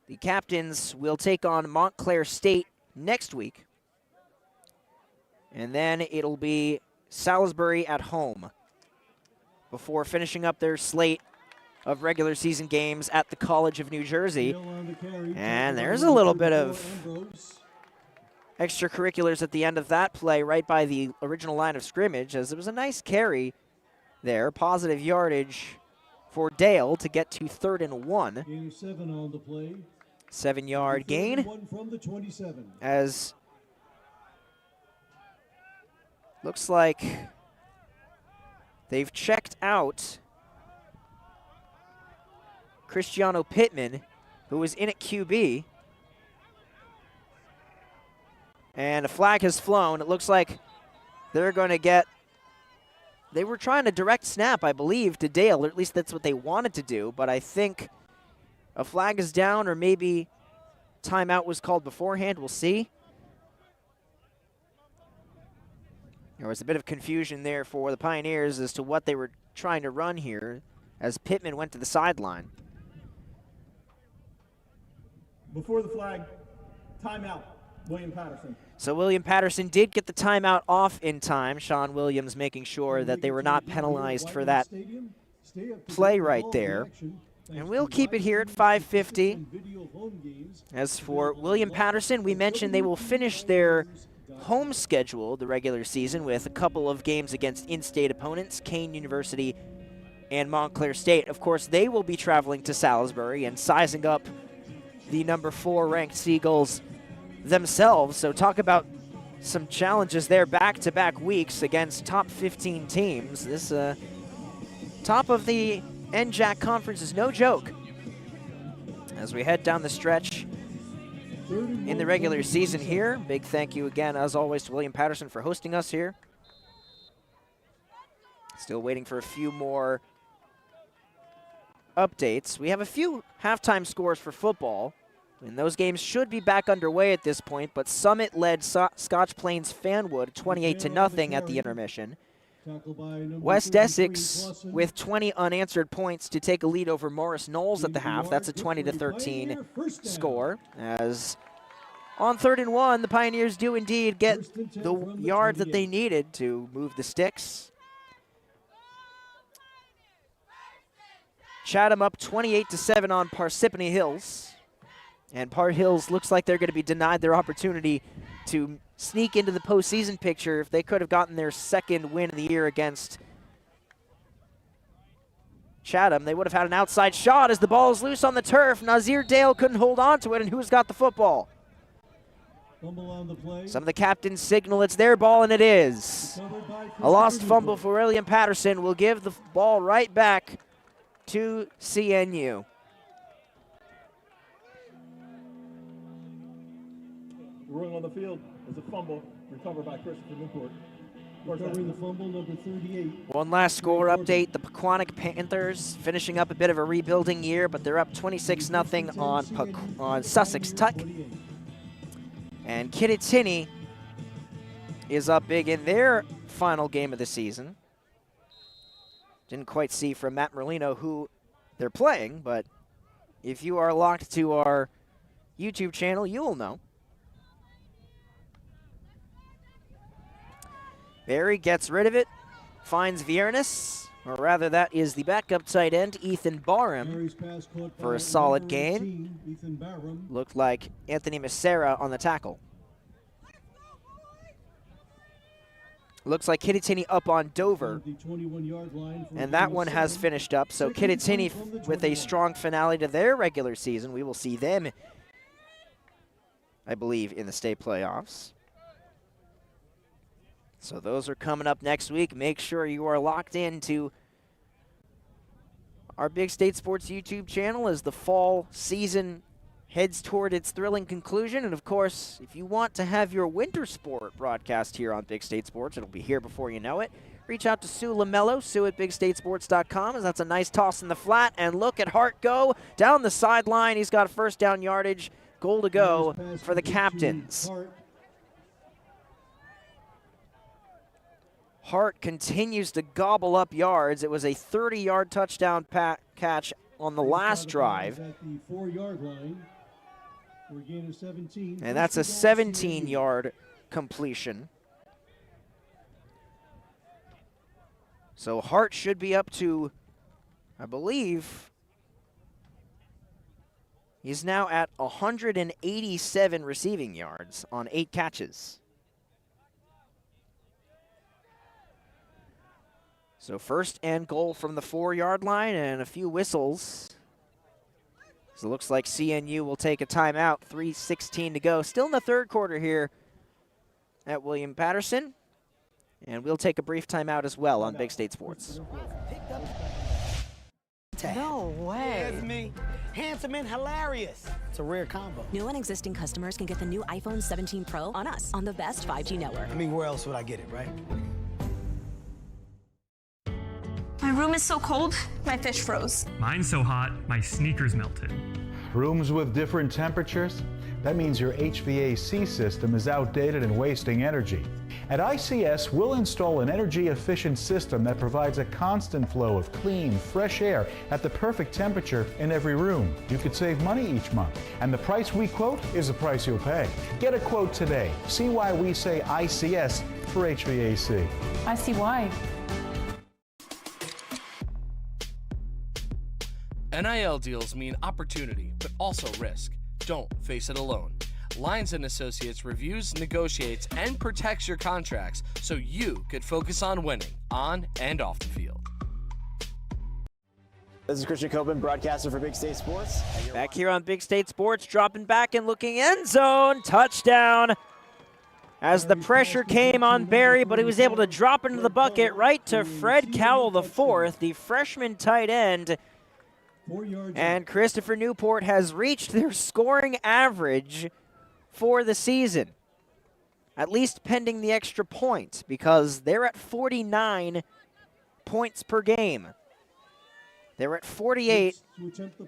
The Captains will take on Montclair State next week, and then it'll be Salisbury at home before finishing up their slate of regular season games at the College of New Jersey. And there's a little bit of extracurriculars at the end of that play right by the original line of scrimmage, as it was a nice carry there, positive yardage for Dale to get to 3rd and 1. Gain of 7 on the play. 7-yard gain, from the 27. as looks like they've checked out Cristiano Pittman, who was in at QB. And a flag has flown. It looks like they're going to get, they were trying to direct snap, I believe, to Dale, or at least that's what they wanted to do, but I think a flag is down, or maybe timeout was called beforehand. We'll see. There was a bit of confusion there for the Pioneers as to what they were trying to run here, as Pittman went to the sideline. Before the flag, timeout, William Patterson. So William Patterson did get the timeout off in time. Sean Williams making sure that they were not penalized for that play right there. And we'll keep it here at 5:50. As for William Patterson, we mentioned they will finish their home schedule the regular season with a couple of games against in-state opponents, Kane University and Montclair State. Of course, they will be traveling to Salisbury and sizing up the number 4 ranked Seagulls themselves. So talk about some challenges there, back-to-back weeks against top 15 teams. This top of the NJAC conference is no joke as we head down the stretch in the regular season here. Big thank you again, as always, to William Patterson for hosting us here. Still waiting for a few more updates. We have a few halftime scores for football, and those games should be back underway at this point, but Summit led Scotch Plains Fanwood 28-0 at the intermission. West Essex with 20 unanswered points to take a lead over Morris Knowles at the half. That's a 20-13 score. As on 3rd and 1, the Pioneers do indeed get the yard that they needed to move the sticks. Chatham up 28-7 on Parsippany Hills. And Par Hills looks like they're going to be denied their opportunity to sneak into the postseason picture if they could have gotten their 2nd win of the year against Chatham. They would have had an outside shot as the ball is loose on the turf. Nazir Dale couldn't hold on to it, and who's got the football? Some of the captains signal it's their ball, and it is. A lost fumble for William Patterson will give the ball right back to CNU. Ruling on the field is a fumble recovered by Christopher Newport. Recovering the fumble, number 38. One last score update. The Pequannock Panthers finishing up a bit of a rebuilding year, but they're up 26-0 on Sussex Tuck. And Kittatinny is up big in their final game of the season. Didn't quite see from Matt Merlino who they're playing, but if you are locked to our YouTube channel, you will know. Barry gets rid of it, finds Viernes, Or rather, that is the backup tight end, Ethan Barham, for a solid gain. Looked like Anthony Macera on the tackle. Looks like Kittatinny up on Dover. And that one has finished up. So Kittatinny with a strong finale to their regular season. We will see them, I believe, in the state playoffs. So those are coming up next week. Make sure you are locked into our Big State Sports YouTube channel as the fall season heads toward its thrilling conclusion. And of course, if you want to have your winter sport broadcast here on Big State Sports, it'll be here before you know it. Reach out to Sue Lamello, sue@bigstatesports.com, as that's a nice toss in the flat. And look at Hart go down the sideline. He's got a first down yardage. Goal to go for the Captains. Hart continues to gobble up yards. It was a 30-yard touchdown catch on the last drive. And that's a 17-yard completion. So Hart should be up to, I believe, he's now at 187 receiving yards on 8 catches. So first and goal from the 4-yard line and a few whistles. So it looks like CNU will take a timeout. 3:16 to go. Still in the third quarter here at William Patterson. And we'll take a brief timeout as well on Big State Sports. No way. That's me. Handsome and hilarious. It's a rare combo. New and existing customers can get the new iPhone 17 Pro on us on the best 5G network. I mean, where else would I get it, right? My room is so cold, my fish froze. Mine's so hot, my sneakers melted. Rooms with different temperatures? That means your HVAC system is outdated and wasting energy. At ICS, we'll install an energy-efficient system that provides a constant flow of clean, fresh air at the perfect temperature in every room. You could save money each month, and the price we quote is the price you'll pay. Get a quote today. See why we say ICS for HVAC. I see why. NIL deals mean opportunity, but also risk. Don't face it alone. Lyons & Associates reviews, negotiates, and protects your contracts so you could focus on winning on and off the field. This is Christian Coben, broadcaster for Big State Sports. Back here on Big State Sports, dropping back and looking end zone. Touchdown. As the pressure came on Barry, but he was able to drop into the bucket right to Fred Cowell IV, the freshman tight end. And Christopher Newport has reached their scoring average for the season, at least pending the extra point, because they're at 49 points per game. They're at 48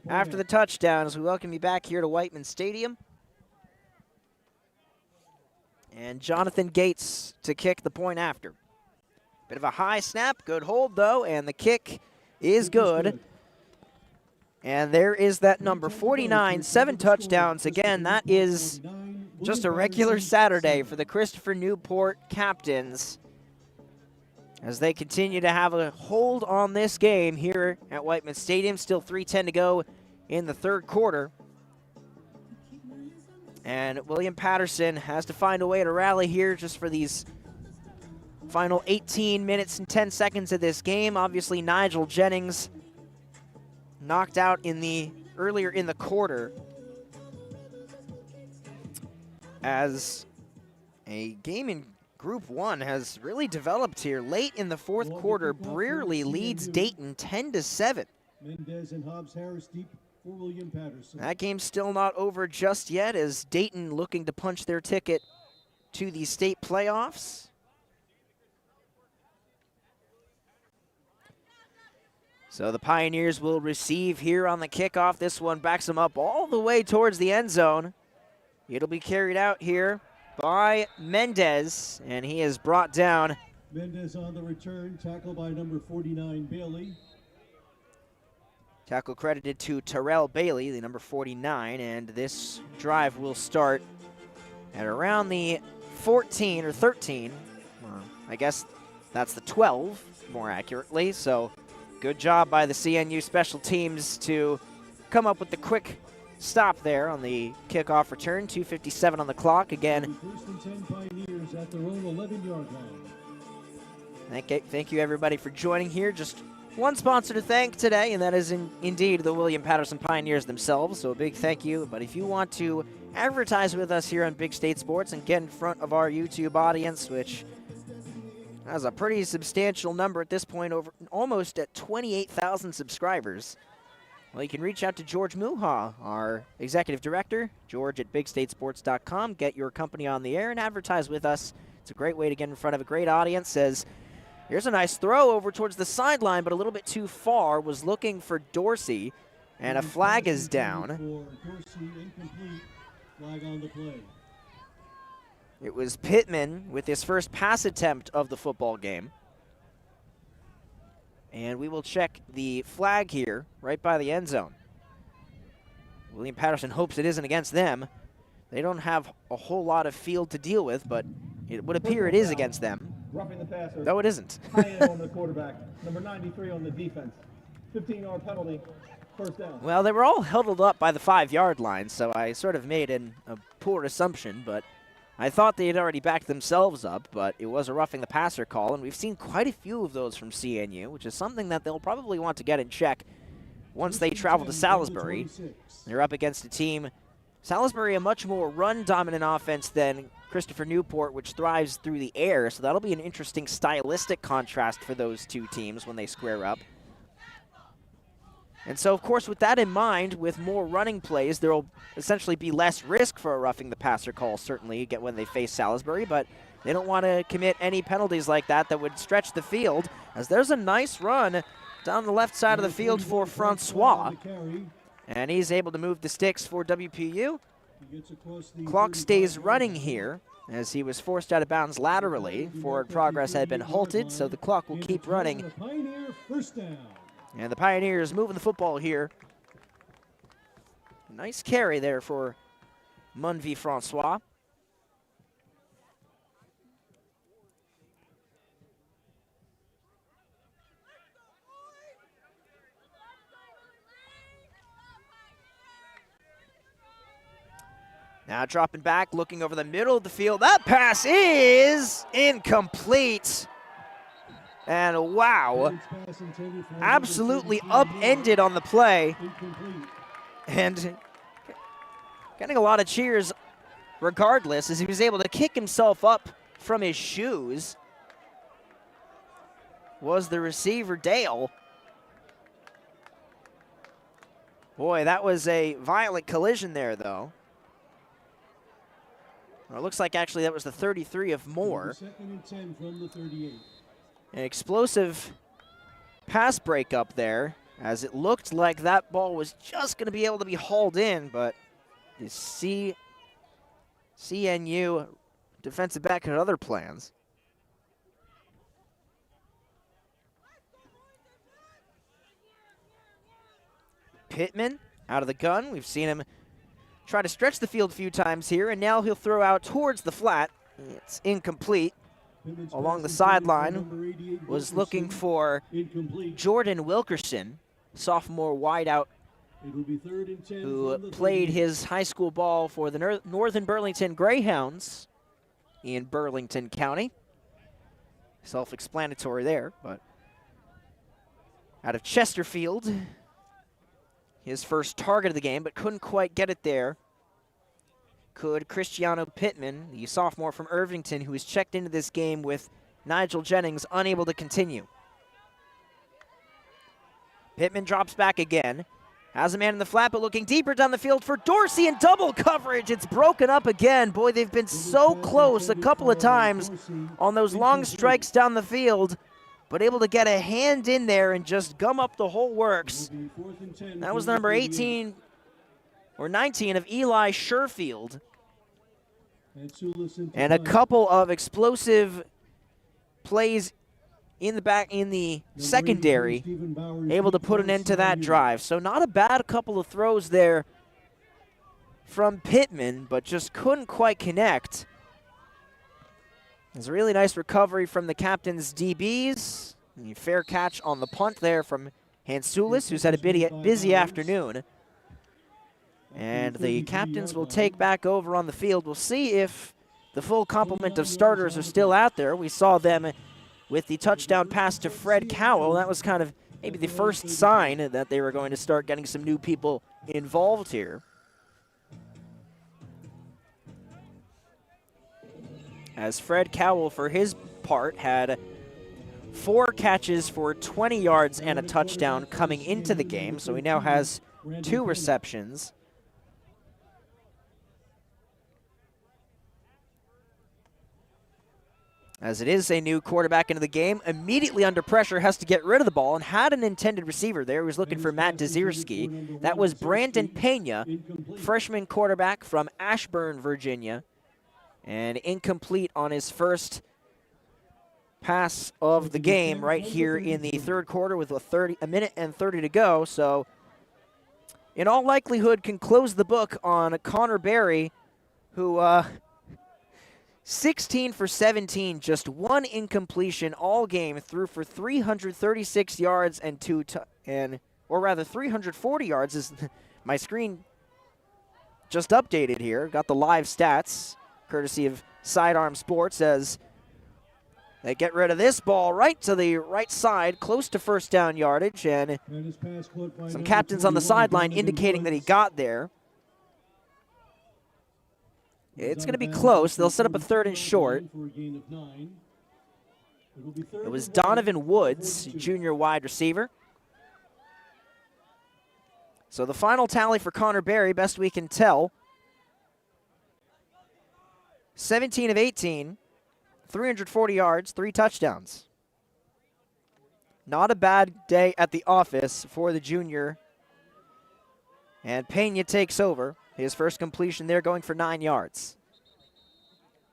after the touchdown as we welcome you back here to Whiteman Stadium. And Jonathan Gates to kick the point after. Bit of a high snap, good hold though, and the kick is good. And there is that number, 49, 7 touchdowns. Again, that is just a regular Saturday for the Christopher Newport Captains as they continue to have a hold on this game here at Whiteman Stadium. Still 3:10 to go in the third quarter. And William Patterson has to find a way to rally here just for these final 18 minutes and 10 seconds of this game. Obviously, Nigel Jennings knocked out earlier in the quarter as a game in Group 1 has really developed here. Late in the fourth quarter, Brearley leads Dayton 10-7. Mendez and Hobbs Harris deep for William Patterson. That game's still not over just yet as Dayton looking to punch their ticket to the state playoffs. So the Pioneers will receive here on the kickoff. This one backs them up all the way towards the end zone. It'll be carried out here by Mendez, and he is brought down. Mendez on the return, tackled by number 49, Bailey. Tackle credited to Terrell Bailey, the number 49, and this drive will start at around the 14 or 13. Well, I guess that's the 12, more accurately, so Good job by the CNU special teams to come up with the quick stop there on the kickoff return. 2:57 on the clock. Again, First and 10 Pioneers at their own 11-yard line. thank you everybody for joining here. Just one sponsor to thank today, and that is indeed the William Patterson Pioneers themselves. So a big thank you. But if you want to advertise with us here on Big State Sports and get in front of our YouTube audience, which has a pretty substantial number at this point, over almost at 28,000 subscribers, well, you can reach out to George Muha, our executive director, George at BigStateSports.com. Get your company on the air and advertise with us. It's a great way to get in front of a great audience. As here's a nice throw over towards the sideline, but a little bit too far. Was looking for Dorsey, and a flag is down. Dorsey incomplete. Flag on the play. It was Pittman with his first pass attempt of the football game. And we will check the flag here right by the end zone. William Patterson hopes it isn't against them. They don't have a whole lot of field to deal with, but it would appear it is against them. Roughing the passer. No, it isn't. High end on the quarterback. Number 93 on the defense. 15-yard penalty. First down. Well, they were all huddled up by the 5-yard line, so I sort of made a poor assumption, but I thought they had already backed themselves up, but it was a roughing the passer call, and we've seen quite a few of those from CNU, which is something that they'll probably want to get in check once they travel to Salisbury. They're up against a team, Salisbury, a much more run-dominant offense than Christopher Newport, which thrives through the air, so that'll be an interesting stylistic contrast for those two teams when they square up. And so, of course, with that in mind, with more running plays, there will essentially be less risk for a roughing the passer call, certainly, when they face Salisbury, but they don't want to commit any penalties like that would stretch the field, as there's a nice run down the left side of the field for Francois, and he's able to move the sticks for WPU. Clock stays running here, as he was forced out of bounds laterally. Forward progress had been halted, so the clock will keep running. First down. And the Pioneers moving the football here. Nice carry there for Munvie Francois. Now dropping back, looking over the middle of the field. That pass is incomplete. And wow, absolutely upended on the play. And getting a lot of cheers regardless, as he was able to kick himself up from his shoes, was the receiver, Dale. Boy, that was a violent collision there, though. Well, it looks like actually that was the 33 of Moore. Second and 10 from the 38. An explosive pass breakup there, as it looked like that ball was just going to be able to be hauled in, but the CNU defensive back had other plans. Pittman out of the gun. We've seen him try to stretch the field a few times here, and now he'll throw out towards the flat. It's incomplete. Along the sideline, was looking for Jordan Wilkerson, sophomore wideout, who played his high school ball for the Northern Burlington Greyhounds in Burlington County. Self-explanatory there, but out of Chesterfield, his first target of the game, but couldn't quite get it there. Could Cristiano Pittman, the sophomore from Irvington, who has checked into this game with Nigel Jennings, unable to continue. Pittman drops back again. Has a man in the flat, but looking deeper down the field for Dorsey in double coverage. It's broken up again. Boy, they've been so close a couple of times on those long strikes down the field, but able to get a hand in there and just gum up the whole works. That was number 18 or 19 of Eli Sherfield. And a couple of explosive plays in the secondary, able to put an end to that drive. So not a bad couple of throws there from Pittman, but just couldn't quite connect. It's a really nice recovery from the captain's DBs. The fair catch on the punt there from Hansulis, who's had a busy afternoon. And the captains will take back over on the field. We'll see if the full complement of starters are still out there. We saw them with the touchdown pass to Fred Cowell. That was kind of maybe the first sign that they were going to start getting some new people involved here. As Fred Cowell, for his part, had 4 catches for 20 yards and a touchdown coming into the game, so he now has 2 receptions. As it is a new quarterback into the game, immediately under pressure, has to get rid of the ball and had an intended receiver there. He was looking for Matt Dezierski. That was Brandon Pena, freshman quarterback from Ashburn, Virginia. And incomplete on his first pass of the game right here in the third quarter with a minute and 30 to go. So, in all likelihood, can close the book on Connor Berry, who 16 for 17, just 1 incompletion all game, threw for 336 yards and 340 yards. Is my screen just updated here? Got the live stats, courtesy of Sidearm Sports, as they get rid of this ball right to the right side, close to first down yardage, and some captains on the sideline indicating that he got there. It's going to be close. They'll set up a 3rd and short. It was Donovan Woods, junior wide receiver. So the final tally for Connor Berry, best we can tell, 17 of 18, 340 yards, 3 touchdowns. Not a bad day at the office for the junior. And Pena takes over. His first completion there, going for 9 yards.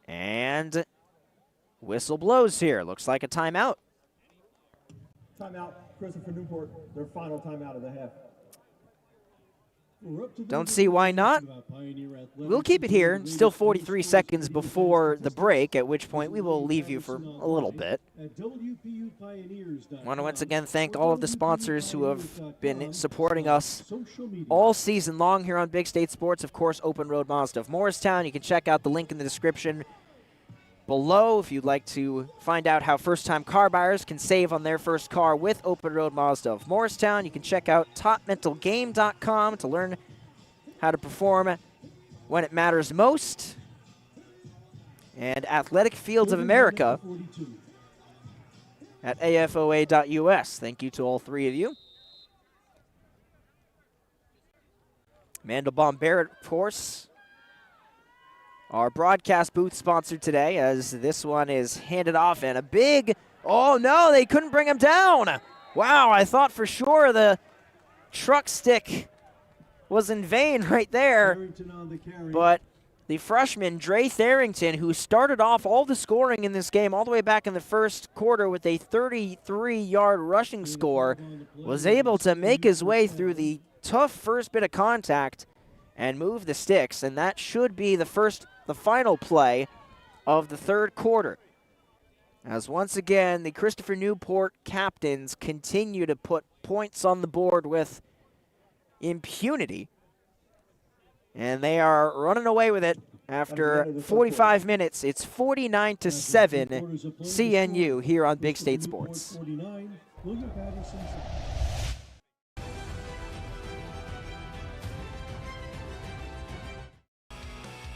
And whistle blows here. Looks like a timeout. Timeout, Christopher Newport, their final timeout of the half. Don't see why not. We'll keep it here. Still 43 seconds before the break, at which point we will leave you for a little bit. I want to once again thank all of the sponsors who have been supporting us all season long here on Big State Sports. Of course, Open Road Mazda of Morristown. You can check out the link in the description below if you'd like to find out how first-time car buyers can save on their first car with Open Road Mazda of Morristown. You can check out topmentalgame.com to learn how to perform when it matters most. And Athletic Fields of America at afoa.us. Thank you to all 3 of you. Mandelbaum Barrett, of course, our broadcast booth sponsor today, as this one is handed off, and a big, oh no, they couldn't bring him down. Wow, I thought for sure the truck stick was in vain right there. But the freshman, Dre Tharrington, who started off all the scoring in this game all the way back in the first quarter with a 33-yard rushing score, was able to make his way through the tough first bit of contact and move the sticks, and that should be the final play of the third quarter. As once again, the Christopher Newport captains continue to put points on the board with impunity. And they are running away with it after 45 minutes. It's 49-7 CNU here on Big State Sports.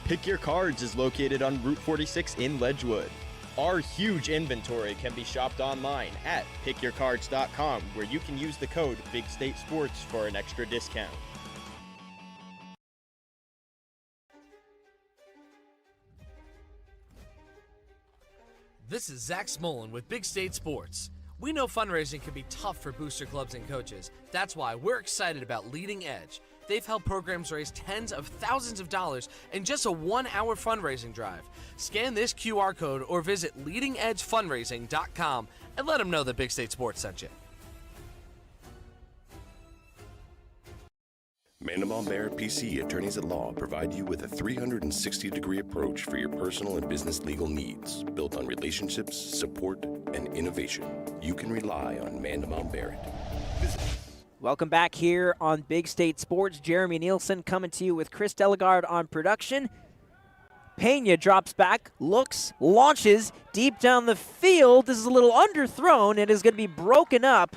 Pick Your Cards is located on Route 46 in Ledgewood. Our huge inventory can be shopped online at pickyourcards.com, where you can use the code BigStateSports for an extra discount. This is Zach Smolin with Big State Sports. We know fundraising can be tough for booster clubs and coaches. That's why we're excited about Leading Edge. They've helped programs raise tens of thousands of dollars in just a 1-hour fundraising drive. Scan this QR code or visit leadingedgefundraising.com and let them know that Big State Sports sent you. Mandelbaum Barrett PC Attorneys at Law provide you with a 360-degree approach for your personal and business legal needs, built on relationships, support, and innovation. You can rely on Mandelbaum Barrett. Visit. Welcome back here on Big State Sports. Jeremy Nielsen coming to you with Chris Delegard on production. Pena drops back, looks, launches deep down the field. This is a little underthrown. It is going to be broken up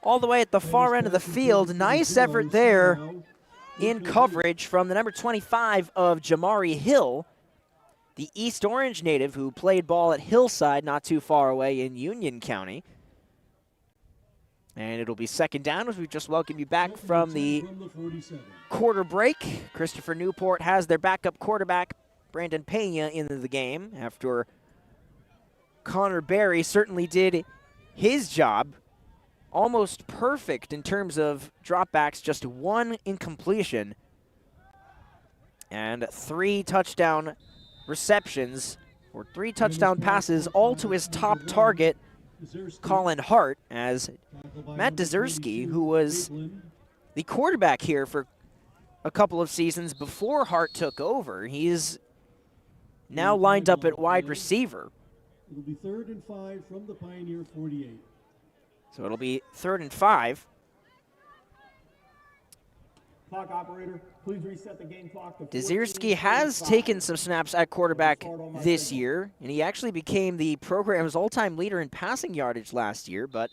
all the way at the far end of the field. Nice effort there in coverage from the number 25 of Jamari Hill, the East Orange native who played ball at Hillside not too far away in Union County. And it'll be second down as we just welcome you back from the quarter break. Christopher Newport has their backup quarterback, Brandon Pena, into the game after Connor Berry certainly did his job. Almost perfect in terms of dropbacks, just one incompletion. And 3 touchdown receptions, or 3 touchdown passes, all to his top target, Colin Hart, as Matt Dzerzski, who was the quarterback here for a couple of seasons before Hart took over. He's now lined up at wide receiver. It'll be 3rd and 5 from the Pioneer 48. So it'll be 3rd and 5. Clock operator, please reset the game clock to Dzerzski has taken some snaps at quarterback this year, and he actually became the program's all-time leader in passing yardage last year, but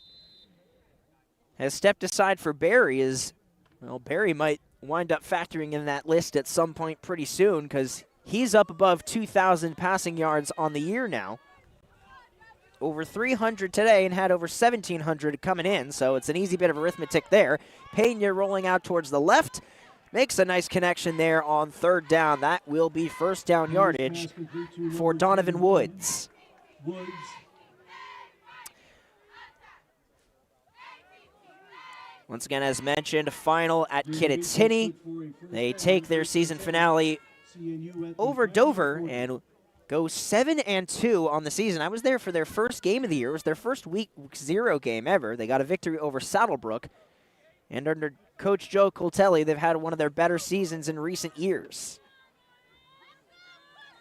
has stepped aside for Barry as, well, Barry might wind up factoring in that list at some point pretty soon because he's up above 2,000 passing yards on the year now. Over 300 today and had over 1,700 coming in, so it's an easy bit of arithmetic there. Pena rolling out towards the left. Makes a nice connection there on 3rd down. That will be 1st down yardage for Donovan Woods. Once again, as mentioned, final at Kittatinny. They take their season finale over Dover and go 7-2 on the season. I was there for their first game of the year. It was their first week 0 game ever. They got a victory over Saddlebrook. And under Coach Joe Coltelli, they've had one of their better seasons in recent years.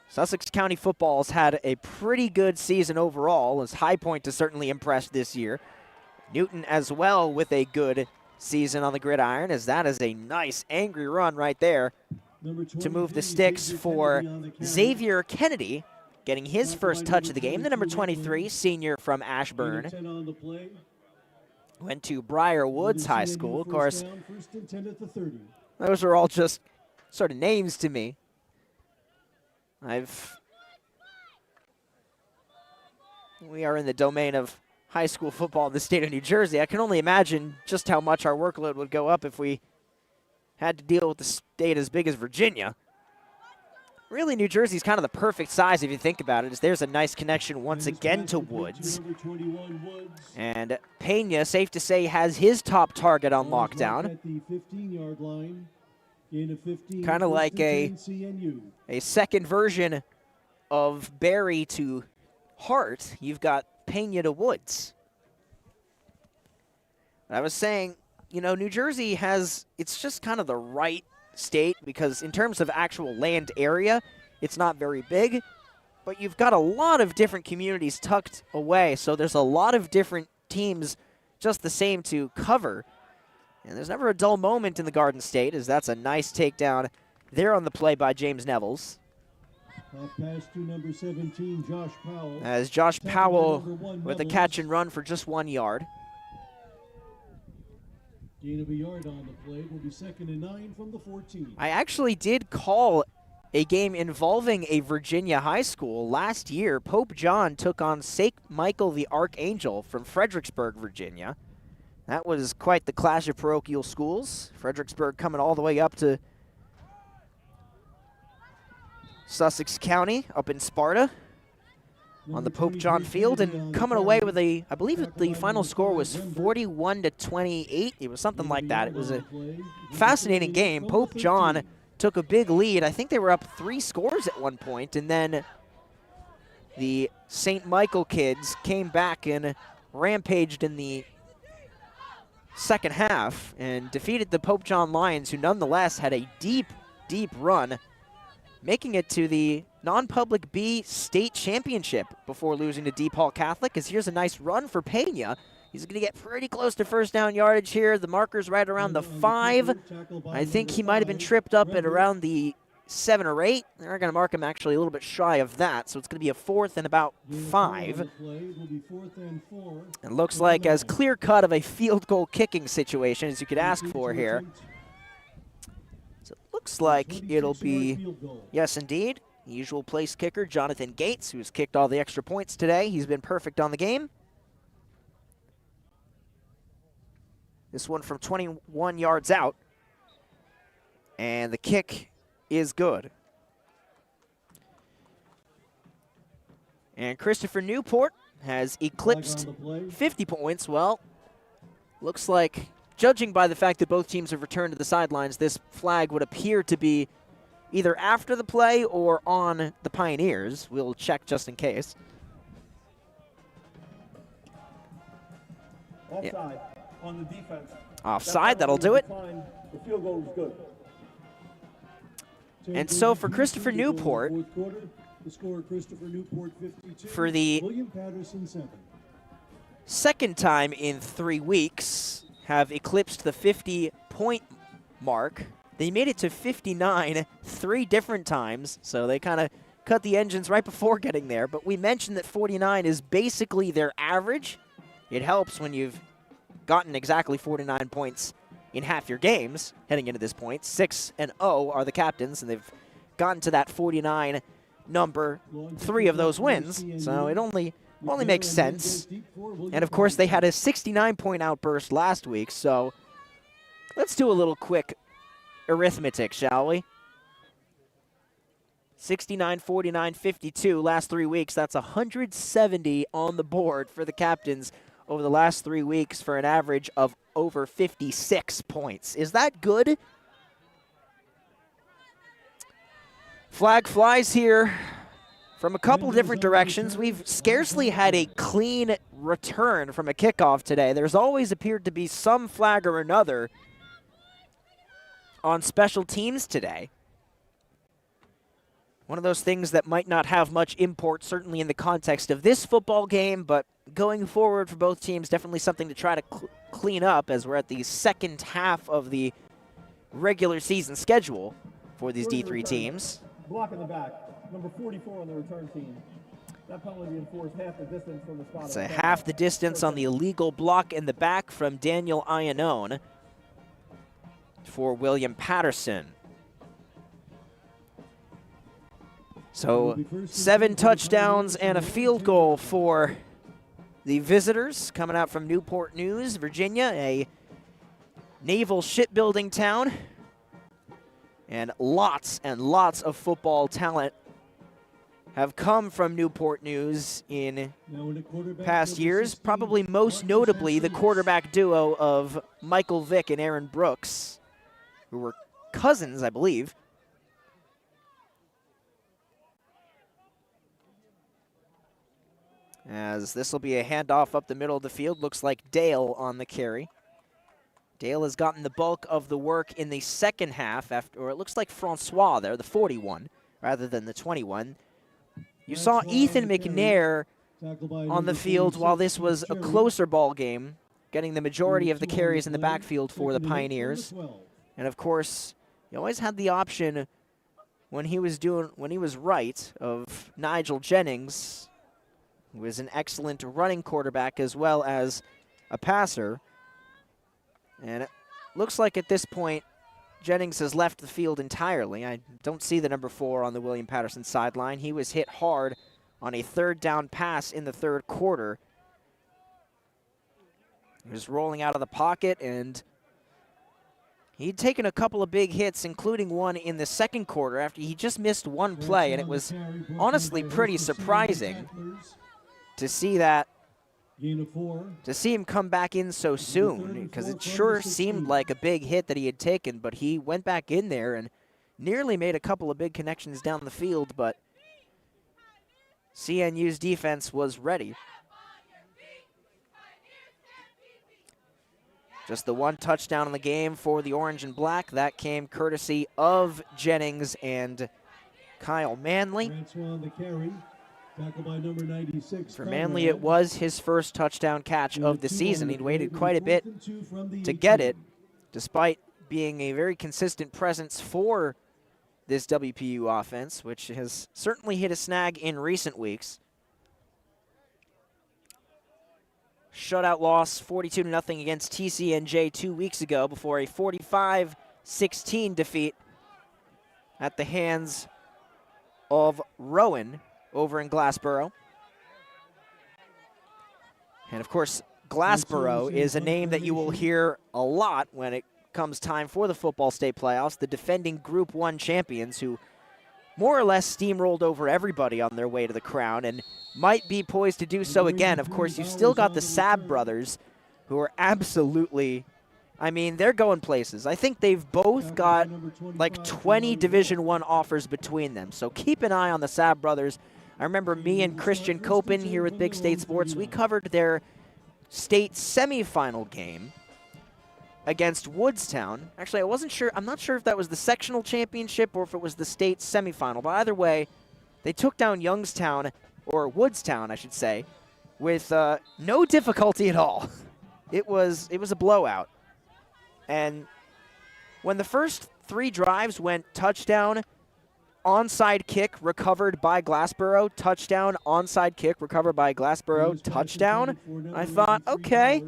Sussex County football has had a pretty good season overall, as High Point has certainly impressed this year. Newton as well with a good season on the gridiron, as that is a nice angry run right there to move the sticks for Xavier Kennedy, getting his first touch of the game. The number 23, senior from Ashburn, went to Briar Woods High School. Of course, those are all just sort of names to me. We are in the domain of high school football in the state of New Jersey. I can only imagine just how much our workload would go up if we had to deal with the state as big as Virginia. Really, New Jersey's kind of the perfect size if you think about it, as there's a nice connection once again to Woods. And Pena, safe to say, has his top target on lockdown. Kind of like a second version of Barry to Hart. You've got Pena to Woods. I was saying, you know, New Jersey it's just kind of the right state because in terms of actual land area, it's not very big, but you've got a lot of different communities tucked away, so there's a lot of different teams just the same to cover. And there's never a dull moment in the Garden State, as that's a nice takedown there on the play by James Nevels. Pass to number 17, Josh Powell. As Josh Powell with a catch and run for just 1 yard. Gain of a yard on the play will be 2nd and 9 from the 14. I actually did call a game involving a Virginia high school last year. Pope John took on St. Michael the Archangel from Fredericksburg, Virginia. That was quite the clash of parochial schools. Fredericksburg coming all the way up to Sussex County, up in Sparta, on the Pope John Field, and coming away with I believe the final score was 41-28. It was something like that. It was a fascinating game. Pope John took a big lead. I think they were up 3 scores at one point, and then the St. Michael kids came back and rampaged in the second half and defeated the Pope John Lions, who nonetheless had a deep, deep run, making it to the non-public B state championship before losing to DePaul Catholic. As here's a nice run for Pena. He's going to get pretty close to first down yardage here. The marker's right around the 5. I think he might have been tripped up at around the 7 or 8. They're going to mark him actually a little bit shy of that, so it's going to be a 4th and about 5. It looks like as clear-cut of a field goal kicking situation as you could ask for here. So it looks like it'll be, yes indeed, usual place kicker Jonathan Gates, who's kicked all the extra points today. He's been perfect on the game. This one from 21 yards out. And the kick is good. And Christopher Newport has eclipsed 50 points. Well, looks like, judging by the fact that both teams have returned to the sidelines, this flag would appear to be either after the play or on the Pioneers. We'll check just in case. Offside on the defense. Offside, that'll do it. The field goal was good. And so for Christopher Newport, for the second time in 3 weeks, have eclipsed the 50-point mark. They made it to 59 3 different times, so they kind of cut the engines right before getting there. But we mentioned that 49 is basically their average. It helps when you've gotten exactly 49 points in half your games heading into this point. 6-0 are the captains, and they've gotten to that 49 number 3 of those wins. So it only makes sense. And of course, they had a 69-point outburst last week. So let's do a little quick arithmetic, shall we? 69, 49, 52 last 3 weeks. That's 170 on the board for the captains over the last 3 weeks for an average of over 56 points. Is that good? Flag flies here from a couple different directions. We've scarcely had a clean return from a kickoff today. There's always appeared to be some flag or another on special teams today. One of those things that might not have much import, certainly in the context of this football game, but going forward for both teams, definitely something to try to clean up as we're at the second half of the regular season schedule for these D3 teams. Block in the back, number 44 on the return team. That penalty enforced half the distance from the spot. It's a half the distance on the illegal block in the back from Daniel Iannone for William Patterson. So 7 touchdowns and a field goal for the visitors coming out from Newport News, Virginia, a naval shipbuilding town. And lots of football talent have come from Newport News in past years, probably most notably the quarterback duo of Michael Vick and Aaron Brooks, who were cousins, I believe. As this will be a handoff up the middle of the field. Looks like Dale on the carry. Dale has gotten the bulk of the work in the second half, or it looks like Francois there, the 41, rather than the 21. You saw Ethan McNair on the field while this was a closer ball game, getting the majority of the carries in the backfield for the Pioneers. And of course, you always had the option when he was right of Nigel Jennings, who is an excellent running quarterback as well as a passer. And it looks like at this point, Jennings has left the field entirely. I don't see the number 4 on the William Patterson sideline. He was hit hard on a 3rd down pass in the 3rd quarter. He was rolling out of the pocket, and he'd taken a couple of big hits, including one in the 2nd quarter after he just missed one play, and it was honestly pretty surprising to see that. To see him come back in so soon, because it sure seemed like a big hit that he had taken, but he went back in there and nearly made a couple of big connections down the field, but CNU's defense was ready. Just the one touchdown in the game for the Orange and Black. That came courtesy of Jennings and Kyle Manley. Francois on the carry. Tackle by number 96. For Manley, it was his first touchdown catch of the season. He'd waited quite a bit to get it, despite being a very consistent presence for this WPU offense, which has certainly hit a snag in recent weeks. Shutout loss, 42-0 against TCNJ 2 weeks ago before a 45-16 defeat at the hands of Rowan over in Glassboro. And of course, Glassboro is a name that you will hear a lot when it comes time for the football state playoffs. The defending Group 1 champions who more or less steamrolled over everybody on their way to the crown and might be poised to do so again. Of course, you've still got the Saab brothers who are absolutely, I mean, they're going places. I think they've both got like 20 Division I offers between them. So keep an eye on the Saab brothers. I remember me and Christian Copen here with Big State Sports, we covered their state semifinal game against Woodstown. Actually, I wasn't sure. I'm not sure if that was the sectional championship or if it was the state semifinal. But either way, they took down Youngstown, or Woodstown, I should say, with no difficulty at all. It was a blowout. And when the first 3 drives went touchdown, onside kick recovered by Glassboro, touchdown, onside kick recovered by Glassboro, touchdown, I thought, okay,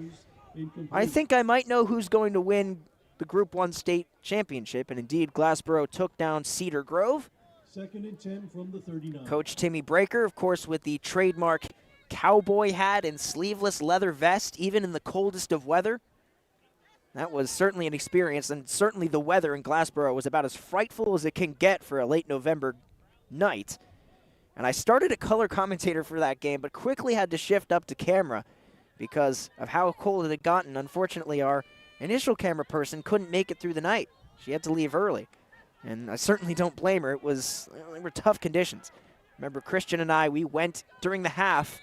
I think I might know who's going to win the Group 1 state championship. And indeed, Glassboro took down Cedar Grove. 2nd and 10 from the 39. Coach Timmy Breaker, of course, with the trademark cowboy hat and sleeveless leather vest, even in the coldest of weather. That was certainly an experience, and certainly the weather in Glassboro was about as frightful as it can get for a late November night. And I started a color commentator for that game, but quickly had to shift up to camera because of how cold it had gotten. Unfortunately, our initial camera person couldn't make it through the night. She had to leave early. And I certainly don't blame her. They were tough conditions. Remember, Christian and I, we went during the half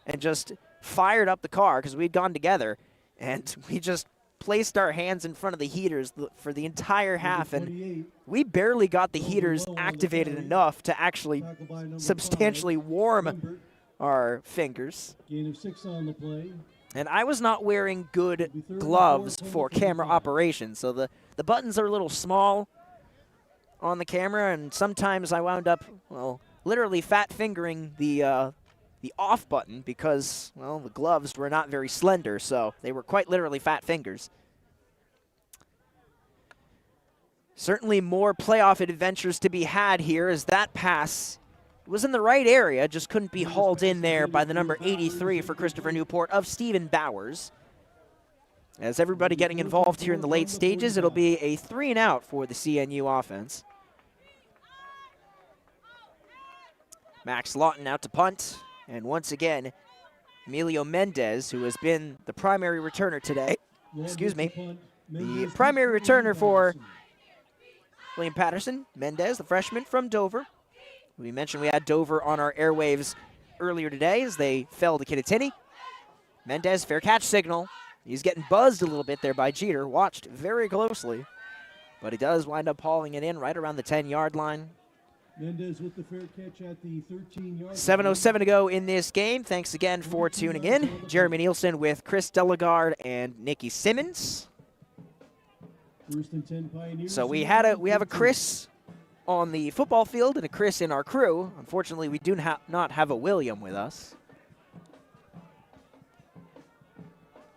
and just fired up the car because we'd gone together, and we just placed our hands in front of the heaters for the entire half, and we barely got the heaters activated enough to actually substantially warm our fingers. Gain of 6 on the play. And I was not wearing good gloves for camera operation, so the buttons are a little small on the camera, and sometimes I wound up, well, literally fat fingering the off button because, well, the gloves were not very slender, so they were quite literally fat fingers. Certainly more playoff adventures to be had here, as that pass was in the right area, just couldn't be hauled in there by the number 83 for Christopher Newport of Stephen Bowers. As everybody getting involved here in the late stages, it'll be a 3-and-out for the CNU offense. Max Lawton out to punt. And once again, Emilio Mendez, who has been the primary returner today, the primary returner for William Patterson. Mendez, the freshman from Dover. We mentioned we had Dover on our airwaves earlier today as they fell to Kittatinny. Mendez, fair catch signal. He's getting buzzed a little bit there by Jeter, watched very closely. But he does wind up hauling it in right around the 10-yard line. Mendez with the fair catch at the 13-yard line. 7:07 to go in this game. Thanks again for tuning in. Jeremy Nielsen with Chris Delegard and Nikki Simmons. First and 10 Pioneers. So we have a Chris on the football field and a Chris in our crew. Unfortunately, we do not have a William with us.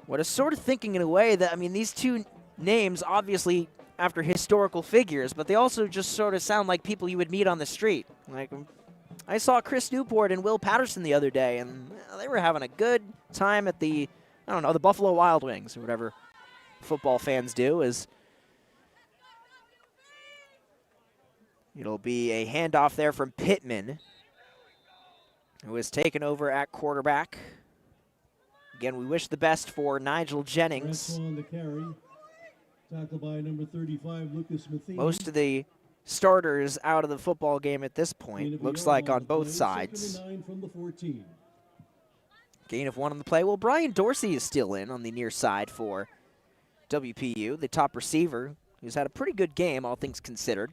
What is sort of thinking in a way that, I mean, these two names obviously after historical figures, but they also just sort of sound like people you would meet on the street. Like, I saw Chris Newport and Will Patterson the other day, and they were having a good time at the, I don't know, the Buffalo Wild Wings or whatever football fans do. It'll be a handoff there from Pittman, who is taken over at quarterback. Again, we wish the best for Nigel Jennings. On the carry. Tackle by number 35, Lucas Matheny. Most of the starters out of the football game at this point, looks like on both sides. 2nd and 9 from the 14. Gain of 1 on the play. Well, Brian Dorsey is still in on the near side for WPU, the top receiver, who's had a pretty good game, all things considered.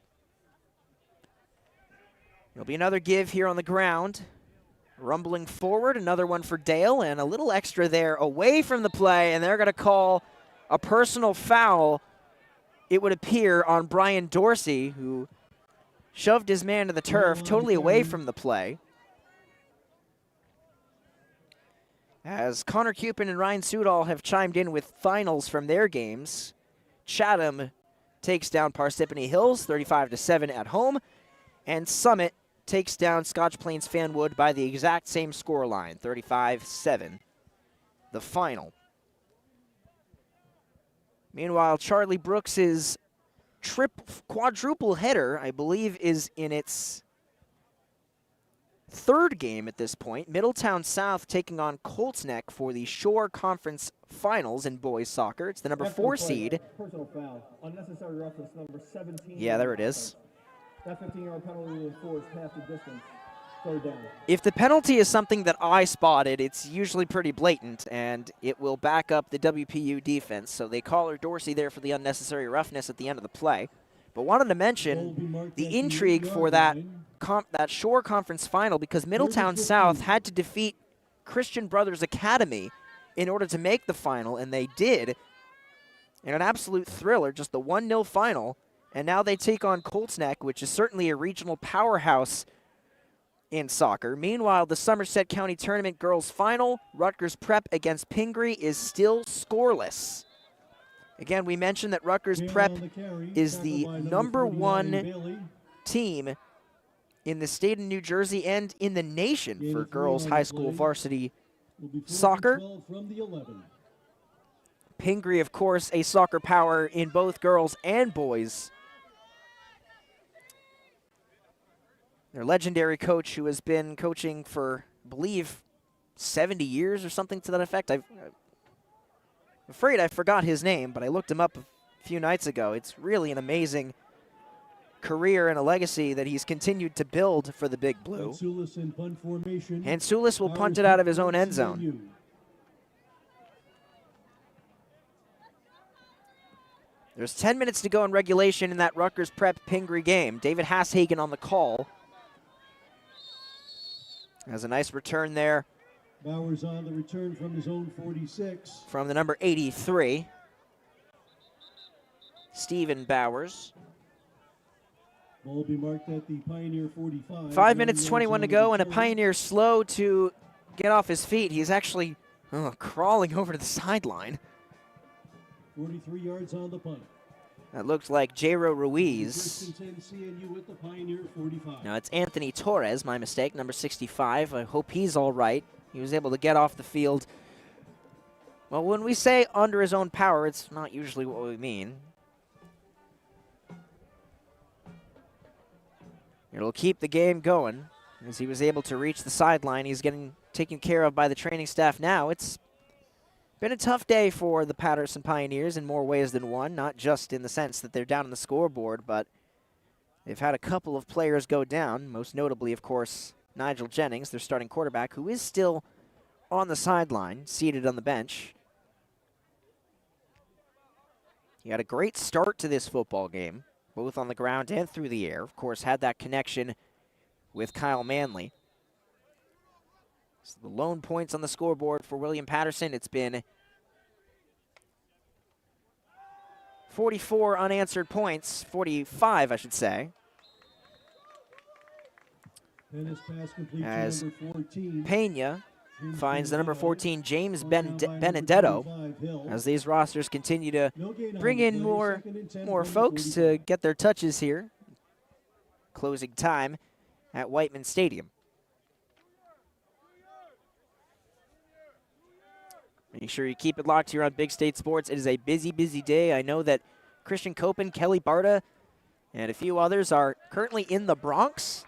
There'll be another give here on the ground. Rumbling forward, another one for Dale, and a little extra there away from the play, and they're going to call a personal foul, it would appear, on Brian Dorsey, who shoved his man to the turf, totally away from the play. As Connor Cupin and Ryan Sudol have chimed in with finals from their games, Chatham takes down Parsippany Hills 35-7 at home, and Summit takes down Scotch Plains Fanwood by the exact same scoreline, 35-7, the final. Meanwhile, Charlie Brooks's quadruple header, I believe, is in its third game at this point. Middletown South taking on Colts Neck for the Shore Conference Finals in boys soccer. It's the number 4 seed. Personal foul. Unnecessary roughness, number 17. Yeah, there it is. That 15-yard penalty enforced half the distance. Third down. If the penalty is something that I spotted, it's usually pretty blatant, and it will back up the WPU defense. So they call her Dorsey there for the unnecessary roughness at the end of the play. But wanted to mention the intrigue for that Shore Conference final, because Middletown South had to defeat Christian Brothers Academy in order to make the final, and they did. In an absolute thriller, just the 1-0 final. And now they take on Colts Neck, which is certainly a regional powerhouse in soccer. Meanwhile, the Somerset County Tournament girls final, Rutgers Prep against Pingree, is still scoreless. Again, we mentioned that Rutgers Prep is the #1 team in the state of New Jersey and in the nation for girls high school varsity soccer. Pingree, of course, a soccer power in both girls and boys. Their legendary coach, who has been coaching for, I believe, 70 years or something to that effect. I'm afraid I forgot his name, but I looked him up a few nights ago. It's really an amazing career and a legacy that he's continued to build for the Big Blue. And Sulis will punt it out of his own end zone. There's 10 minutes to go in regulation in that Rutgers Prep Pingree game. David Hasshagen on the call. Has a nice return there. Bowers on the return from his own 46. From the number 83. Stephen Bowers. Ball be marked at the Pioneer 45. 5 minutes, 21 to go, and a Pioneer slow to get off his feet. He's actually crawling over to the sideline. 43 yards on the punt. That looks like Jairo Ruiz. With the Pioneer 45. No, it's Anthony Torres, my mistake, number 65. I hope he's all right. He was able to get off the field. Well, when we say under his own power, it's not usually what we mean. It'll keep the game going as he was able to reach the sideline. He's getting taken care of by the training staff now. It's been a tough day for the Patterson Pioneers in more ways than one, not just in the sense that they're down on the scoreboard, but they've had a couple of players go down, most notably, of course, Nigel Jennings, their starting quarterback, who is still on the sideline, seated on the bench. He had a great start to this football game, both on the ground and through the air. Of course, had that connection with Kyle Manley. So the lone points on the scoreboard for William Patterson. It's been 44 unanswered points, 45, I should say. As Pena finds the number 14, James Benedetto, as these rosters continue to bring in more folks to get their touches here. Closing time at Whiteman Stadium. Make sure you keep it locked here on Big State Sports. It is a busy, busy day. I know that Christian Copen, Kelly Barta, and a few others are currently in the Bronx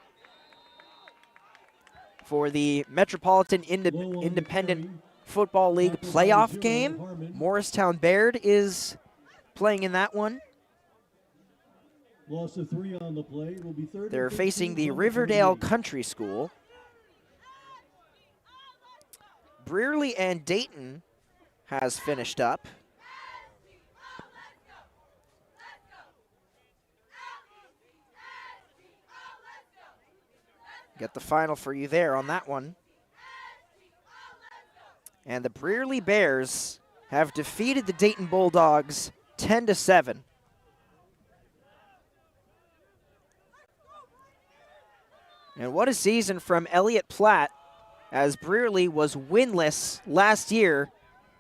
for the Metropolitan Independent Football League playoff game. Morristown Baird is playing in that one. Loss of 3 on the play. Will be third. They're facing the Riverdale Country School. Brearley and Dayton has finished up. Get the final for you there on that one. And the Brearley Bears have defeated the Dayton Bulldogs 10-7. And what a season from Elliott Platt, as Brearley was winless last year.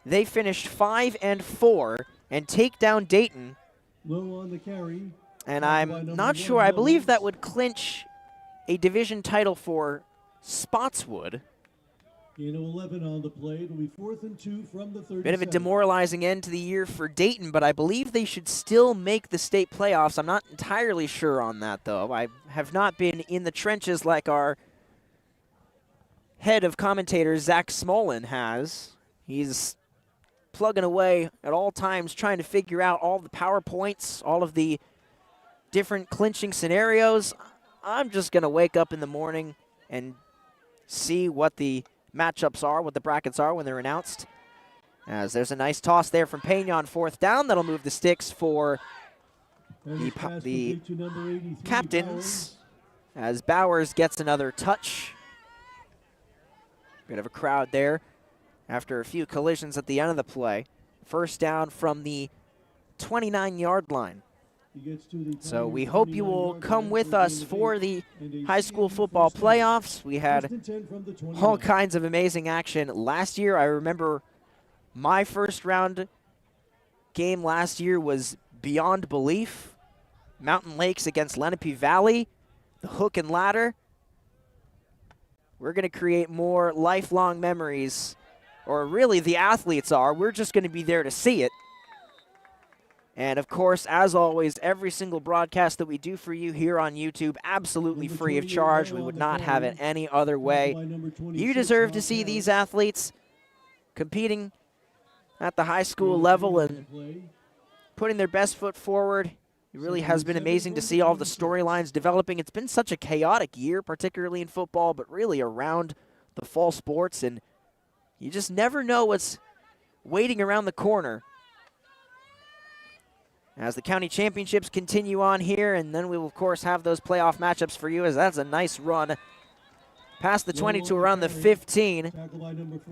They finished 5-4 and take down Dayton. Low on the carry. And I'm not sure. I believe that would clinch a division title for Spotswood. Gain of 11 on the play. It'll be 4th and 2 from the 37. Bit of a demoralizing end to the year for Dayton, but I believe they should still make the state playoffs. I'm not entirely sure on that, though. I have not been in the trenches like our head of commentators, Zach Smolin, has. He's plugging away at all times, trying to figure out all the PowerPoints, all of the different clinching scenarios. I'm just going to wake up in the morning and see what the matchups are, what the brackets are when they're announced. As there's a nice toss there from Pena on 4th down. That'll move the sticks for the captains. As Bowers gets another touch. Bit of a crowd there after a few collisions at the end of the play. First down from the 29-yard line. So we hope you will come with us for the high school football playoffs. We had all kinds of amazing action last year. I remember my first round game last year was beyond belief. Mountain Lakes against Lenape Valley, the hook and ladder. We're going to create more lifelong memories, or really the athletes are. We're just going to be there to see it. And, of course, as always, every single broadcast that we do for you here on YouTube, absolutely free of charge. We would not have it any other way. You deserve to see these athletes competing at the high school level and putting their best foot forward. It really has been amazing to see all the storylines developing. It's been such a chaotic year, particularly in football, but really around the fall sports. And you just never know what's waiting around the corner as the county championships continue on here, and then we will, of course, have those playoff matchups for you, as that's a nice run past the 20 to around the 15,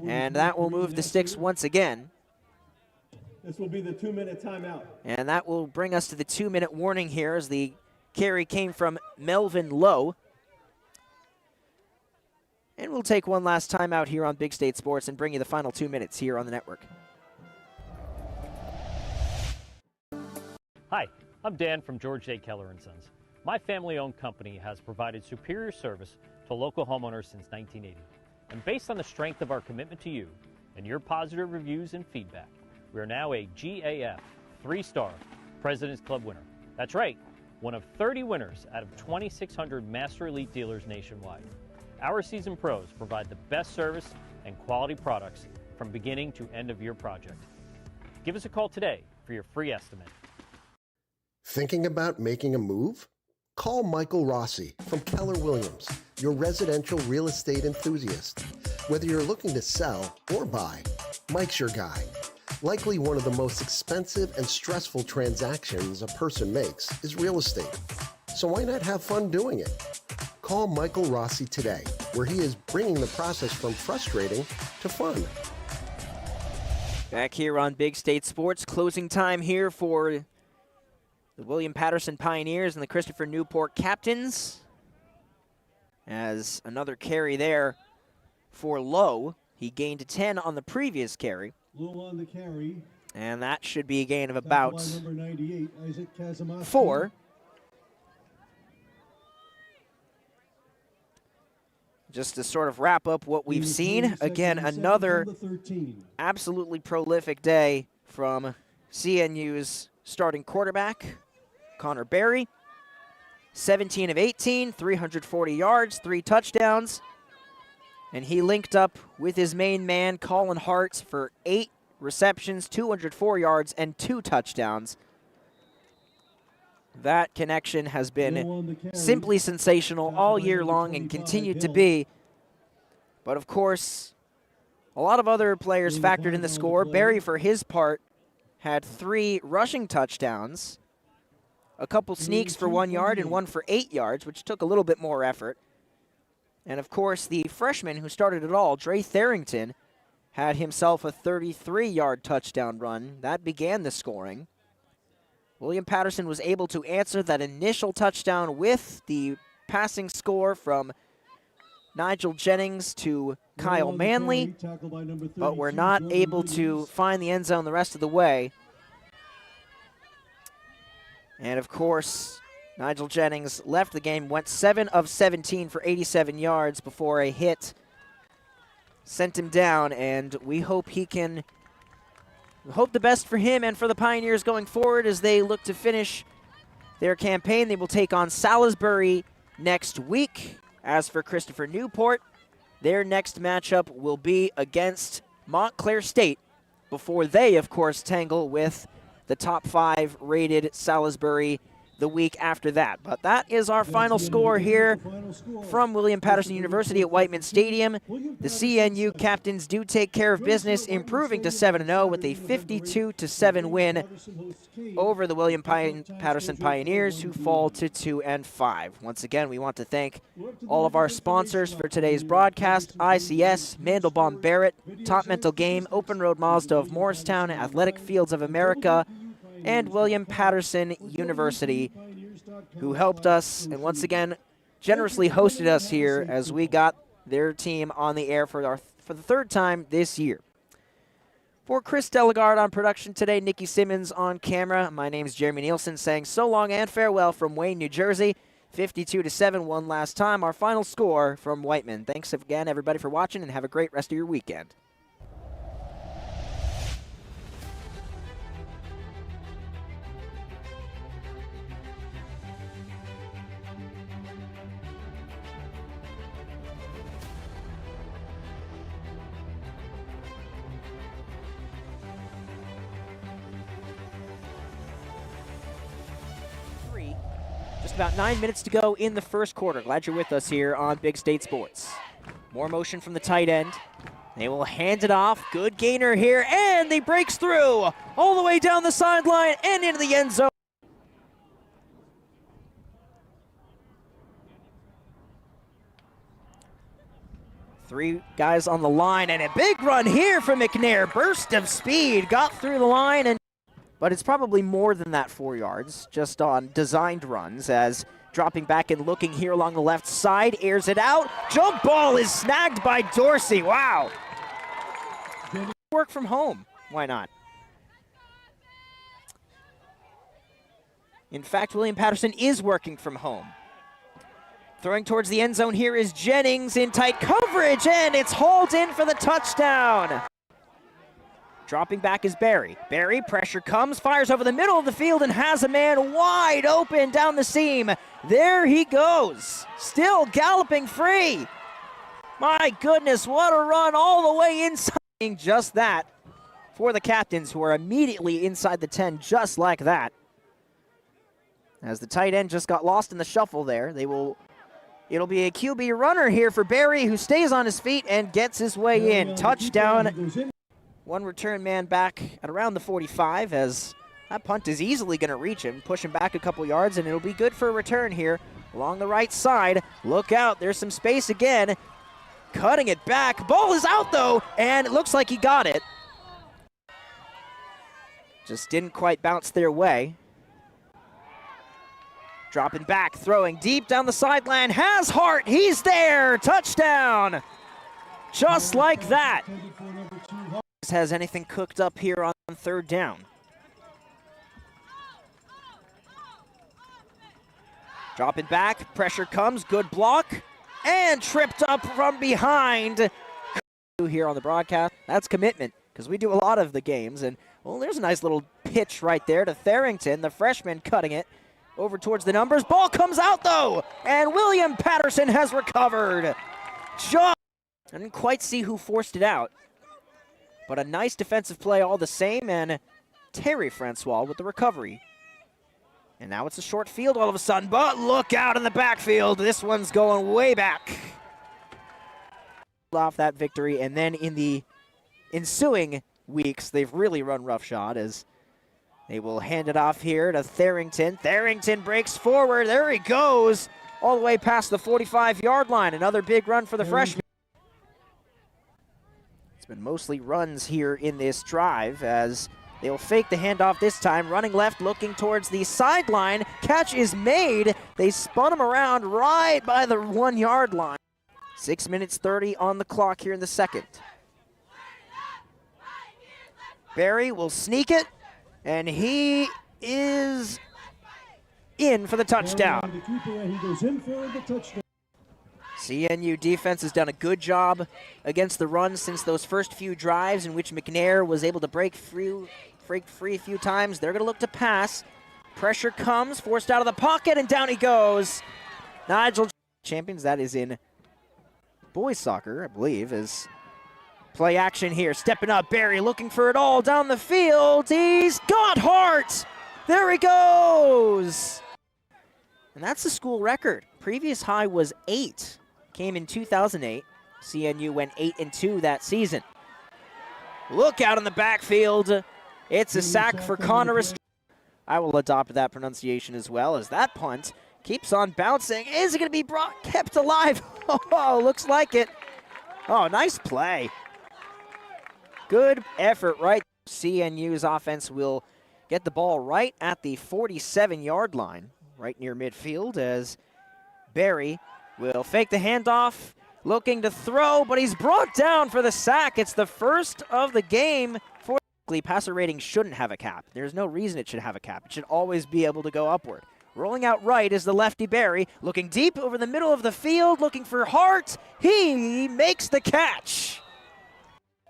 and that will move the sticks once again. This will be the 2-minute timeout. And that will bring us to the 2-minute warning here, as the carry came from Melvin Lowe. And we'll take one last timeout here on Big State Sports and bring you the final 2 minutes here on the network. Hi, I'm Dan from George J. Keller & Sons. My family-owned company has provided superior service to local homeowners since 1980. And based on the strength of our commitment to you and your positive reviews and feedback, we are now a GAF 3-star President's Club winner. That's right, one of 30 winners out of 2,600 Master Elite dealers nationwide. Our seasoned pros provide the best service and quality products from beginning to end of your project. Give us a call today for your free estimate. Thinking about making a move? Call Michael Rossi from Keller Williams, your residential real estate enthusiast. Whether you're looking to sell or buy, Mike's your guy. Likely one of the most expensive and stressful transactions a person makes is real estate. So why not have fun doing it? Call Michael Rossi today, where he is bringing the process from frustrating to fun. Back here on Big State Sports, closing time here for the William Patterson Pioneers and the Christopher Newport Captains. As another carry there for Lowe. He gained 10 on the previous carry. Low on the carry. And that should be a gain of about Number 98, Isaac Kazimowski. 4. Just to sort of wrap up what we've seen, again, another absolutely prolific day from CNU's starting quarterback, Connor Berry. 17 of 18, 340 yards, 3 touchdowns. And he linked up with his main man, Colin Hart, for 8 receptions, 204 yards, and 2 touchdowns. That connection has been simply sensational all year long and continued to be. But, of course, a lot of other players factored in the score. Berry, for his part, had 3 rushing touchdowns, a couple sneaks for 1 yard and one for 8 yards, which took a little bit more effort. And of course, the freshman who started it all, Dre Tharrington, had himself a 33-yard touchdown run. That began the scoring. William Patterson was able to answer that initial touchdown with the passing score from Nigel Jennings to Kyle Manley, but we're not able to find the end zone the rest of the way. And of course, Nigel Jennings left the game, went 7 of 17 for 87 yards before a hit sent him down, and we hope he can, hope the best for him and for the Pioneers going forward as they look to finish their campaign. They will take on Salisbury next week. As for Christopher Newport, their next matchup will be against Montclair State before they, of course, tangle with the top 5 rated Salisbury the week after that. But that is our final score here from William Patterson University at Whiteman Stadium. The CNU captains do take care of business, improving to 7-0 with a 52-7 win over the William Patterson Pioneers, who fall to 2-5. Once again, we want to thank all of our sponsors for today's broadcast: ICS, Mandelbaum Barrett, Top Mental Game, Open Road Mazda of Morristown, Athletic Fields of America, and William Patterson University, who helped us and once again generously hosted us here as we got their team on the air for the 3rd time this year. For Chris Delegard on production today, Nikki Simmons on camera, my name's Jeremy Nielsen saying so long and farewell from Wayne, New Jersey. 52-7 one last time, our final score from Whiteman. Thanks again, everybody, for watching, and have a great rest of your weekend. Just about 9 minutes to go in the first quarter. Glad you're with us here on Big State Sports. More motion from the tight end. They will hand it off. Good gainer here, and he breaks through all the way down the sideline and into the end zone. Three guys on the line, and a big run here from McNair. Burst of speed, got through the line, and but it's probably more than that 4 yards, just on designed runs, as dropping back and looking here along the left side, airs it out. Jump ball is snagged by Dorsey. Wow. Work from home. Why not? In fact, William Patterson is working from home. Throwing towards the end zone here is Jennings in tight coverage, and it's hauled in for the touchdown. Dropping back is Barry. Barry, pressure comes, fires over the middle of the field, and has a man wide open down the seam. There he goes, still galloping free. My goodness, what a run all the way inside. Just that for the captains, who are immediately inside the 10 just like that. As the tight end just got lost in the shuffle there, it'll be a QB runner here for Barry, who stays on his feet and gets his way in. Touchdown. One return man back at around the 45, as that punt is easily going to reach him. Push him back a couple yards, and it'll be good for a return here along the right side. Look out, there's some space again. Cutting it back. Ball is out, though, and it looks like he got it. Just didn't quite bounce their way. Dropping back, throwing deep down the sideline. Has Hart, he's there. Touchdown. Just like that. Has anything cooked up here on 3rd down. Dropping back, pressure comes, good block, and tripped up from behind. Here on the broadcast, that's commitment, because we do a lot of the games, and well, there's a nice little pitch right there to Tharrington, the freshman, cutting it over towards the numbers. Ball comes out, though, and William Patterson has recovered. I didn't quite see who forced it out, but a nice defensive play all the same, and Terry Francois with the recovery. And now it's a short field all of a sudden, but look out in the backfield. This one's going way back. Off that victory, and then in the ensuing weeks, they've really run roughshod, as they will hand it off here to Tharrington. Tharrington breaks forward. There he goes. all the way past the 45-yard line. Another big run for the freshman. It's been mostly runs here in this drive as they'll fake the handoff this time, running left, looking towards the sideline. Catch is made. They spun him around right by the 1-yard line. 6 minutes 30 on the clock here in the second. Barry will sneak it, and he is in for the touchdown. CNU defense has done a good job against the run since those first few drives in which McNair was able to break free a few times. They're going to look to pass. Pressure comes, forced out of the pocket, and down he goes. Nigel champions, that is in boys soccer, I believe, is play action here. Stepping up, Barry looking for it all down the field. He's got Hart. There he goes. And that's the school record. Previous high was 8. Came in 2008. CNU went 8-2 that season. Look out in the backfield. It's a sack for Connor. I will adopt that pronunciation as well, as that punt keeps on bouncing. Is it going to be kept alive? Oh, looks like it. Oh, nice play. Good effort, right? CNU's offense will get the ball right at the 47-yard line, right near midfield, as Barry will fake the handoff, looking to throw, but he's brought down for the sack. It's the first of the game. Passer rating shouldn't have a cap. There's no reason it should have a cap. It should always be able to go upward. Rolling out right is the lefty Barry, looking deep over the middle of the field, looking for Hart. He makes the catch.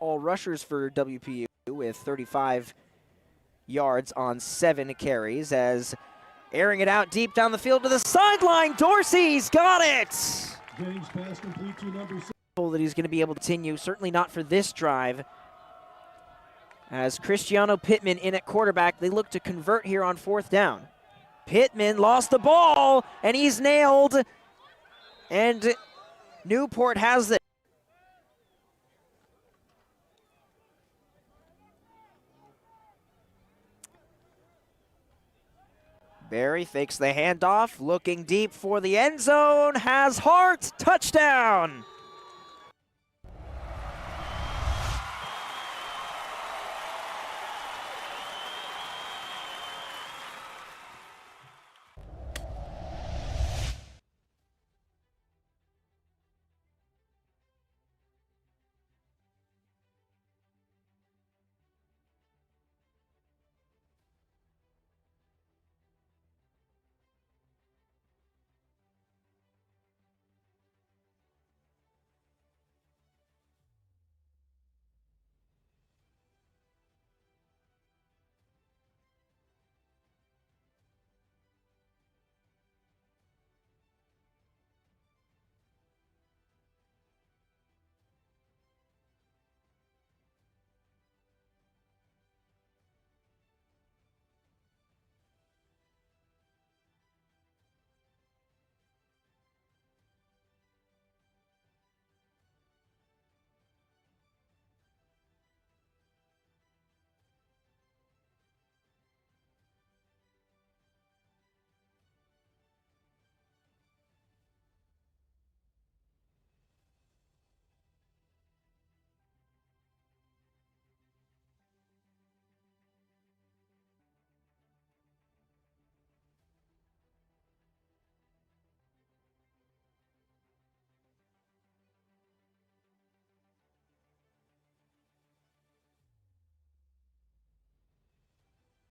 All rushers for WPU with 35 yards on 7 carries, as airing it out deep down the field to the sideline. Dorsey's got it. James pass complete to number 6. That he's going to be able to continue, certainly not for this drive. As Cristiano Pittman in at quarterback, they look to convert here on 4th down. Pittman lost the ball, and he's nailed. And Newport has it. Barry fakes the handoff, looking deep for the end zone, has Hart, touchdown!